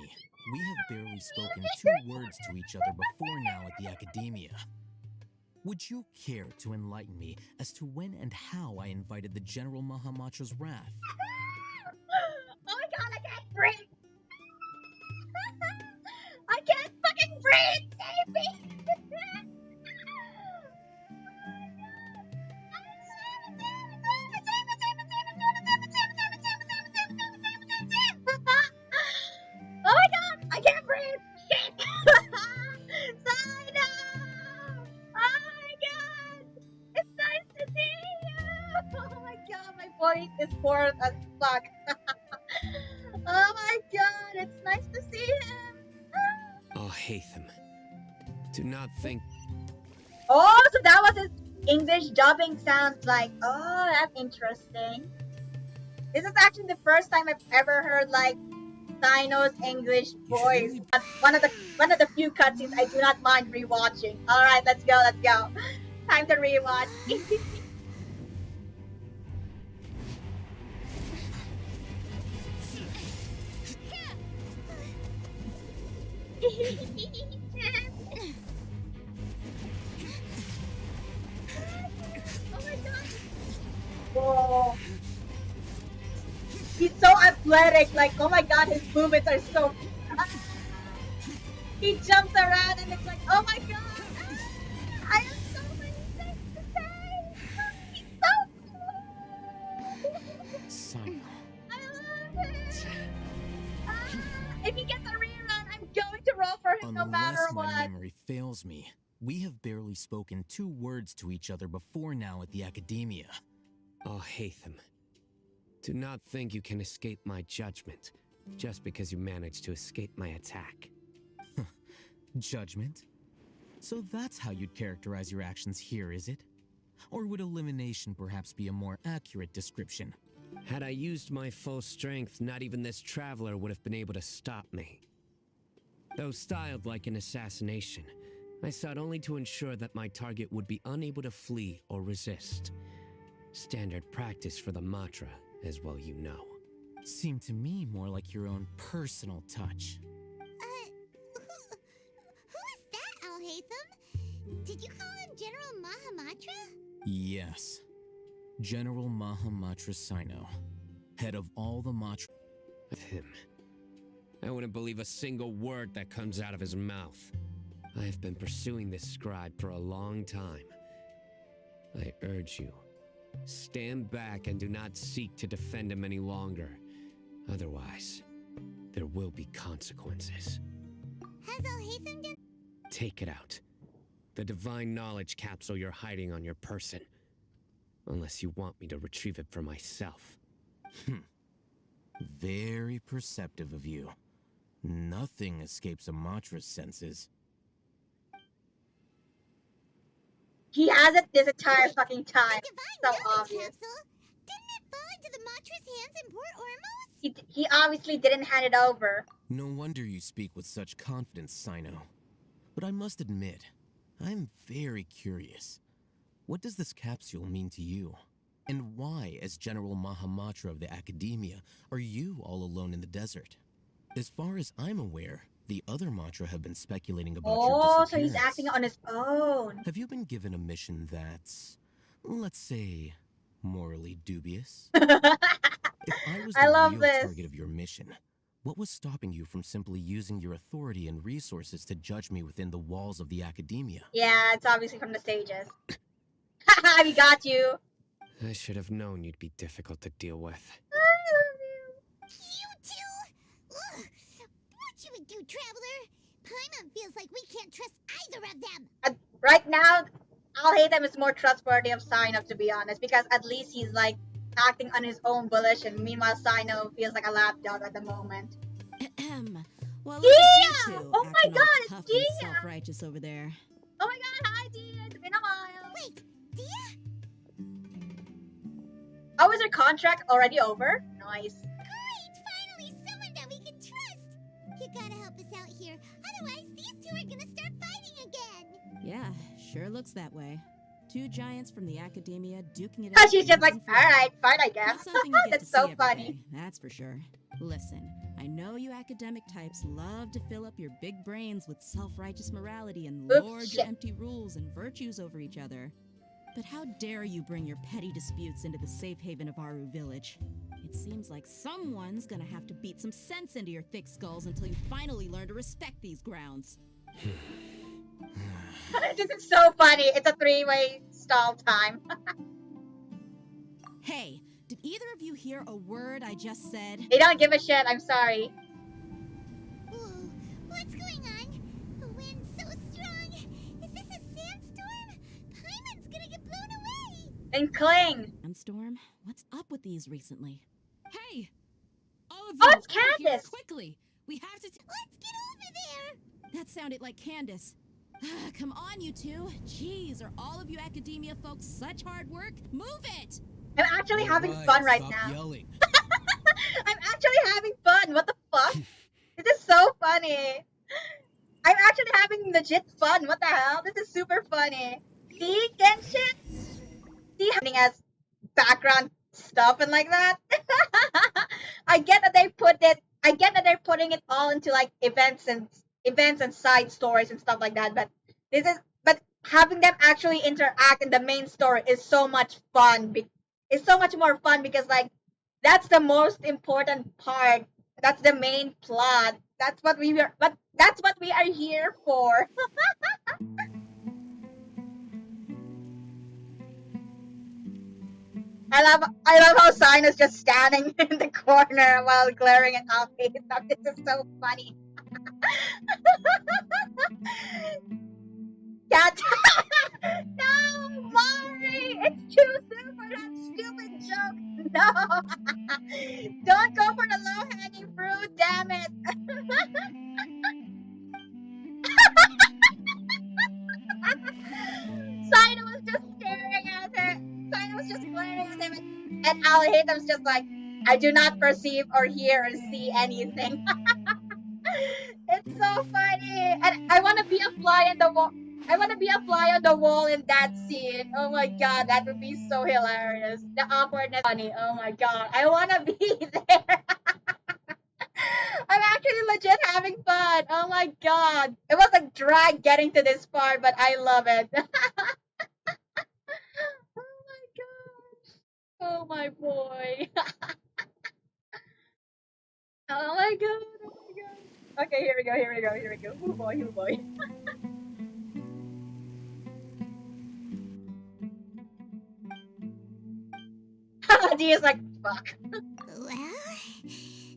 We have barely spoken 2 words to each other before now at the Academia. Would you care to enlighten me as to when and how I invited the General Mahamatra's wrath? Oh my god, I can't breathe! I can't fucking breathe! Save me! Oh my god, I can't breathe! Shit! Sino! Oh my god! It's nice to see you! Oh my god, my voice is hoarse as fuck. Oh my god, it's nice to see him! Oh, Hatham. Do not think... Oh, so that was his English dubbing sounds like. Oh, that's interesting. This is actually the first time I've ever heard like Sino's English voice. One of the few cutscenes I do not mind rewatching. Alright, let's go. Time to rewatch. Oh my god. Whoa. He's so athletic, like, oh my god, his movements are so... He jumps around and it's like, oh my god! I have so many things to say! He's so cool! Sino. I love him! If he gets a rerun, I'm going to roll for him no matter Unless what. my memory fails me, we have barely spoken 2 words to each other before now at the Academia. Oh, Hatham. Do not think you can escape my judgment just because you managed to escape my attack. Judgment? So that's how you'd characterize your actions here, is it? Or would elimination perhaps be a more accurate description? Had I used my full strength, not even this traveler would have been able to stop me. Though styled like an assassination, I sought only to ensure that my target would be unable to flee or resist. Standard practice for the Matra, as well you know. Seemed to me more like your own personal touch. Who is that, Alhaitham? Did you call him General Mahamatra? Yes. General Mahamatra Sino, head of all the Matra... Of him. I wouldn't believe a single word that comes out of his mouth. I have been pursuing this scribe for a long time. I urge you, stand back and do not seek to defend him any longer. Otherwise, there will be consequences. Has Alhaitham done... Take it out. The divine knowledge capsule you're hiding on your person. Unless you want me to retrieve it for myself. Very perceptive of you. Nothing escapes a Matra's senses. He has it this entire fucking time. So obvious. Capsule? Didn't it fall into the Matra's hands in Port Ormos? He obviously didn't hand it over. No wonder you speak with such confidence, Sino. But I must admit, I'm very curious. What does this capsule mean to you? And why, as General Mahamatra of the Academia, are you all alone in the desert? As far as I'm aware, the other Matra have been speculating about your disappearance. So he's acting on his own. Have you been given a mission that's, let's say, morally dubious? If I was the real target of your mission, what was stopping you from simply using your authority and resources to judge me within the walls of the Academia? Yeah, it's obviously from the stages. Haha, we got you. I should have known you'd be difficult to deal with. I love you. You too? Ugh. What should we do, Traveler? Paimon feels like we can't trust either of them. Right now, Alhaitham is more trustworthy of Sino, to be honest, because at least he's like acting on his own volition. Meanwhile, Sino feels like a lapdog at the moment. Well, look at you two, oh my acting all god, tough it's and Dia! self-righteous over there. Oh my god, hi Dia, it's been a while. Wait, Dia? Oh, is her contract already over? Nice. Great, finally someone that we can trust. You gotta help us out here, otherwise these two are gonna start fighting again. Yeah, sure looks that way. 2 giants from the Academia duking it Oh, out. she's just like, alright, fine, I guess. Not something you get That's to so see every funny. day, that's for sure. Listen, I I know you academic types love to fill up your big brains with self-righteous morality and Oops, lord shit. your empty rules and virtues over each other. But how dare you bring your petty disputes into the safe haven of Aru Village? It seems like someone's gonna have to beat some sense into your thick skulls until you finally learn to respect these grounds. This is so funny. It's a three-way stall time. Hey, did either of you hear a word I just said? They don't give a shit. I'm sorry. Whoa, what's going on? The wind's so strong. Is this a sandstorm? Paimon's gonna get blown away. And cling. Sandstorm? What's up with these recently? Hey! All of you, Oh, it's over here Candace. quickly! We have to. Let's get over there. That sounded like Candace. Come on, you two. Jeez, are all of you academia folks such hard work? Move it! I'm actually having Alright, fun right stop now. Yelling. I'm actually having fun. What the fuck? This is so funny. I'm actually having legit fun. What the hell? This is super funny. See, Genshin? See happening as background stuff and like that? I get that they put it. I get that they're putting it all into like events and side stories and stuff like that. But but having them actually interact in the main story is so much fun. It's so much more fun because like that's the most important part. That's the main plot. That's what we are. But that's what we are here for. I love how Sign is just standing in the corner while glaring at Alfie. This is so funny. Cat. No, Mari! It's too soon for that stupid joke. No! Don't go for the low-hanging fruit, damn it! Sino was just staring at her. Sino was just glaring at him, and Alhitam's just like, I do not perceive or hear or see anything. It's so funny, and I want to be a fly on the wall. I want to be a fly on the wall in that scene. Oh my god, that would be so hilarious. The awkwardness, funny. Oh my god, I want to be there. I'm actually legit having fun. Oh my god, it was a drag getting to this part, but I love it. Oh my gosh. Oh my boy. Oh my god. Oh my god. Okay, here we go. Oh boy, oh boy. G is like, fuck. Well,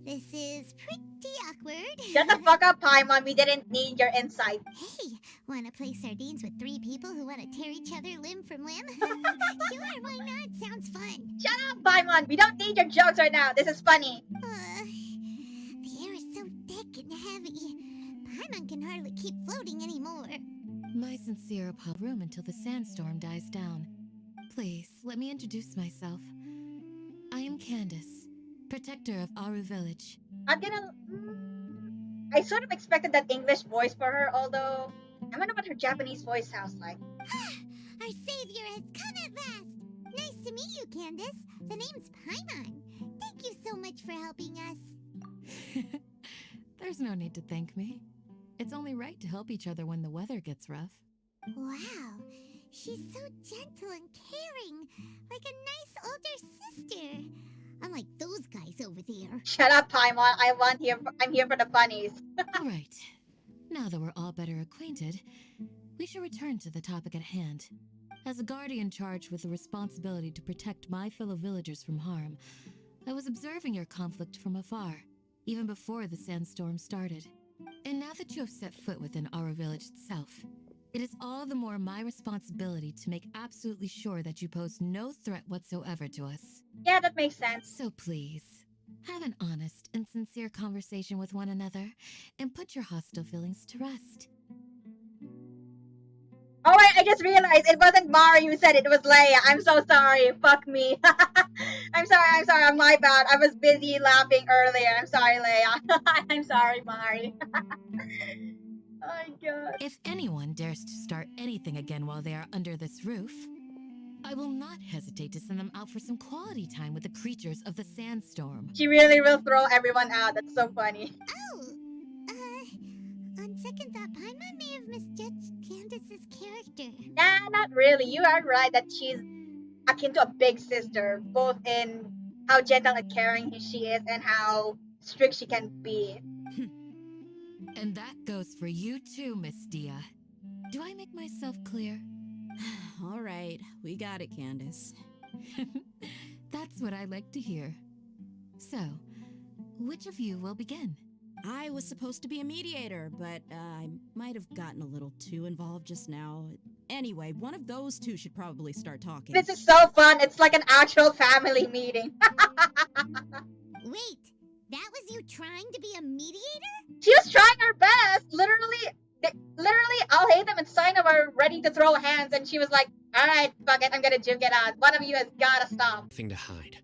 this is pretty awkward. Shut the fuck up, Paimon. We didn't need your insight. Hey, wanna play sardines with 3 people who wanna tear each other limb from limb? Sure, why not? Sounds fun. Shut up, Paimon. We don't need your jokes right now. This is funny. The air is so thick and heavy. Paimon can hardly keep floating anymore. My sincere room until the sandstorm dies down. Please, let me introduce myself. I am Candace, protector of Aru Village. I'm gonna. I sort of expected that English voice for her, although I wonder what her Japanese voice sounds like. Our savior has come at last. Nice to meet you, Candace. The name's Paimon. Thank you so much for helping us. There's no need to thank me. It's only right to help each other when the weather gets rough. Wow, she's so gentle and caring, like a nice older sister. Unlike those guys over there. Shut up, Paimon. I'm here for the funnies. All right. Now that we're all better acquainted, we should return to the topic at hand. As a guardian charged with the responsibility to protect my fellow villagers from harm, I was observing your conflict from afar, even before the sandstorm started. And now that you have set foot within our village itself, it is all the more my responsibility to make absolutely sure that you pose no threat whatsoever to us. Yeah, that makes sense. So please, have an honest and sincere conversation with one another, and put your hostile feelings to rest. Alright, I just realized it wasn't Mari who said it was Leia. I'm so sorry. Fuck me. I'm sorry. My bad. I was busy laughing earlier. I'm sorry, Leia. I'm sorry, Mari. Oh my god. If anyone dares to start anything again while they are under this roof, I will not hesitate to send them out for some quality time with the creatures of the sandstorm. She really will throw everyone out. That's so funny. Oh, on second thought, Paimon may have misjudged Candace's character. Nah, not really. You are right that she's akin to a big sister, both in how gentle and caring she is and how strict she can be. And that goes for you too, Miss Dia. Do I make myself clear? All right, we got it, Candace. That's what I like to hear. So, which of you will begin? I was supposed to be a mediator, but I might have gotten a little too involved just now. Anyway, one of those two should probably start talking. This is so fun. It's like an actual family meeting. Wait, that was you trying to be a mediator? She was trying her best. Literally, I'll hate them and Sino were ready to throw hands, and she was like, "Alright, fuck it, I'm gonna juke it out. One of you has gotta stop." Nothing to hide,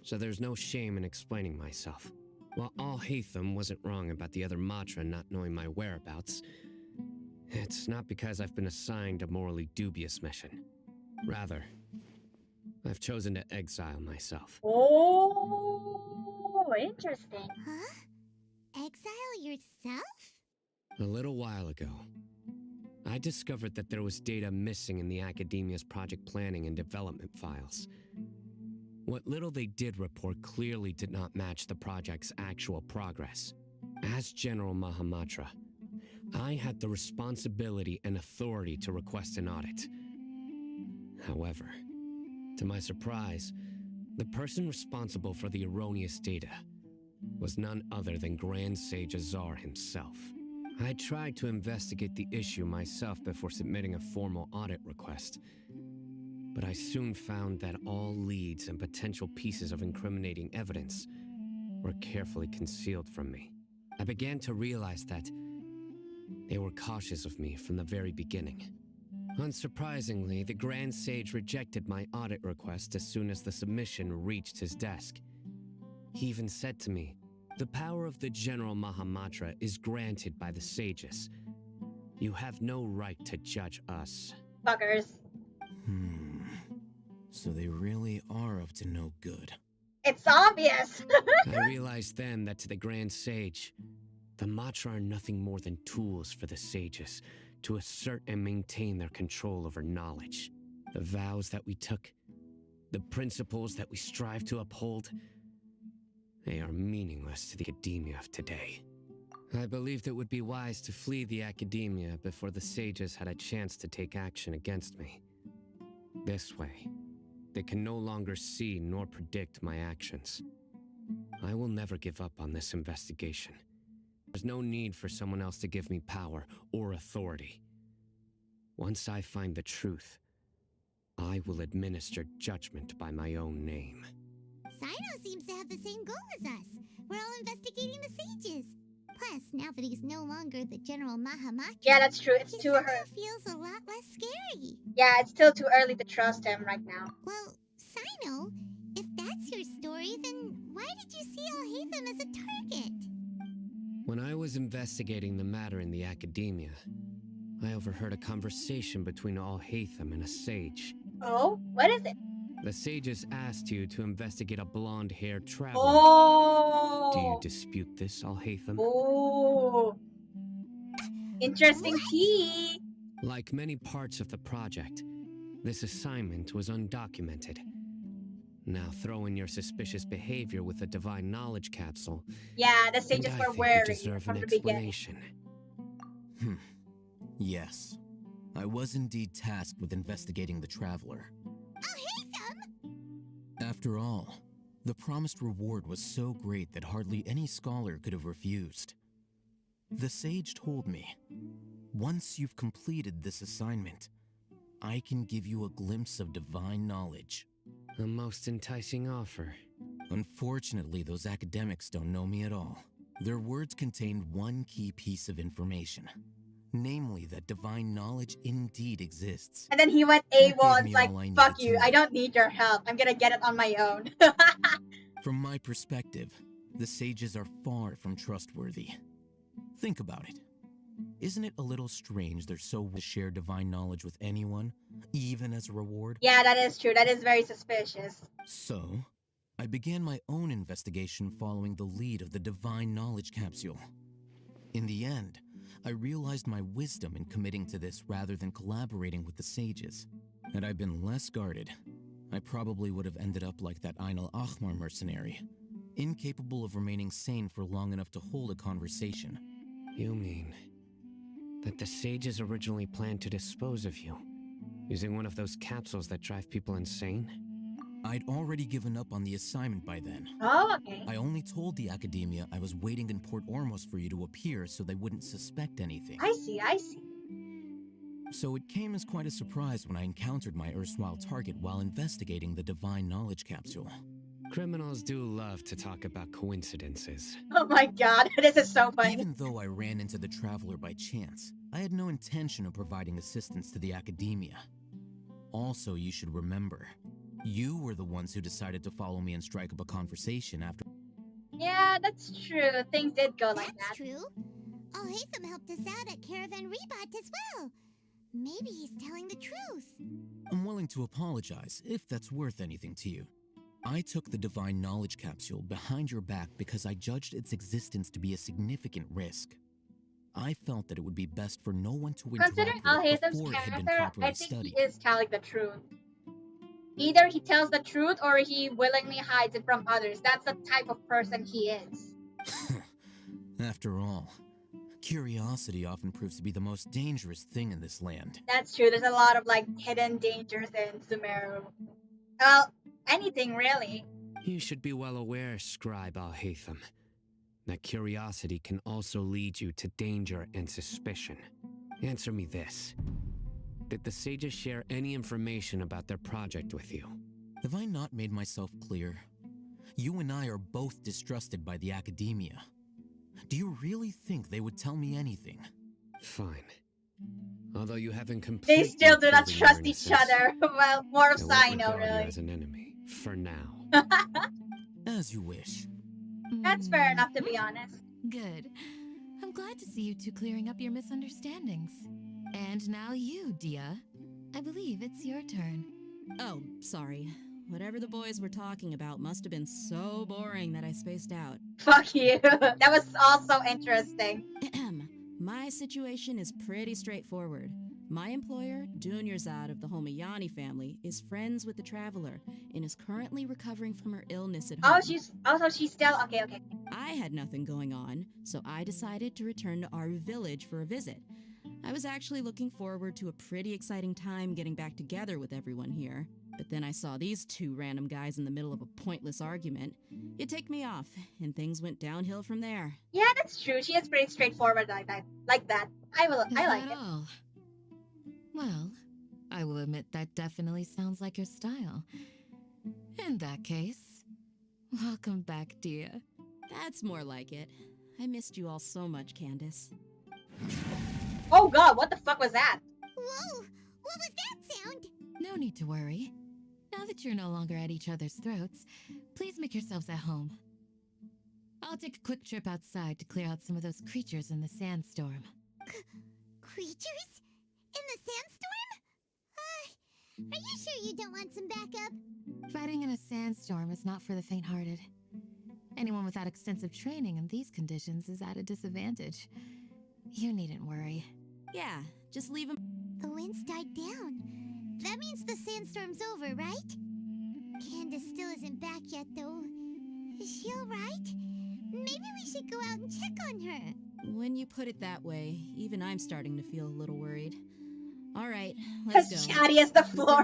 so there's no shame in explaining myself. While Al-Haytham wasn't wrong about the other Matra not knowing my whereabouts, it's not because I've been assigned a morally dubious mission. Rather, I've chosen to exile myself. Oh, interesting. Huh? Exile yourself? A little while ago, I discovered that there was data missing in the Academia's project planning and development files. What little they did report clearly did not match the project's actual progress. As General Mahamatra, I had the responsibility and authority to request an audit. However, to my surprise, the person responsible for the erroneous data was none other than Grand Sage Azar himself. I tried to investigate the issue myself before submitting a formal audit request, but I soon found that all leads and potential pieces of incriminating evidence were carefully concealed from me. I began to realize that they were cautious of me from the very beginning. Unsurprisingly, the Grand Sage rejected my audit request as soon as the submission reached his desk. He even said to me, "The power of the General Mahamatra is granted by the sages. You have no right to judge us." Fuckers. So they really are up to no good. It's obvious. I realized then that to the Grand Sage, the Matra are nothing more than tools for the sages to assert and maintain their control over knowledge. The vows that we took, the principles that we strive to uphold, they are meaningless to the Academia of today. I believed it would be wise to flee the Academia before the sages had a chance to take action against me. This way, they can no longer see nor predict my actions. I will never give up on this investigation. There's no need for someone else to give me power or authority. Once I find the truth, I will administer judgment by my own name. Sino seems to have the same goal as us. We're all investigating the sages. Plus, now that he's no longer the General Mahamatra, Yeah, that's true. It's he too somehow early. feels a lot less scary. Yeah, it's still too early to trust him right now. Well, Sino, if that's your story, then why did you see Al-Haytham as a target? When I was investigating the matter in the Academia, I overheard a conversation between Al-Haytham and a sage. Oh, what is it? The sages asked you to investigate a blonde-haired traveler. Oh. Do you dispute this, Al-Haytham? Oh. Interesting tea. Like many parts of the project, this assignment was undocumented. Now throw in your suspicious behavior with a divine knowledge capsule. Yeah, the and sages I were think wary you deserve from an the beginning. explanation. Yes. I was indeed tasked with investigating the traveler. After all, the promised reward was so great that hardly any scholar could have refused. The sage told me, once you've completed this assignment, I can give you a glimpse of divine knowledge. A most enticing offer. Unfortunately, those academics don't know me at all. Their words contained one key piece of information. Namely, that divine knowledge indeed exists. And then he went That AWOL gave and me like, all I needed fuck to you, know. I don't need your help. I'm gonna get it on my own. From my perspective, the sages are far from trustworthy. Think about it. Isn't it a little strange they're so willing to share divine knowledge with anyone, even as a reward? Yeah, that is true. That is very suspicious. So, I began my own investigation following the lead of the divine knowledge capsule. In the end, I realized my wisdom in committing to this rather than collaborating with the sages. Had I been less guarded, I probably would have ended up like that Ainul Ahmar mercenary, incapable of remaining sane for long enough to hold a conversation. You mean that the sages originally planned to dispose of you, using one of those capsules that drive people insane? I'd already given up on the assignment by then. Oh, okay. I only told the Academia I was waiting in Port Ormos for you to appear so they wouldn't suspect anything. I see, I see. So it came as quite a surprise when I encountered my erstwhile target while investigating the divine knowledge capsule. Criminals do love to talk about coincidences. Oh my god, this is so funny. Even though I ran into the Traveler by chance, I had no intention of providing assistance to the Academia. Also, you should remember, you were the ones who decided to follow me and strike up a conversation after. Yeah, that's true. Things did go like that. That's true. Al-Haytham helped us out at Caravan Rebat as well. Maybe he's telling the truth. I'm willing to apologize if that's worth anything to you. I took the divine knowledge capsule behind your back because I judged its existence to be a significant risk. I felt that it would be best for no one to interact Considering with it Al-Haytham's before it had been character, properly I think studied. he is telling the truth. Either he tells the truth or he willingly hides it from others. That's the type of person he is. After all, curiosity often proves to be the most dangerous thing in this land. That's true. There's a lot of like hidden dangers in Sumeru. Well, anything really. You should be well aware, Scribe Al-Haytham, that curiosity can also lead you to danger and suspicion. Answer me this. Did the sages share any information about their project with you? Have I not made myself clear? You and I are both distrusted by the Academia. Do you really think they would tell me anything? Fine. Although you haven't completely They still do not proven trust your each innocence, other. Well, more of I won't Sino, regard you really. as an enemy, for now. As you wish. That's fair enough, to be honest. Good. I'm glad to see you two clearing up your misunderstandings. And now you, Dia. I believe it's your turn. Oh, sorry. Whatever the boys were talking about must have been so boring that I spaced out. Fuck you. That was also interesting. My situation is pretty straightforward. My employer, Dunyarzad of the Homayani family, is friends with the Traveler and is currently recovering from her illness at home. Oh, she's still okay. I had nothing going on, so I decided to return to Aru village for a visit. I was actually looking forward to a pretty exciting time getting back together with everyone here. But then I saw these two random guys in the middle of a pointless argument. It ticked me off, and things went downhill from there. Yeah, that's true. She is pretty straightforward like that. I like it. All? Well, I will admit that definitely sounds like your style. In that case, welcome back, Dia. That's more like it. I missed you all so much, Candace. Oh god, what the fuck was that? Whoa! What was that sound? No need to worry. Now that you're no longer at each other's throats, please make yourselves at home. I'll take a quick trip outside to clear out some of those creatures in the sandstorm. Creatures? In the sandstorm? Are you sure you don't want some backup? Fighting in a sandstorm is not for the faint-hearted. Anyone without extensive training in these conditions is at a disadvantage. You needn't worry. Yeah, just leave him. The winds died down. That means the sandstorm's over, right? Candace still isn't back yet, though. Is she alright? Maybe we should go out and check on her. When you put it that way, even I'm starting to feel a little worried. All right, let's go. As chatty as the floor.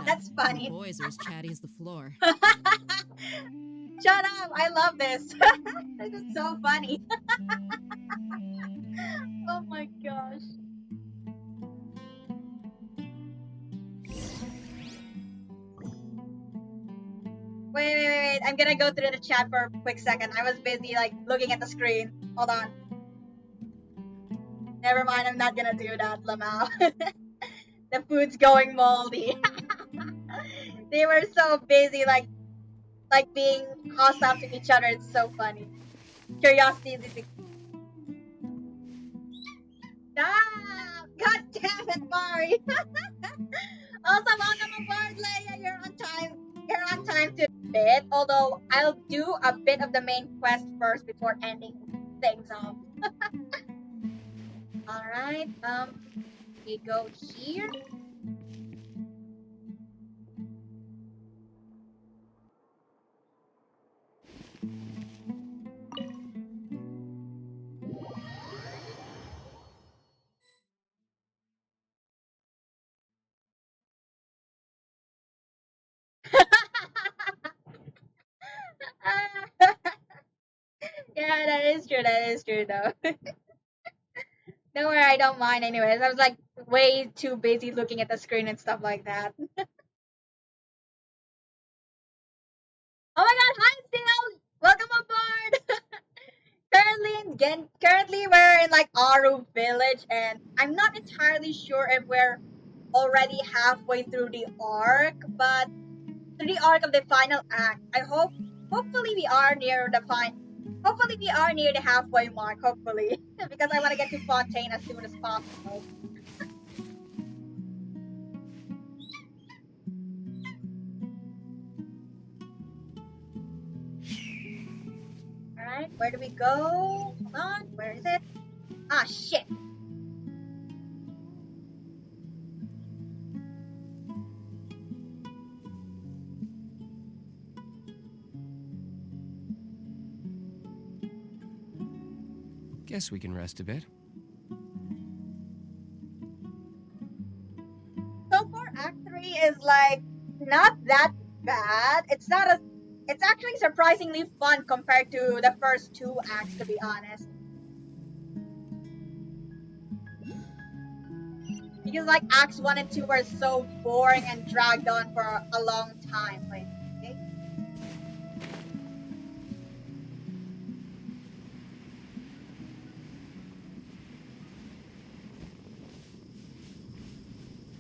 That's funny. The boys are as chatty as the floor. Shut up! I love this. This is so funny. Oh my gosh. Wait. I'm gonna go through the chat for a quick second. I was busy, like, looking at the screen. Hold on. Never mind, I'm not gonna do that, Lamau. The food's going moldy. They were so busy, like being hostile to each other. It's so funny. Curiosity is Stop! God damn it, Mari! Also, welcome aboard, Leia. You're on time to bit. Although I'll do a bit of the main quest first before ending things off. All right. We go here. Yeah, that is true. That is true, though. Don't worry, I don't mind. Anyways, I was like way too busy looking at the screen and stuff like that. Oh my God! Hi, Steel. Welcome aboard. Currently we're in like Aru Village, and I'm not entirely sure if we're already halfway through the arc, but through the arc of the final act. Hopefully we are near hopefully we are near the halfway mark, hopefully. Because I want to get to Fontaine as soon as possible. Alright, where do we go? Hold on, where is it? Ah, shit. Guess we can rest a bit. So far, Act 3 is like not that bad. It's actually surprisingly fun compared to the first two acts, to be honest. Because like Acts 1 and 2 were so boring and dragged on for a long time. Wait, okay.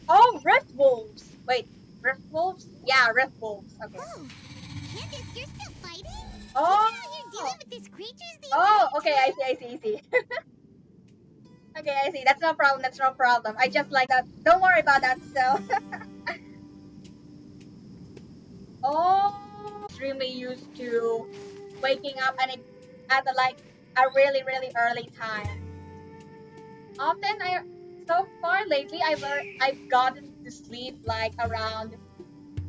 Oh, Rift Wolves! Wait, Rift Wolves? Yeah, Rift Wolves. Okay. Oh, Candace, you're still fighting? Oh! You're dealing with these creatures the Oh, entire okay, time? I see. Okay, I see. That's no problem. I just like that. Don't worry about that, so. Oh, extremely used to waking up and at like a really early time. Often so far lately I've gotten to sleep like around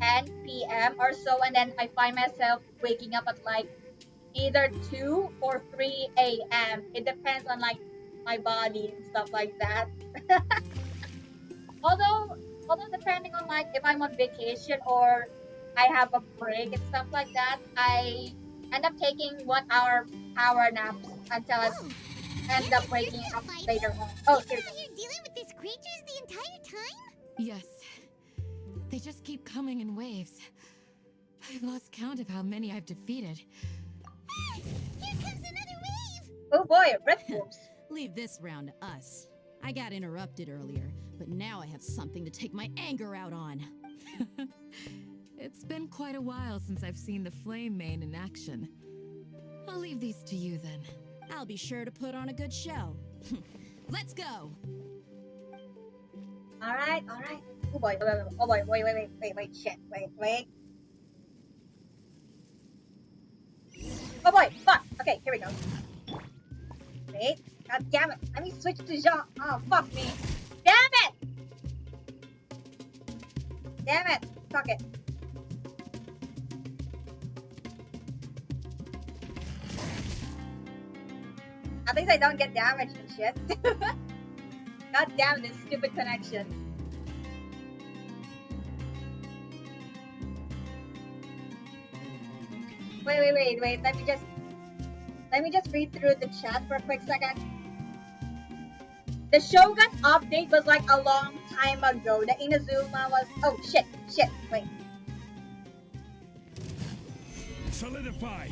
10 p.m. or so, and then I find myself waking up at like either 2 or 3 a.m. It depends on like my body and stuff like that. although depending on like if I'm on vacation or I have a break and stuff like that, I end up taking 1 hour power naps until I end up waking up later on. Oh, here we go. You're dealing with these creatures the entire time? Yes. They just keep coming in waves. I've lost count of how many I've defeated. Here comes another wave! Oh boy, Rift Wolves. Leave this round to us. I got interrupted earlier, but now I have something to take my anger out on. It's been quite a while since I've seen the Flame Mane in action. I'll leave these to you then. I'll be sure to put on a good show. Let's go! Alright. Oh boy, wait, shit, wait. Oh boy, fuck! Okay, here we go. Wait, god damn it, let me switch to genre. Oh, fuck me. Damn it! Fuck it. At least I don't get damaged and shit. God damn this stupid connection. Wait. Let me just read through the chat for a quick second. The Shogun update was like a long time ago. The Inazuma was. Oh shit. Wait. Solidify.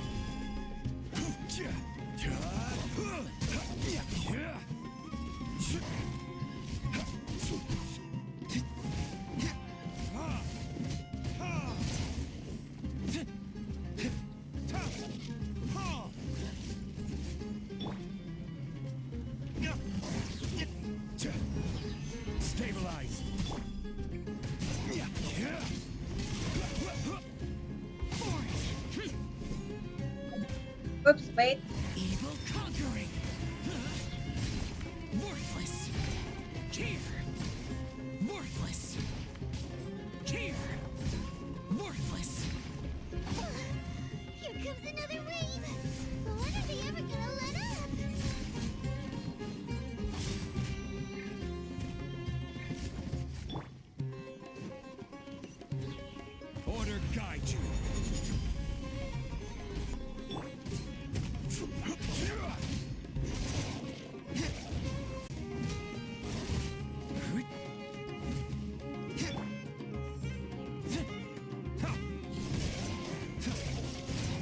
Oops, wait. Evil conquering. Worthless. Cheer. Worthless. Cheer. Worthless. Here comes another wave. When are they ever gonna let up? Order guide you.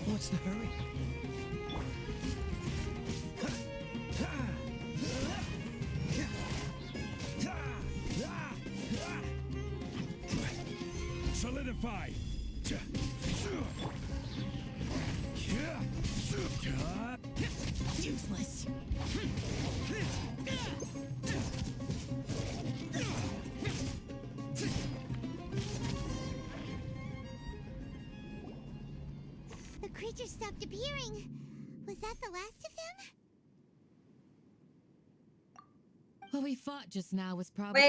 What's the hurry? Solidify. Useless. The creatures stopped appearing. Was that the last of them? What we fought just now was probably.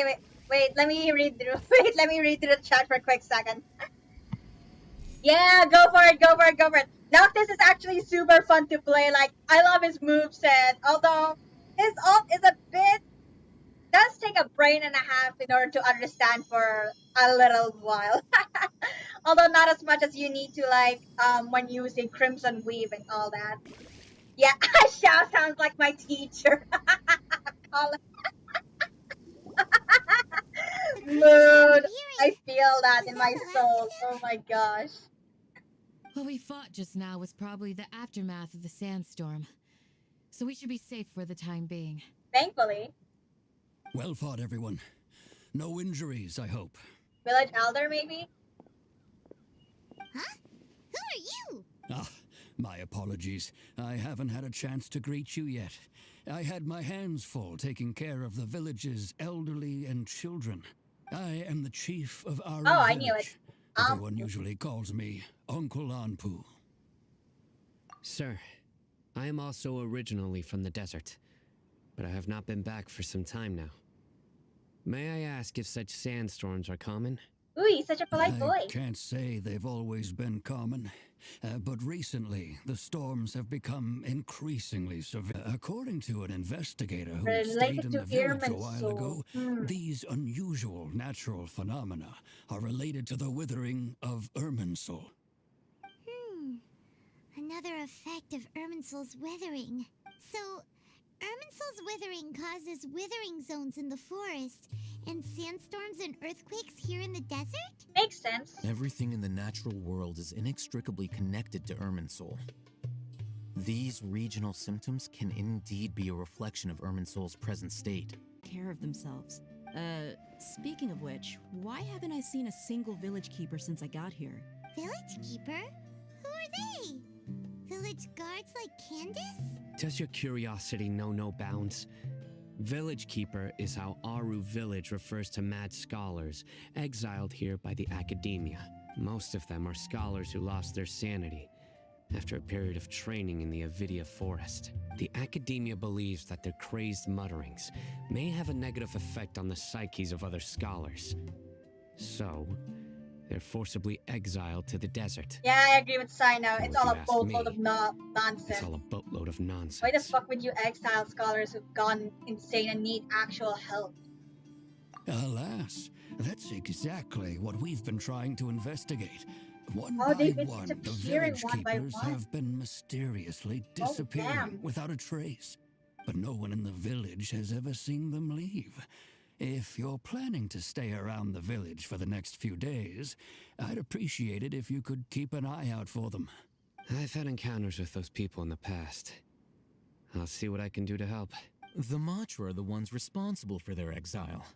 Wait. Let me read through. Wait, let me read through the chat for a quick second. Yeah, go for it. Noctis is actually super fun to play. Like, I love his moveset. Although his ult is a bit, does take a brain and a half in order to understand for a little while. Although not as much as you need to, like, when using Crimson Weave and all that. Yeah, Xiao sounds like my teacher. Mood. I feel that in my soul. Oh my gosh. What we fought just now was probably the aftermath of the sandstorm. So we should be safe for the time being. Thankfully. Well fought, everyone. No injuries, I hope. Village Elder, maybe? Huh? Who are you? Ah, my apologies. I haven't had a chance to greet you yet. I had my hands full taking care of the village's elderly and children. I am the chief of our village. I knew it. Everyone usually calls me Uncle Anpu. Sir, I am also originally from the desert, but I have not been back for some time now. May I ask if such sandstorms are common? Ooh, he's such a polite boy. I can't say they've always been common, but recently the storms have become increasingly severe. According to an investigator who stayed in the village a while ago, these unusual natural phenomena are related to the withering of Irminsul. Another effect of Irminsul's withering. So, Irminsul's withering causes withering zones in the forest, and sandstorms and earthquakes here in the desert? Makes sense. Everything in the natural world is inextricably connected to Irminsul. These regional symptoms can indeed be a reflection of Irminsul's present state. Care of themselves. Speaking of which, why haven't I seen a single village keeper since I got here? Village keeper? Who are they? Village guards like Candace? Does your curiosity know no bounds? Village Keeper is how Aru Village refers to mad scholars exiled here by the academia. Most of them are scholars who lost their sanity after a period of training in the Avidia forest. The academia believes that their crazed mutterings may have a negative effect on the psyches of other scholars. So, they're forcibly exiled to the desert. Yeah, I agree with Sino. It's all a ask boatload me, of nonsense. It's all a boatload of nonsense. Why the fuck would you exile scholars who've gone insane and need actual help? Alas, that's exactly what we've been trying to investigate. One they've by been one, the disappearing village one by keepers one. have been mysteriously Oh, disappearing damn. without a trace. But no one in the village has ever seen them leave. If you're planning to stay around the village for the next few days, I'd appreciate it if you could keep an eye out for them. I've had encounters with those people in the past. I'll see what I can do to help. The Matra are the ones responsible for their exile.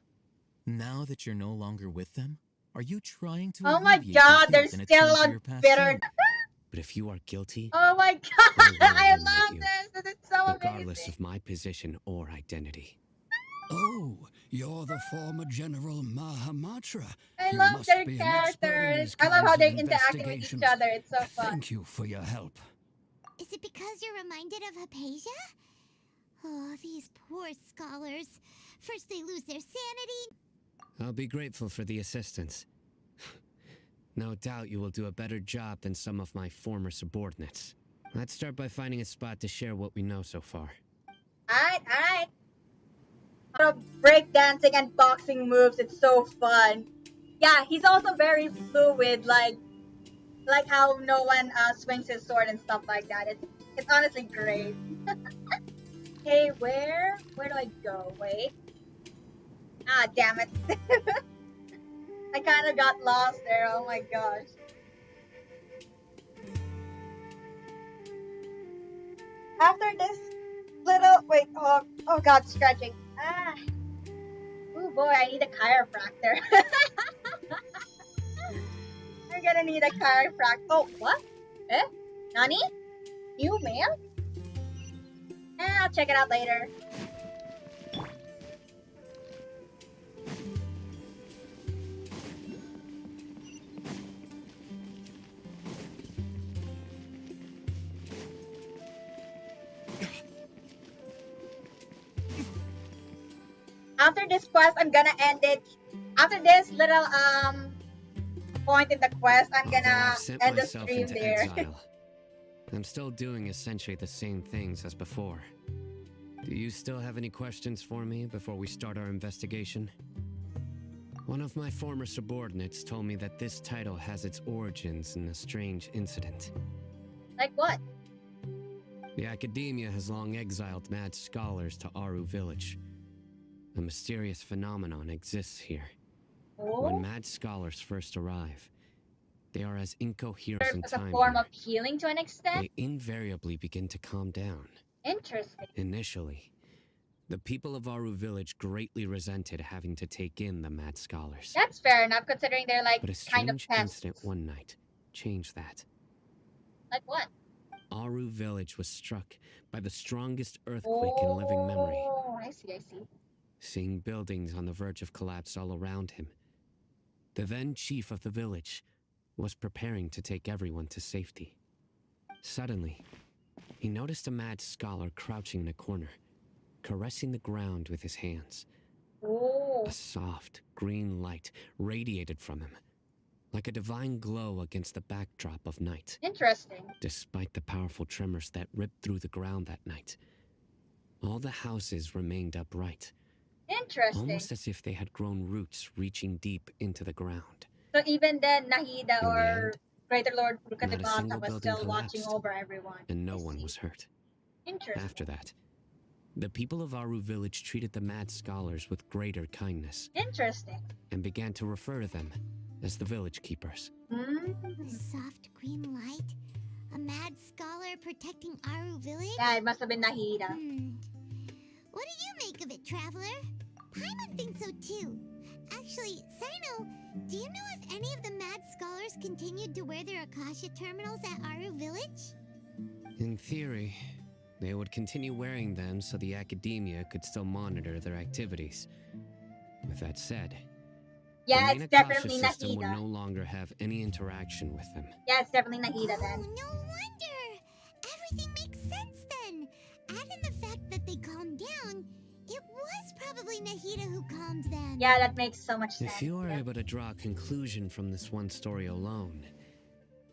Now that you're no longer with them, are you trying to Oh my alleviate your god, they're guilt and still atone for on your past bitter. sin? But if you are guilty, Oh my god, I will I eliminate love you, this. This is so regardless amazing. of my position or identity. Oh, you're the former General Mahamatra. I You love must their be an expert in characters. these I love how kinds they're of interacting with each investigations. other. It's so fun. Thank you for your help. Is it because you're reminded of Hypatia? Oh, these poor scholars. First they lose their sanity. I'll be grateful for the assistance. No doubt you will do a better job than some of my former subordinates. Let's start by finding a spot to share what we know so far. Alright. Breakdancing and boxing moves, it's so fun. Yeah, he's also very fluid, like how no one swings his sword and stuff like that. It's honestly great. Hey, where do I go? Wait. Ah, damn it. I kind of got lost there. Oh my gosh. After this little oh god, stretching. Ah. Oh boy, I need a chiropractor. I'm gonna need a chiropractor. Oh, what? Eh? Nani? New mail? I'll check it out later. After this quest, I'm gonna end it. After this little point in the quest, I'm gonna end the stream there. Exile, I'm still doing essentially the same things as before. Do you still have any questions for me before we start our investigation? One of my former subordinates told me that this title has its origins in a strange incident. Like what? The Academia has long exiled mad scholars to Aru Village. A mysterious phenomenon exists here. Oh? When mad scholars first arrive, they are as incoherent in As a time form here. of healing to an extent? They invariably begin to calm down. Interesting. Initially, the people of Aru Village greatly resented having to take in the mad scholars. That's fair enough, considering they're like But a kind of strange pests. incident one night changed that. Like what? Aru Village was struck by the strongest earthquake in living memory. Oh, I see. Seeing buildings on the verge of collapse all around him, the then chief of the village was preparing to take everyone to safety. Suddenly, he noticed a mad scholar crouching in a corner, caressing the ground with his hands. Oh. A soft, green light radiated from him, like a divine glow against the backdrop of night. Interesting. Despite the powerful tremors that ripped through the ground that night, all the houses remained upright. Interesting. Almost as if they had grown roots reaching deep into the ground. So even then, Nahida In the or end, Greater Lord not a Rukkhadevata single was building still watching collapsed, over everyone. and no one was hurt. Interesting. After that, the people of Aru Village treated the mad scholars with greater kindness. Interesting. And began to refer to them as the village keepers. A soft green light? A mad scholar protecting Aru Village? Yeah, it must have been Nahida. What do you make of it, Traveler? Paimon thinks so too. Actually, Sino, do you know if any of the mad scholars continued to wear their Akasha terminals at Aru Village? In theory, they would continue wearing them so the Academia could still monitor their activities. With that said, Yeah, the main it's definitely Akasha system would Nahida. no longer have any interaction with them. Yeah, it's definitely Nahida then. Oh, no wonder! Everything makes sense then! Add in the fact that they calmed down, it was probably Nahida who calmed them. Yeah, that makes so much sense. If you are able to draw a conclusion from this one story alone,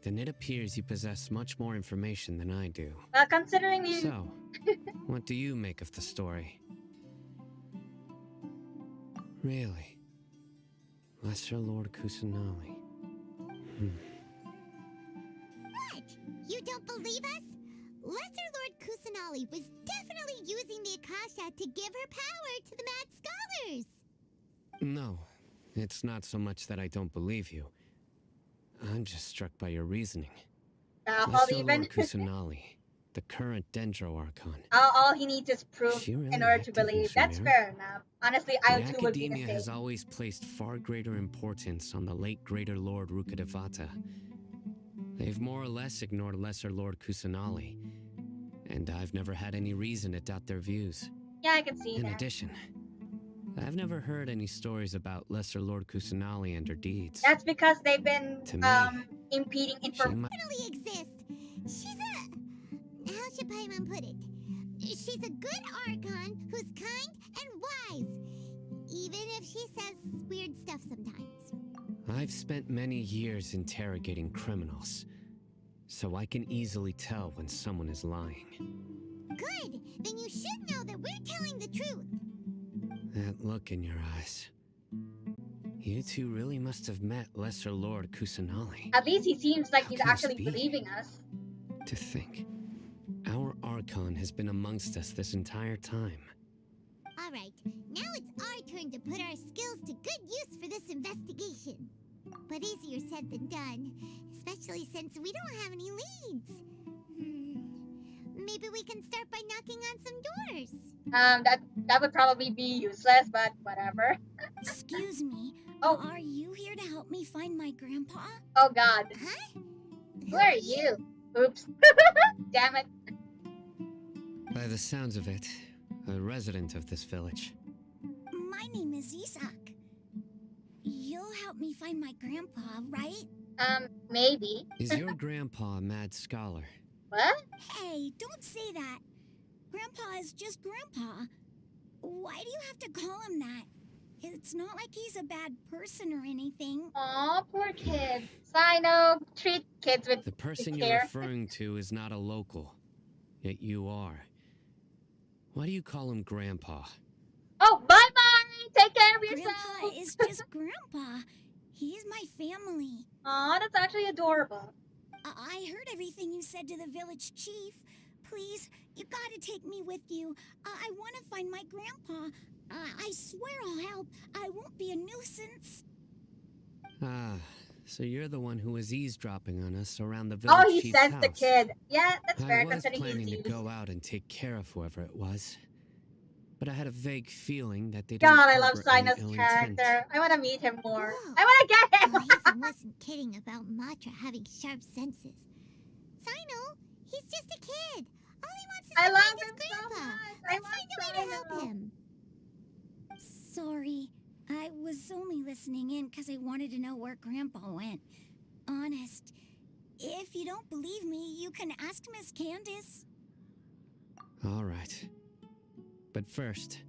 then it appears you possess much more information than I do. Well, considering you... So, what do you make of the story? Really? Lesser Lord Kusanali. What? You don't believe us? Lesser Lord Kusanali was definitely using the Akasha to give her power to the mad scholars. No, it's not so much that I don't believe you. I'm just struck by your reasoning. I'll Lesser even... Lord Kusanali, the current Dendro Archon. all he needs is proof She really in order to active in believe. That's Sumeru? fair enough. Honestly, I The too would be the Academia same. has always placed far greater importance on the late Greater Lord Rukkhadevata. They've more or less ignored Lesser Lord Kusanali, and I've never had any reason to doubt their views. Yeah, I can see In that. addition, I've never heard any stories about Lesser Lord Kusanali and her deeds. That's because they've been To me, impeding She information. might Definitely exists. She's a... how should Paimon put it? She's a good Archon who's kind and wise, even if she says weird stuff sometimes. I've spent many years interrogating criminals, so I can easily tell when someone is lying. Good! Then you should know that we're telling the truth. That look in your eyes. You two really must have met Lesser Lord Kusanali. At least he seems like he's can this actually be? believing us. To think, our Archon has been amongst us this entire time. Alright, now it's our turn to put our skills to good use for this investigation. But easier said than done, especially since we don't have any leads. Maybe we can start by knocking on some doors. That would probably be useless, but whatever. Excuse me. Oh. Are you here to help me find my grandpa? Oh God. Huh? Who are you? Oops. Damn it. By the sounds of it, a resident of this village. My name is Isak. You'll help me find my grandpa, right? Maybe. Is your grandpa a mad scholar? What? Hey, don't say that. Grandpa is just Grandpa. Why do you have to call him that? It's not like he's a bad person or anything. Aw, poor kid. Sino, treat kids with The person with you're care. referring to is not a local, yet you are. Why do you call him Grandpa? Oh, bye-bye! Take care of yourself! Grandpa is just Grandpa. He's my family. Aw, that's actually adorable. I heard everything you said to the village chief. Please, you gotta take me with you. I want to find my grandpa. I swear I'll help. I won't be a nuisance. Ah, so you're the one who was eavesdropping on us around the village Oh, he chief's sent the house. kid. Yeah, that's fair, I was considering planning he's to used. go out and take care of whoever it was, but I had a vague feeling that they didn't God, I love harbor any Sino's ill intent. character. I want to meet him more. Whoa. I want to get him! Ethan wasn't kidding about Matra having sharp senses. Sino, he's just a kid. All he wants is I to love find his him so grandpa. much. I Let's find a way to help Sino. him. Sorry. I was only listening in because I wanted to know where Grandpa went. Honest. If you don't believe me, you can ask Miss Candace. All right. But first,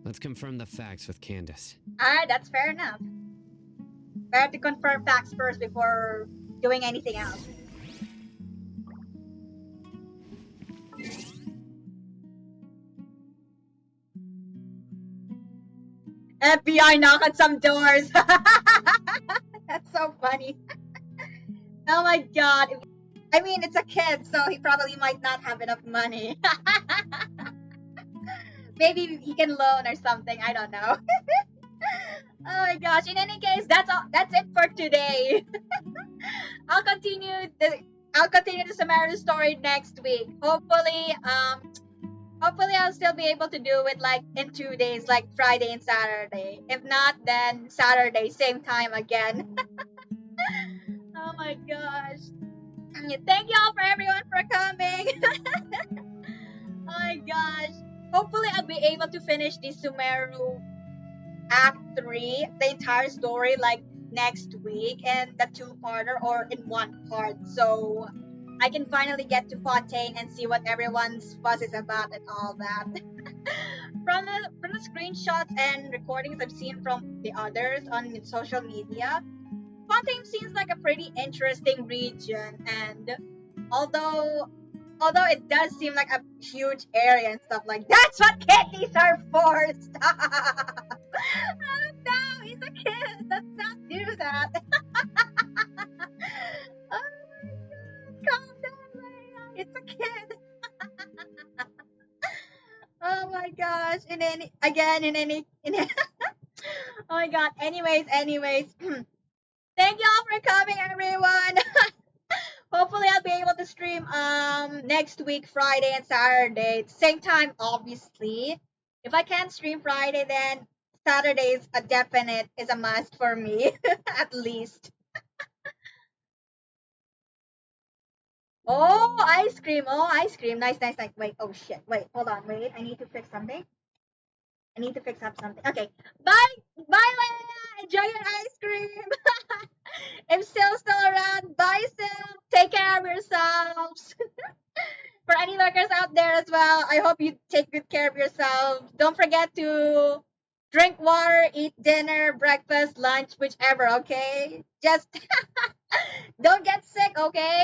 let's confirm the facts with Candace. Alright, that's fair enough. Better to confirm facts first before doing anything else. FBI knock on some doors. That's so funny. Oh my god. I mean, it's a kid, so he probably might not have enough money. Maybe he can loan or something. I don't know. Oh my gosh. In any case, that's all. That's it for today. I'll continue the Sumeru story next week. Hopefully I'll still be able to do it like in 2 days, like Friday and Saturday. If not, then Saturday, same time again. Oh my gosh. Thank y'all for everyone for coming. Oh my gosh. Hopefully I'll be able to finish the Sumeru Act 3, the entire story, like next week, and the 2-parter or in 1 part. So I can finally get to Fontaine and see what everyone's fuss is about and all that. From the screenshots and recordings I've seen from the others on social media, Fontaine seems like a pretty interesting region, and although it does seem like a huge area and stuff like that's what kitties are for. Stop. Oh no, he's a kid. Let's not do that. Oh my god, calm down, Leia. It's a kid. Oh my gosh. Oh my god. Anyways. Thank y'all for coming, everyone. Hopefully I'll be able to stream next week, Friday and Saturday. Same time, obviously. If I can't stream Friday, then Saturday is a must for me. At least. Oh, ice cream. Nice. Wait, oh shit. Wait, hold on. Wait, I need to fix something. Okay. Bye, Leia. Enjoy your ice cream. If Sill's still around, bye, Sill. Take care of yourselves. For any out there as well. I hope you take good care of yourself. Don't forget to drink water, eat dinner, breakfast, lunch, whichever, okay? Just don't get sick, okay?